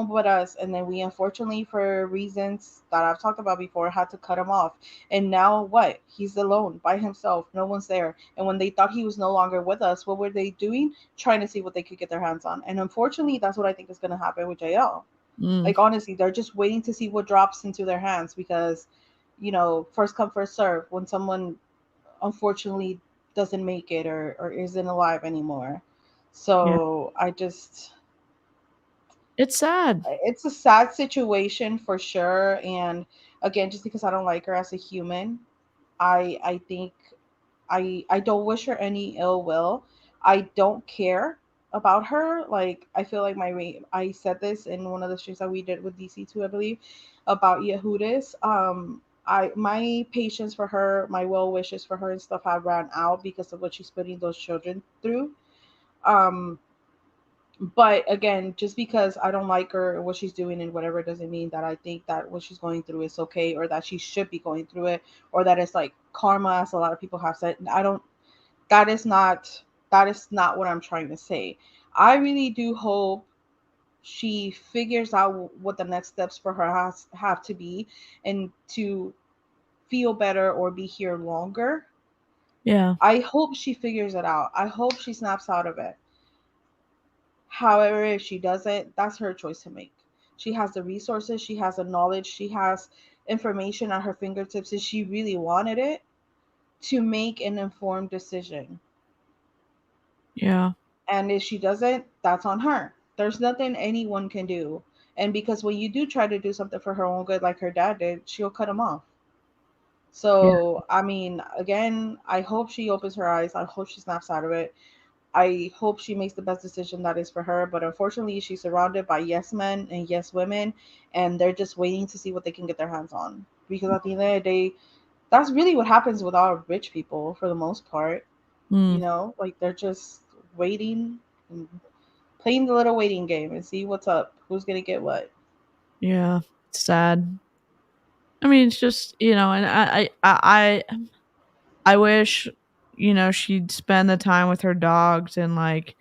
D: but us. And then we, unfortunately, for reasons that I've talked about before, had to cut him off. And now what? He's alone by himself. No one's there. And when they thought he was no longer with us, what were they doing? Trying to see what they could get their hands on. And unfortunately, that's what I think is going to happen with JL. Honestly, they're just waiting to see what drops into their hands, because first come, first serve. When someone unfortunately doesn't make it or isn't alive anymore. So I just,
A: It's sad.
D: It's a sad situation for sure. And again, just because I don't like her as a human, I think I don't wish her any ill will. I don't care about her. Like I feel like I said this in one of the streams that we did with DC too, I believe, about Yehudis. I my patience for her, my well wishes for her and stuff have ran out because of what she's putting those children through. Um, but again, just because I don't like her or what she's doing and whatever doesn't mean that I think that what she's going through is okay or that she should be going through it or that it's like karma, as a lot of people have said. I don't that is not what I'm trying to say. I really do hope she figures out what the next steps for her have to be and to feel better or be here longer.
A: Yeah.
D: I hope she figures it out. I hope she snaps out of it. However, if she doesn't, that's her choice to make. She has the resources, she has the knowledge, she has information at her fingertips if she really wanted it to make an informed decision.
A: Yeah.
D: And if she doesn't, that's on her. There's nothing anyone can do. And because when you do try to do something for her own good, like her dad did, she'll cut him off. So, I mean, again, I hope she opens her eyes. I hope she snaps out of it. I hope she makes the best decision that is for her. But unfortunately, she's surrounded by yes men and yes women, and they're just waiting to see what they can get their hands on. Because at the end of the day, that's really what happens with all rich people for the most part. You know, like they're just waiting and playing the little waiting game and see what's up, who's gonna get what.
A: Yeah, it's sad. I mean, it's just, you know, and I wish, you know, she'd spend the time with her dogs and like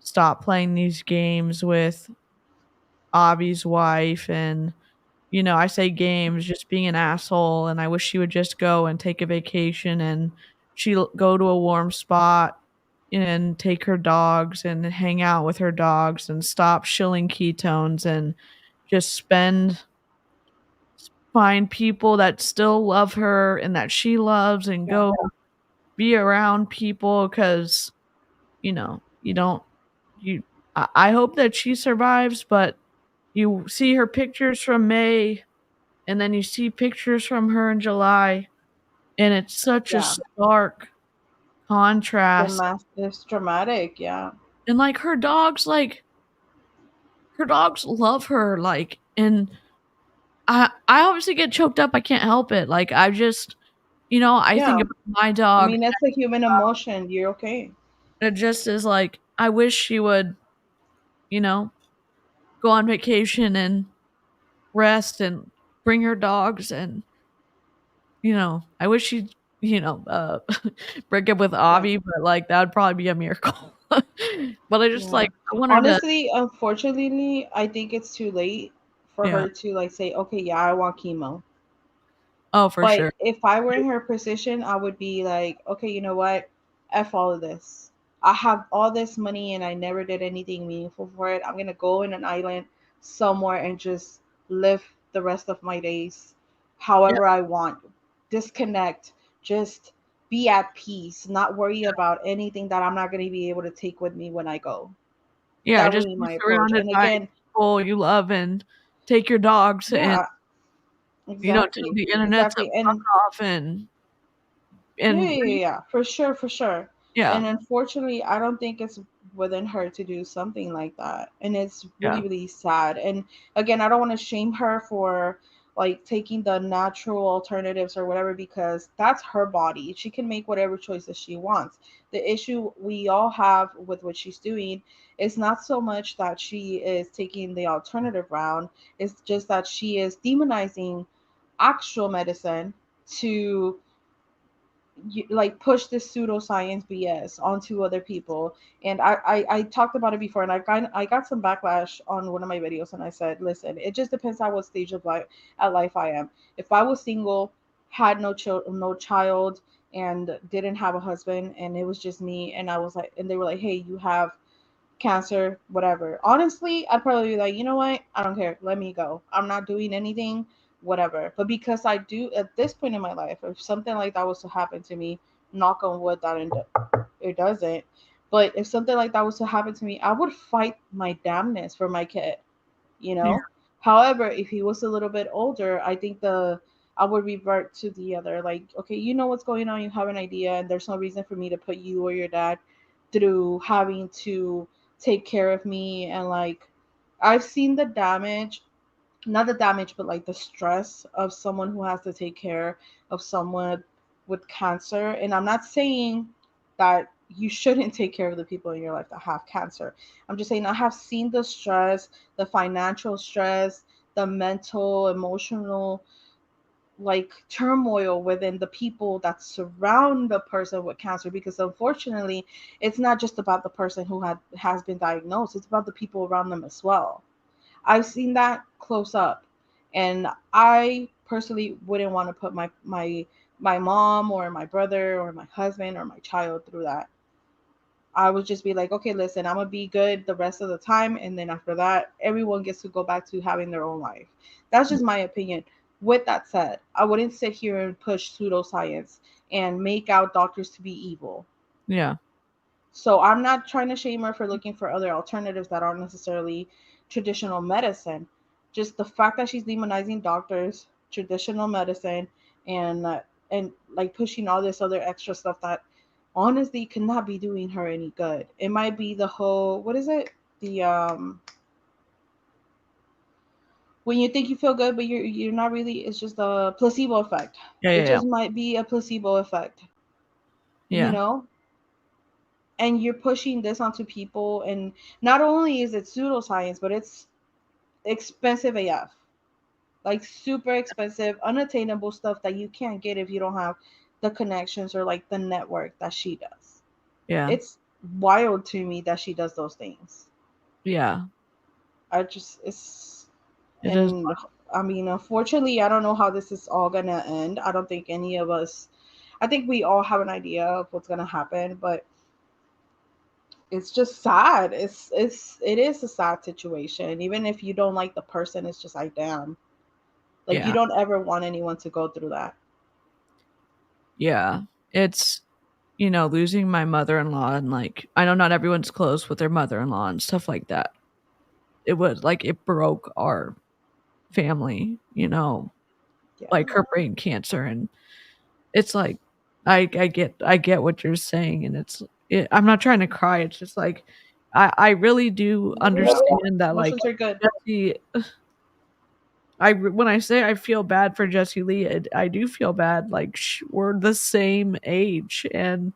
A: stop playing these games with Avi's wife and, you know, I say games, just being an asshole, and I wish she would just go and take a vacation and she'll go to a warm spot and take her dogs and hang out with her dogs and stop shilling ketones and just find people that still love her and that she loves and go be around people because, you know, you don't, you, I hope that she survives, but you see her pictures from May and then you see pictures from her in July and it's such a
D: Yeah,
A: stark contrast.
D: it's dramatic. Yeah,
A: And like her dogs love her, like, and I obviously get choked up. I can't help it. Like I just, you know, I think
D: yeah.
A: about my
D: I
A: dog.
D: mean, it's a human emotion. You're okay.
A: It just is like I wish she would, you know, go on vacation and rest and bring her dogs and, you know, I wish she'd, you know, break up with
D: Yeah,
A: Avi, but like that would probably be a miracle. But I just
D: yeah.
A: like I want her to,
D: Honestly, unfortunately, I think it's too late for
A: yeah.
D: her to like say, okay, yeah, I want chemo.
A: Oh, for
D: But
A: sure.
D: if I were in her position, I would be like, okay, you know what? F all of this. I have all this money and I never did anything meaningful for it. I'm going to go in an island somewhere and just live the rest of my days
A: Yeah.
D: however I want. Disconnect. Just be at peace. Not worry about anything that I'm not going to be able to take with me when I go.
A: Yeah,
D: That would
A: just
D: be
A: be
D: my approach.
A: surrounded
D: And
A: by
D: again,
A: people you love and take your dogs and,
D: yeah,
A: you know, tell
D: exactly.
A: the internet to
D: Exactly.
A: fuck
D: And
A: off
D: yeah,
A: and
D: yeah, yeah, yeah, for sure, for sure.
A: yeah,
D: And unfortunately, I don't think it's within her to do something like that. And it's really,
A: yeah,
D: really sad. And again, I don't want to shame her for like taking the natural alternatives or whatever because that's her body. She can make whatever choices she wants. The issue we all have with what she's doing is not so much that she is taking the alternative route, it's just that she is demonizing actual medicine to like push this pseudoscience BS onto other people. And I talked about it before, and I got some backlash on one of my videos, and I said, listen, it just depends on what stage of life I am. If I was single, had no child, and didn't have a husband, and it was just me, and I was like, and they were like, hey, you have cancer, whatever. Honestly, I'd probably be like, you know what? I don't care. Let me go. I'm not doing anything, whatever. But because I do at this point in my life, if something like that was to happen to me, knock on wood that it doesn't. But if something like that was to happen to me, I would fight my damnness for my kid. you know. However, if he was a little bit older, I think I would revert to the other, like, okay, you know what's going on, you have an idea, and there's no reason for me to put you or your dad through having to take care of me. And like, I've seen the damage, not the damage, but like the stress of someone who has to take care of someone with cancer. And I'm not saying that you shouldn't take care of the people in your life that have cancer. I'm just saying I have seen the stress, the financial stress, the mental, emotional, like turmoil within the people that surround the person with cancer, because unfortunately it's not just about the person who has been diagnosed, it's about the people around them as well. I've seen that close up, and I personally wouldn't want to put my mom or my brother or my husband or my child through that. I would just be like, okay, listen, I'm gonna be good the rest of the time, and then after that, everyone gets to go back to having their own life. That's just my opinion. With that said, I wouldn't sit here and push pseudoscience and make out doctors to be evil.
A: Yeah.
D: So I'm not trying to shame her for looking for other alternatives that aren't necessarily traditional medicine. Just the fact that she's demonizing doctors, traditional medicine, and like pushing all this other extra stuff that honestly cannot be doing her any good. It might be the whole, what is it? The when you think you feel good but you're not really, it's just a placebo effect. It
A: Yeah.
D: just might be a placebo effect. You
A: Yeah.
D: know? And you're pushing this onto people, and not only is it pseudoscience, but it's expensive AF. Like super expensive, unattainable stuff that you can't get if you don't have the connections or like the network that she does.
A: Yeah.
D: It's wild to me that she does those things.
A: Yeah.
D: It is. And I mean, unfortunately, I don't know how this is all gonna end. I don't think any of us, I think we all have an idea of what's gonna happen, but it's just sad. It is a sad situation. Even if you don't like the person, it's just like, damn. Like, you
A: Yeah.
D: don't ever want anyone to go through that.
A: Yeah. It's, losing my mother-in-law, and like, I know not everyone's close with their mother-in-law and stuff like that. It was like, it broke our family,
D: Yeah.
A: like her brain cancer. And it's like, I get what you're saying. And I'm not trying to cry. It's just like, I really do understand that, like,
D: Emotions are good.
A: Jessie, when I say I feel bad for Jessie Lee, I do feel bad. Like, we're the same age, and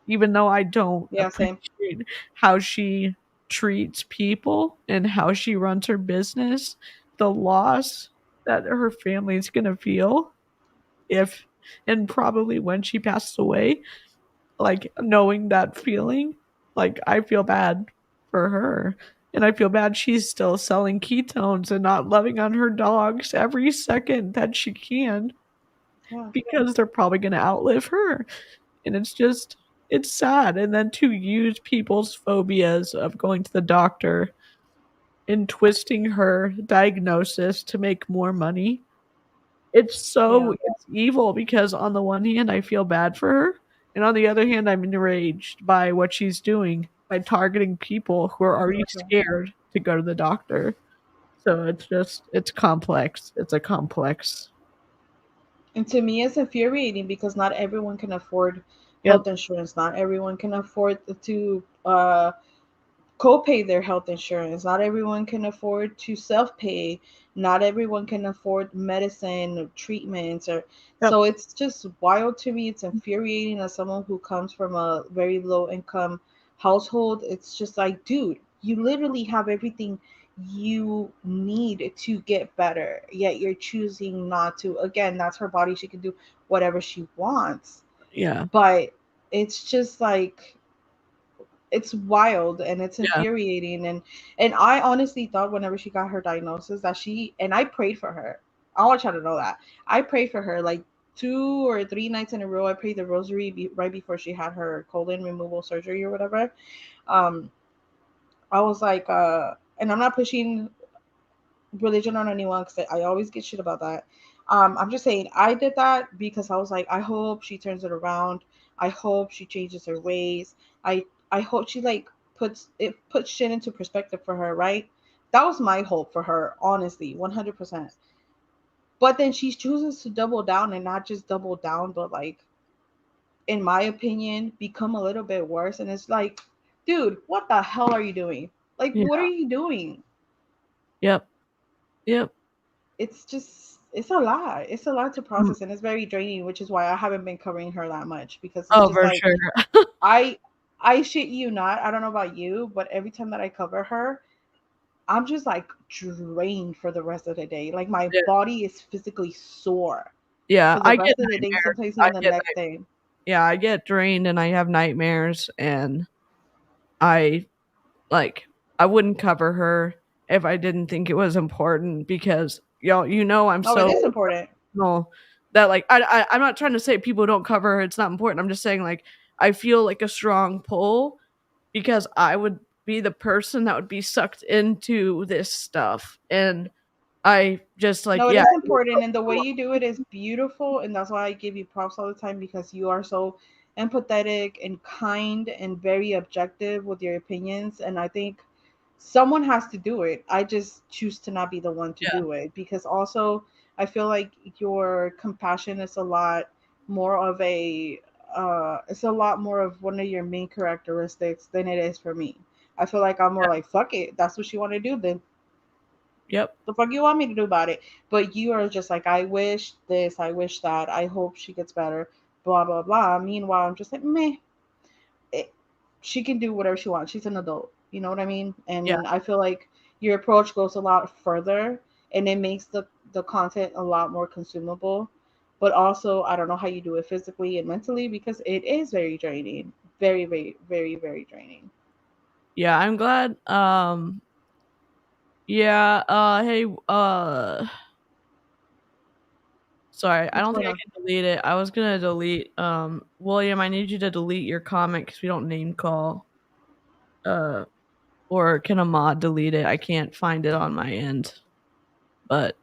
A: even though I don't
D: Yeah, same.
A: appreciate how she treats people and how she runs her business, the loss that her family's gonna feel if, and probably when she passes away, like, knowing that feeling, like, I feel bad for her. And I feel bad she's still selling ketones and not loving on her dogs every second that she can,
D: Yeah.
A: because they're probably going to outlive her. And it's sad. And then to use people's phobias of going to the doctor and twisting her diagnosis to make more money. It's evil, because on the one hand, I feel bad for her. And on the other hand, I'm enraged by what she's doing by targeting people who are already scared to go to the doctor. So it's complex. It's a complex.
D: And to me, it's infuriating because not everyone can afford
A: Yep.
D: health insurance. Not everyone can afford to co-pay their health insurance. Not everyone can afford to self-pay. Not everyone can afford medicine or treatments. Or
A: Yep.
D: So it's just wild to me. It's infuriating as someone who comes from a very low income household. It's just like, dude, you literally have everything you need to get better, yet you're choosing not to. Again, that's her body. She can do whatever she wants.
A: Yeah.
D: But it's just like, it's wild and it's
A: Yeah.
D: infuriating. And I honestly thought whenever she got her diagnosis that and I prayed for her. I want you to know that I prayed for her like 2 or 3 nights in a row. I prayed the rosary right before she had her colon removal surgery or whatever. I was like, and I'm not pushing religion on anyone because I always get shit about that. I'm just saying I did that because I was like, I hope she turns it around. I hope she changes her ways. I hope she like puts shit into perspective for her, right? That was my hope for her, honestly, 100%. But then she chooses to double down, and not just double down, but like, in my opinion, become a little bit worse. And it's like, dude, what the hell are you doing? Like,
A: Yeah.
D: what are you doing?
A: Yep.
D: It's just, it's a lot. It's a lot to process, and it's very draining, which is why I haven't been covering her that much, because it's just
A: for
D: like,
A: sure.
D: I shit you not. I don't know about you, but every time that I cover her, I'm just like drained for the rest of the day. Like, my body is physically sore.
A: Yeah,
D: For the
A: I
D: rest
A: get
D: of the day,
A: nightmares.
D: sometimes even the next day.
A: Yeah, I get drained and I have nightmares, and I wouldn't cover her if I didn't think it was important, because I'm
D: Oh, it is important.
A: that like I'm not trying to say people don't cover her, it's not important. I'm just saying, like, I feel like a strong pull, because I would be the person that would be sucked into this stuff, and I just like,
D: No, it
A: yeah.
D: is important, and the way you do it is beautiful, and that's why I give you props all the time, because you are so empathetic and kind and very objective with your opinions. And I think someone has to do it. I just choose to not be the one to do it, because also I feel like your compassion is a lot more of a it's a lot more of one of your main characteristics than it is for me. I feel like I'm more like, fuck it, that's what you want to do, then the fuck you want me to do about it? But you are just like, I wish this, I wish that, I hope she gets better, blah blah blah. Meanwhile, I'm just like, meh, she can do whatever she wants. She's an adult. You know what I mean? And I feel like your approach goes a lot further, and it makes the content a lot more consumable. But also, I don't know how you do it physically and mentally, because it is very draining. Very, very, very, very draining.
A: Yeah, I'm glad. Hey, sorry, I don't think I can delete it. I was gonna delete, William, I need you to delete your comment, because we don't name call. Or can a mod delete it? I can't find it on my end. But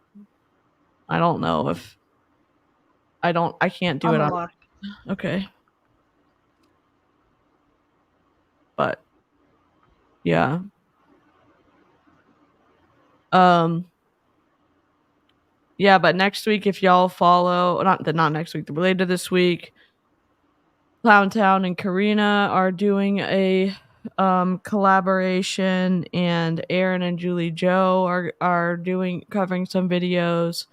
A: I don't know if I can't do it on. Okay. But yeah. Yeah, but next week, if y'all follow, not next week, related to this week, Clowntown and Karina are doing a collaboration, and Aaron and Julie Joe are covering some videos.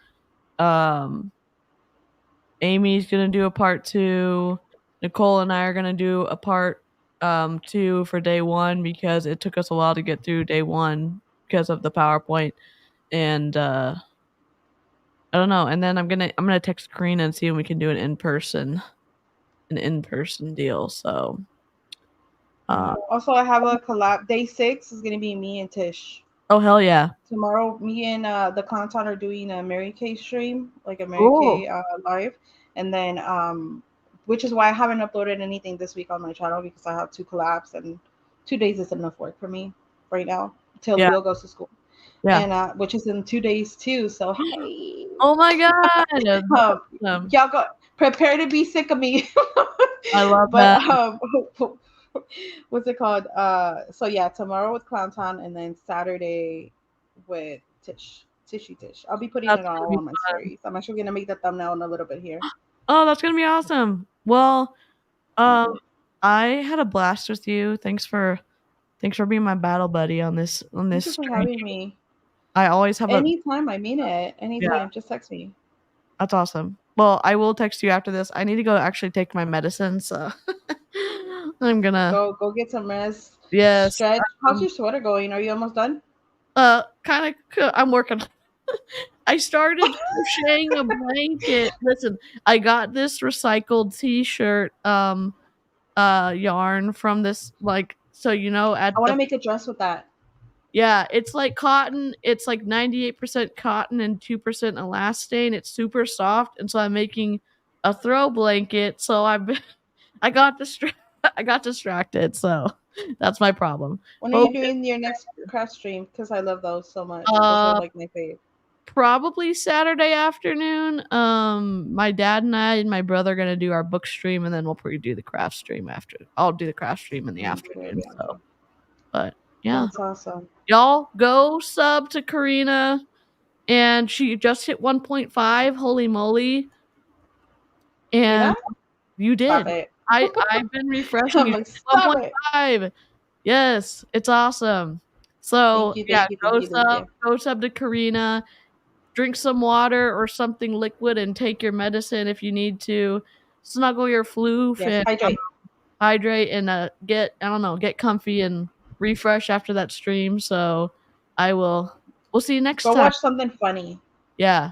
A: Amy's gonna do a part 2. Nicole and I are gonna do a part 2 for day 1, because it took us a while to get through day 1 because of the PowerPoint. And I don't know. And then I'm gonna text Karina and see if we can do an in-person deal. So
D: also, I have a collab. Day 6 is gonna be me and Tish.
A: Oh, hell yeah.
D: Tomorrow, me and the content are doing a Mary Kay stream, like a Mary Kay live. And then, which is why I haven't uploaded anything this week on my channel, because I have 2 collabs, and 2 days is enough work for me right now till Leo goes to school. And which is in 2 days too. So, hey.
A: Oh my God.
D: Y'all go prepare to be sick of me.
A: I love that.
D: What's it called? So yeah, tomorrow with Clowntown, and then Saturday with Tishy Tish. I'll be putting it all on my stories. I'm actually gonna make the thumbnail in a little bit here.
A: Oh, that's gonna be awesome. Well, I had a blast with you. Thanks for being my battle buddy on this.
D: Thank you for having me.
A: I always have
D: anytime. I mean it. Anytime. Just text me.
A: That's awesome. Well, I will text you after this. I need to go actually take my medicine, so I'm gonna
D: go get some rest.
A: Yes.
D: Stretch. How's your sweater going? Are you almost done?
A: Kind of. I'm working. I started crocheting a blanket. Listen, I got this recycled t-shirt yarn from this, like, so
D: I want to make a dress with that.
A: Yeah, it's like cotton. It's like 98% cotton and 2% elastane. It's super soft, and so I'm making a throw blanket. So I got distracted. So that's my problem.
D: When are you doing your next craft stream? Because I love those so much. Those are like my fave.
A: Probably Saturday afternoon. My dad and I and my brother are gonna do our book stream, and then we'll probably do the craft stream after. I'll do the craft stream in the afternoon. So, but Yeah.
D: That's awesome.
A: Y'all go sub to Karina, and she just hit 1.5. Holy moly. And you
D: Stop
A: did.
D: it.
A: I've been refreshing.
D: I'm
A: You
D: like,
A: hit
D: stop it.
A: 1.5. Yes, it's awesome. So
D: Thank you,
A: yeah,
D: thank you, thank you, thank you.
A: go sub to Karina. Drink some water or something liquid and take your medicine if you need to. Snuggle your floof
D: Yes,
A: and hydrate and get comfy and refresh after that stream. So we'll see you next
D: Go
A: time.
D: watch something funny.
A: Yeah.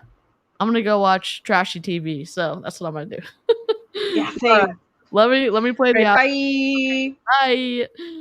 A: I'm gonna go watch trashy TV. So that's what I'm gonna do.
D: Yeah,
A: All right.
D: same.
A: Let me play the
D: Right,
A: out.
D: bye.
A: Bye.